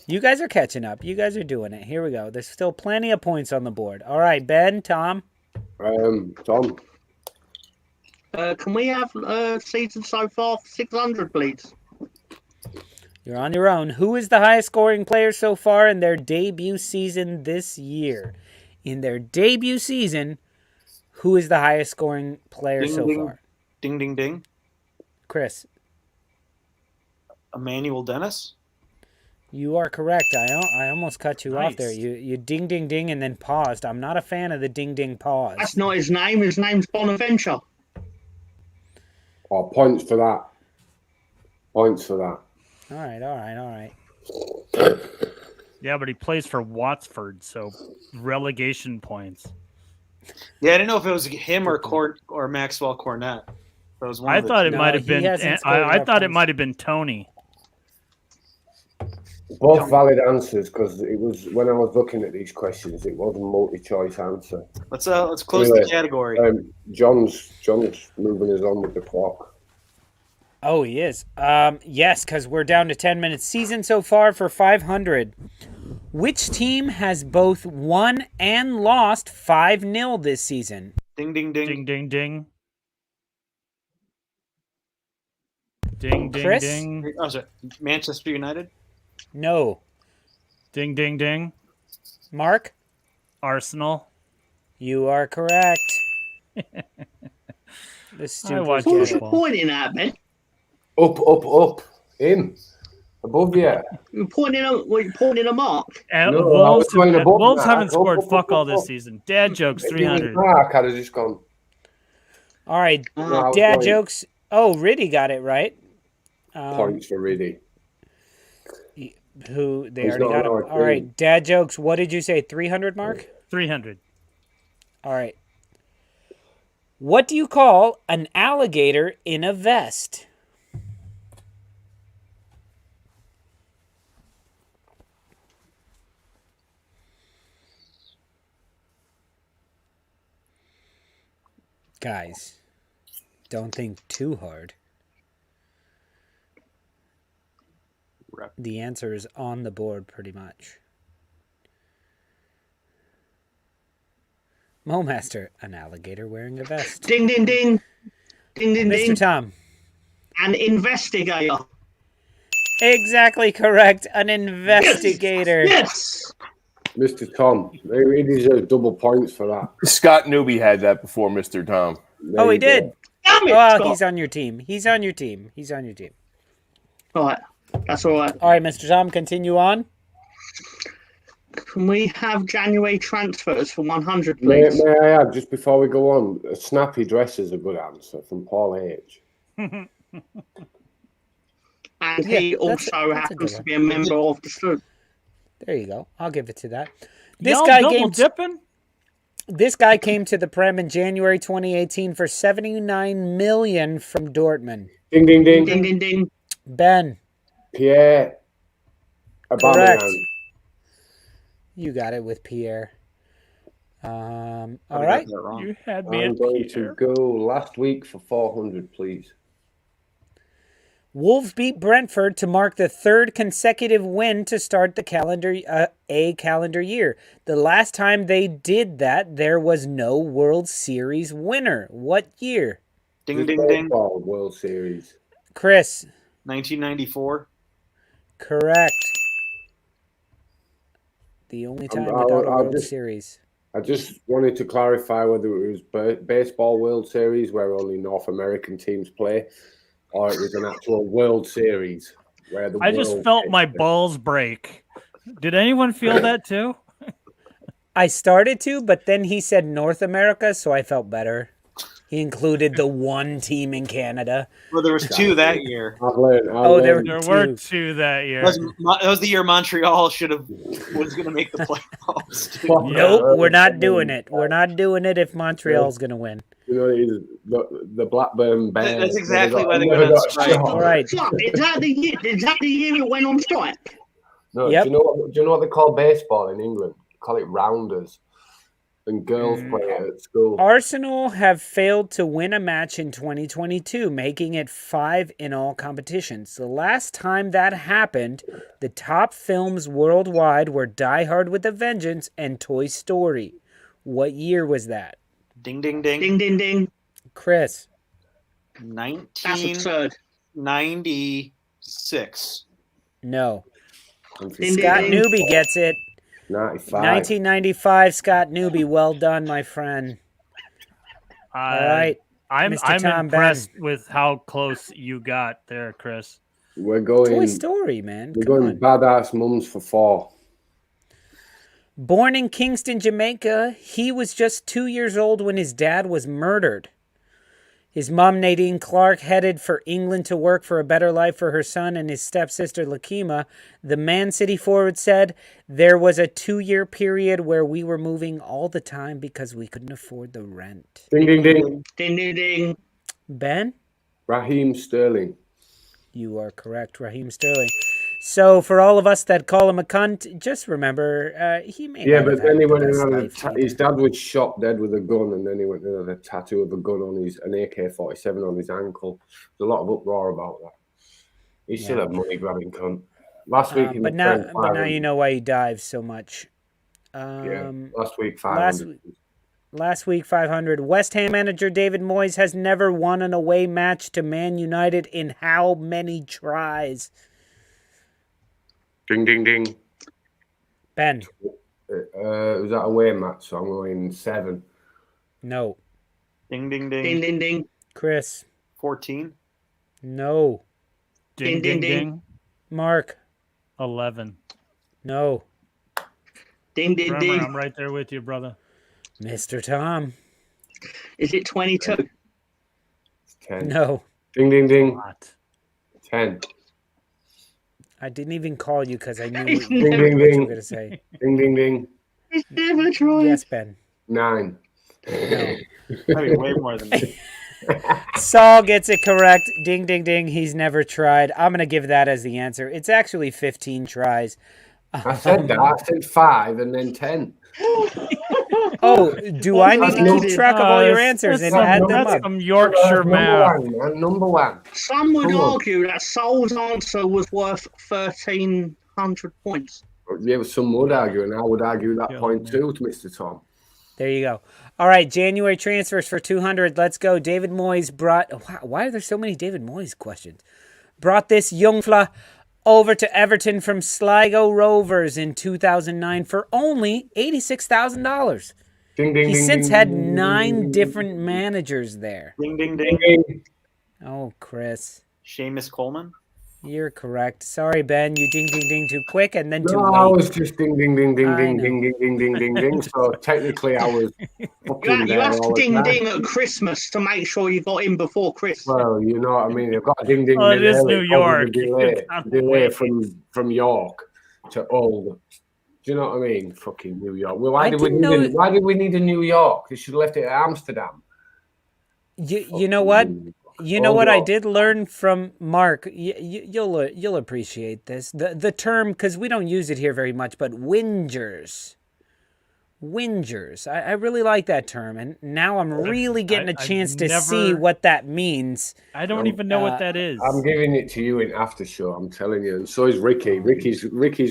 You guys are catching up. You guys are doing it. Here we go. There's still plenty of points on the board. All right, Ben, Tom. Tom. Can we have season so far 600, please? You're on your own. Who is the highest scoring player so far in their debut season this year? In their debut season, who is the highest scoring player so far? Ding, ding, ding. Chris. Emmanuel Dennis. You are correct. I almost cut you off there. You ding, ding, ding, and then paused. I'm not a fan of the ding, ding, pause. That's not his name. His name's Bonaventure. Oh, points for that. Points for that. All right. Yeah, but he plays for Watford, so relegation points. Yeah, I didn't know if it was him or Maxwell Cornet. I thought it might have been. I thought it might have been Tony. Both valid answers, because it was when I was looking at these questions, it wasn't a multi-choice answer. Let's close the category. John's moving us on with the clock. Oh, he is. Yes, because we're down to 10 minutes. Season so far for 500. Which team has both won and lost 5-0 this season? Ding, ding, ding. Ding, ding, ding. Ding, ding, Chris? ding. Oh, sorry. Manchester United? No. Ding, ding, ding. Mark? Arsenal. You are correct. I watch Who's you pointing at, man? Up. Him. Above you. You're pointing a mark. Wolves haven't scored fuck all this season. Dad jokes 300. Mark had just gone. All right. Dad jokes. Oh, Riddy got it right. Points for Riddy. Who they already got him. All right. Dad jokes. What did you say? 300, Mark? 300. All right. What do you call an alligator in a vest? Guys, don't think too hard. The answer is on the board pretty much. Mowmaster, an alligator wearing a vest. Ding, ding, ding. Ding, ding, ding. Mr. Tom. An investigator. Exactly correct. An investigator. Yes. Mr. Tom. He deserves double points for that. Scott Newby had that before Mr. Tom. Oh, he did? Damn it, oh, Scott. he's on your team. All right. That's all right. All right, Mr. Tom, continue on. Can we have January transfers for 100, please? May I add, just before we go on, a snappy dress is a good answer from Paul H. And he also happens to be a member of the Stoop. There you go. I'll give it to that. This guy came to the Prem in January 2018 for $79 million from Dortmund. Ding, ding, ding. Ding, ding, ding. Ben. Pierre. Correct. You got it with Pierre. All right. You had me I'm at going Pierre. to go last week for 400, please. Wolves beat Brentford to mark the third consecutive win to start the calendar year. The last time they did that, there was no World Series winner. What year? Ding, ding, ding. World Series. Chris. 1994. Correct. The only time without a World Series. I just wanted to clarify whether it was baseball World Series where only North American teams play, or it was an actual World Series where the I just felt my balls break Did anyone feel that too? I started to, but then he said North America, so I felt better. He included the one team in Canada. Well, there was two that year. I've learned. There There were two that year. That was the year Montreal was going to make the playoffs. Nope, we're not doing it. We're not doing it if Montreal's going to win. You know, the Blackburn Bears. That's exactly why they went on strike. All right. Is that the year it went on strike? No, Yep. do you know what they call baseball in England? They call it rounders. And girls play it at school. Arsenal have failed to win a match in 2022, making it 5 in all competitions. The last time that happened, the top films worldwide were Die Hard with a Vengeance and Toy Story. What year was that? Ding, ding, ding. Ding, ding, ding. Chris. That's absurd. 1996. No. Ding, Scott ding, ding. Newby gets it. 95. 1995, Scott Newby. Well done, my friend. All right. I'm Mr. Tom impressed with how close you got there, Chris. We're going. Toy Story, man. We're Come going on. badass mums for 4. Born in Kingston, Jamaica, he was just 2 years old when his dad was murdered. His mom, Nadine Clark, headed for England to work for a better life for her son and his stepsister, Lakima. The Man City forward said, there was a 2-year period where we were moving all the time because we couldn't afford the rent. Ding, ding, ding. Ding, ding, ding. Ben? Raheem Sterling. You are correct, Raheem Sterling. So for all of us that call him a cunt, just remember, he may Yeah, not but have then had he the went best and had life either. his dad was shot dead with a gun, and then he went and had a tattoo of a gun on an AK-47 on his ankle. There's a lot of uproar about that. He's still a money grabbing cunt. Last week, But now you know why he dives so much. last week 500. Last week 500. West Ham manager David Moyes has never won an away match to Man United in how many tries? Ding, ding, ding. Ben. It was that away match, so I'm going 7. No. Ding, ding, ding. Ding, ding, ding. Chris. 14. No. Ding, ding, ding. Mark. 11. No. Ding, ding, Remember, ding. I'm right there with you, brother. Mr. Tom. Is it 22? 10. No. Ding, ding, ding. What? 10. I didn't even call you because I knew He's what you Ding, ding, were ding. going to say. Ding, ding, ding. He's never tried. Yes, Ben. 9. No. Probably way more than me. Saul gets it correct. Ding, ding, ding. He's never tried. I'm going to give that as the answer. It's actually 15 tries. I said that. I said 5 and then 10. Oh, do I need to keep track of all your answers and add them That's up? some Yorkshire math. Number one. Some would Come on. argue that Saul's answer was worth 1,300 points. Yeah, but some would argue, and I would argue that point too, to Mr. Tom. There you go. All right, January transfers for 200. Let's go. David Moyes brought... Why are there so many David Moyes questions? Brought this young fella over to Everton from Sligo Rovers in 2009 for only $86,000. Ding, ding, He ding, since ding, had ding, 9 ding, different managers there. Ding, ding, ding, ding. ding. Oh, Chris. Seamus Coleman. You're correct. Sorry, Ben. You ding, ding, ding too quick and then too No, I late. was just ding, ding, ding, ding, I ding, know. ding, ding, ding, ding, ding, ding. So technically, I was fucking You there have to all the ding time. ding at Christmas to make sure you got in before Chris. Well, you know what I mean. I've got a ding, ding, Well, it ding is early New because York. of the You delay, gotta delay wait. from York to Old. Do you know what I mean? Fucking New York. Well, I why did we need a New York? They should have left it at Amsterdam. You know what? You know what I York. did learn from Mark? You'll appreciate this. The term, because we don't use it here very much, but whingers. Whingers. I really like that term, and now I'm really getting a I've chance to never- see what that means. I don't even know what that is. I'm giving it to you in after show. I'm telling you, and so is Ricky. Ricky's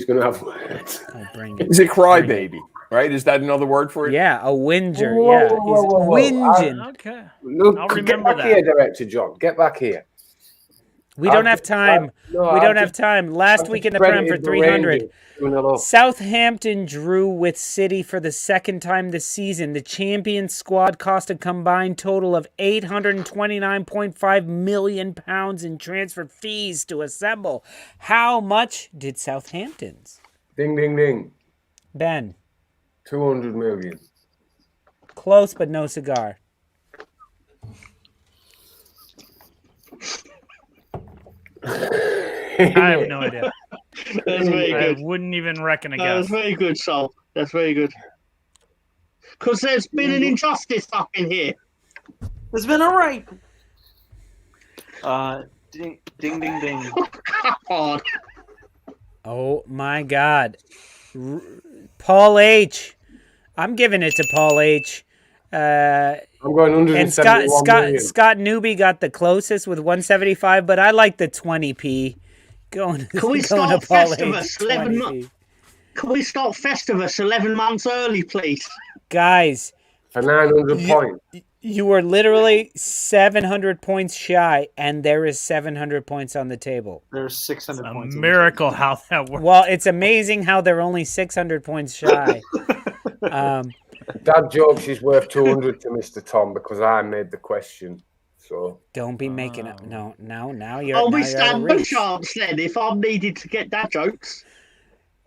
going to have words. I'll bring it. Is it crybaby? Right? Is that another word for it? Yeah, a whinger. Whoa, Yeah, whoa, he's whoa, whoa. whinging. Okay. Look, I'll get remember back that. here, Director John. Get back here. We don't have time. No, We I've don't have just- time. Last I've week in just the Prem for credited the 300. Rangers 2-0 up. Southampton drew with City for the second time this season. The champion squad cost a combined total of £829.5 million in transfer fees to assemble. How much did Southampton's? Ding, ding, ding. Ben. 200 million. Close, but no cigar. I have no idea. That's very good. I wouldn't even reckon a guess. That's very good, Sol. That's very good. Because there's been an injustice up in here. There's been a rape. Ding, ding, ding, ding. God. Oh my God. Paul H. I'm giving it to Paul H. I'm going 171 million. Scott Newby got the closest with 175, but I like the 20p. Can we start Festivus 11 months? Can we start Festivus 11 months early, please? Guys, for 900 points. You were literally 700 points shy, and there is 700 points on the table. There's 600 points. A miracle how that works. Well, it's amazing how they're only 600 points shy. Dad jokes is worth 200 to Mr. Tom because I made the question. So don't be making it. No, now you're. Oh, now we you're stand no chance then if I'm needed to get dad jokes.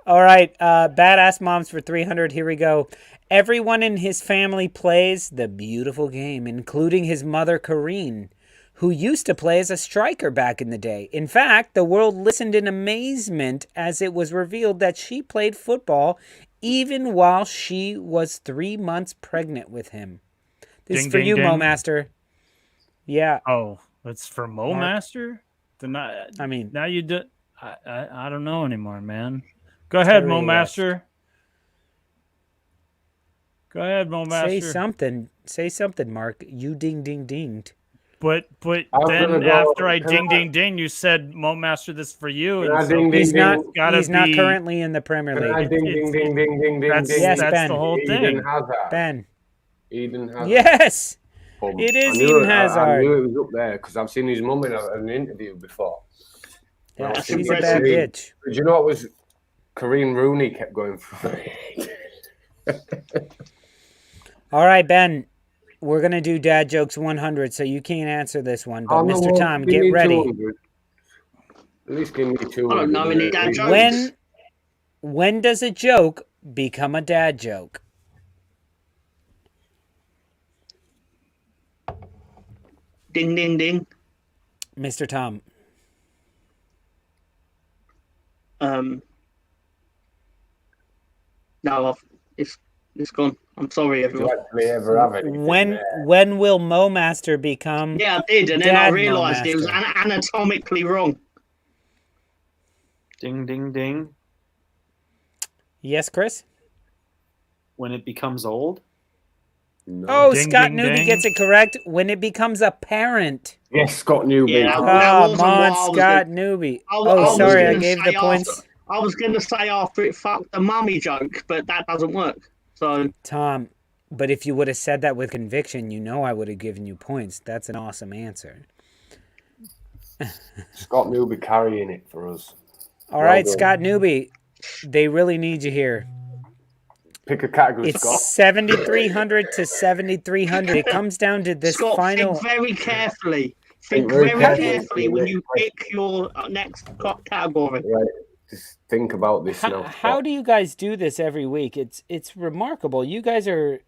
All right, badass moms for 300. Here we go. Everyone in his family plays the beautiful game, including his mother, Kareen, who used to play as a striker back in the day. In fact, the world listened in amazement as it was revealed that she played football even while she was 3 months pregnant with him. This is for you, Mo Master. Yeah. Oh, it's for Mo Master? I mean, now you do. I don't know anymore, man. Go ahead, Mo Master. Go ahead, Mo Master. Say something, Mark. You ding dinged. But then after I ding, you said Mo Master, this for you. And so he's not currently in the Premier League. Ding. Yes, that's Ben. the whole thing. Ben. Eden Hazard. Yes. It is Eden Hazard. I knew it was up there because I've seen his mum in an interview before. Yeah, she's a bad bitch. Do you know what was Kareem Rooney kept going through? All right, Ben. We're going to do Dad Jokes 100, so you can't answer this one. But Mr. Tom, get ready. 200. At least give me 200. I don't know any dad jokes. When does a joke become a dad joke? Ding, ding, ding. Mr. Tom. No, it's gone. I'm sorry, everyone. When will Mo Master become? Yeah, I did, and then I realised it was anatomically wrong. Ding, ding, ding. Yes, Chris? When it becomes old? No. Oh, ding, Scott Newby gets it correct. When it becomes a parent. Yes, Scott Newby. Yeah, come on, Scott Newby. Sorry, I gave the points. I was going to say after it fucked the mummy joke, but that doesn't work. So Tom, but if you would have said that with conviction, you know I would have given you points. That's an awesome answer. Scott Newby carrying it for us. All right, Scott Newby. They really need you here. Pick a category, Scott. It's 7,300 to 7,300. It comes down to this Scott, final. Think very carefully. Think very carefully when you pick your next category. Right. Just think about this now. How do you guys do this every week? It's remarkable. You guys are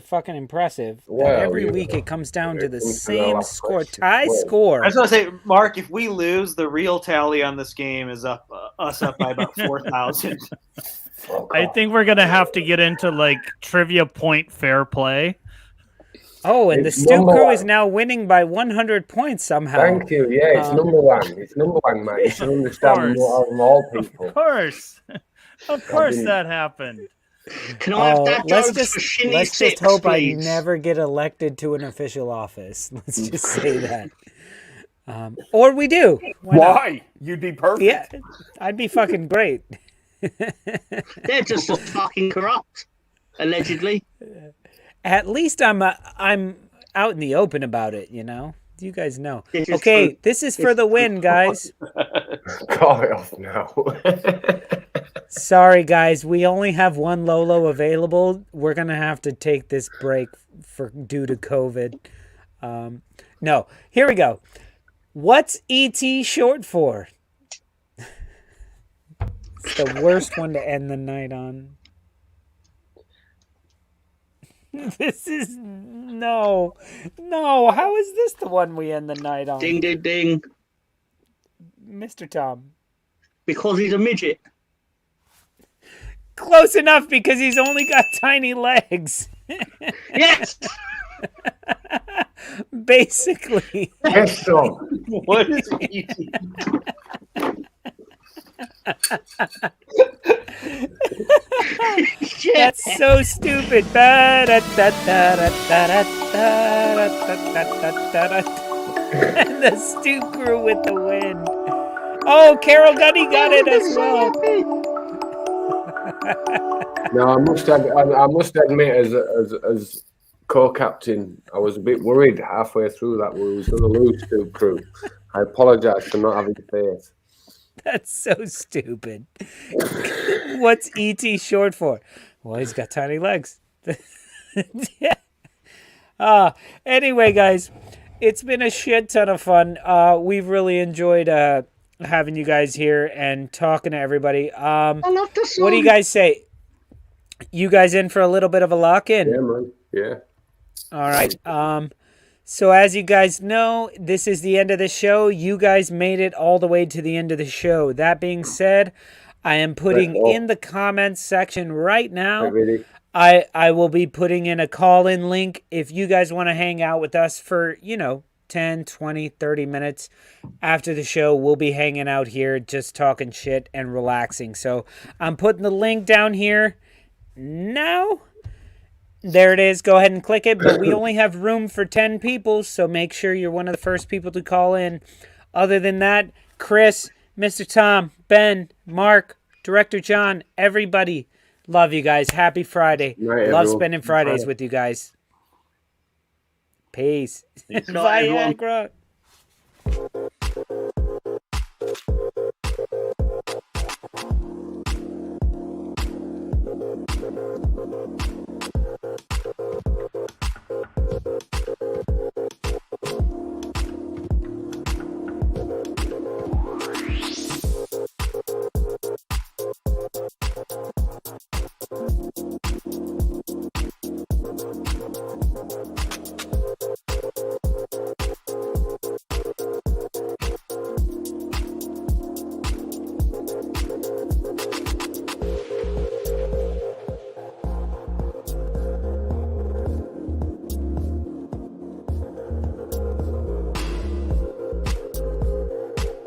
fucking impressive. Well, every week it comes down to the same score, tie score. I was gonna say, Mark, if we lose, the real tally on this game is up by about 4,000. I think we're gonna have to get into like trivia point fair play. Oh, and the Stoop crew is now winning by 100 points somehow. Thank you. Yeah, it's number one. It's number one, man. You should understand more of all people. Of course. Of course that happened. Can I have that let's just hope please? I never get elected to an official office. Let's just say that. Or we do. Why? You'd be perfect. Yeah, I'd be fucking great. They're just fucking corrupt, allegedly. At least I'm out in the open about it, you know? You guys know. Okay, this is for the win, guys. Call it off now. Sorry, guys. We only have one Lolo available. We're going to have to take this break due to COVID. No, here we go. What's ET short for? It's the worst one to end the night on. This is no. How is this the one we end the night on? Ding, ding, ding. Mr. Tom. Because he's a midget. Close enough because he's only got tiny legs. Yes. Basically. Yes, Tom. What is easy? That's so stupid. And the Stoop crew with the win. Oh, Carol Gunny got it as well. No, I must admit, as co-captain, I was a bit worried halfway through that we was going to lose Stoop crew. I apologise for not having faith. That's so stupid. What's ET short for? Well, he's got tiny legs. Yeah. Anyway, guys, it's been a shit ton of fun. We've really enjoyed having you guys here and talking to everybody. I love the song. What do you guys say? You guys in for a little bit of a lock-in? Yeah, man. Yeah. All right. So as you guys know, this is the end of the show. You guys made it all the way to the end of the show. That being said, I am putting in the comments section right now. I will be putting in a call-in link if you guys want to hang out with us for, 10, 20, 30 minutes after the show. We'll be hanging out here just talking shit and relaxing. So I'm putting the link down here now. There it is. Go ahead and click it. But we only have room for 10 people, so make sure you're one of the first people to call in. Other than that, Chris, Mr. Tom, Ben, Mark, Director John, everybody, love you guys. Happy Friday. Right, love everyone. spending Fridays with you guys. Peace. Thanks a lot, everyone. Viagra.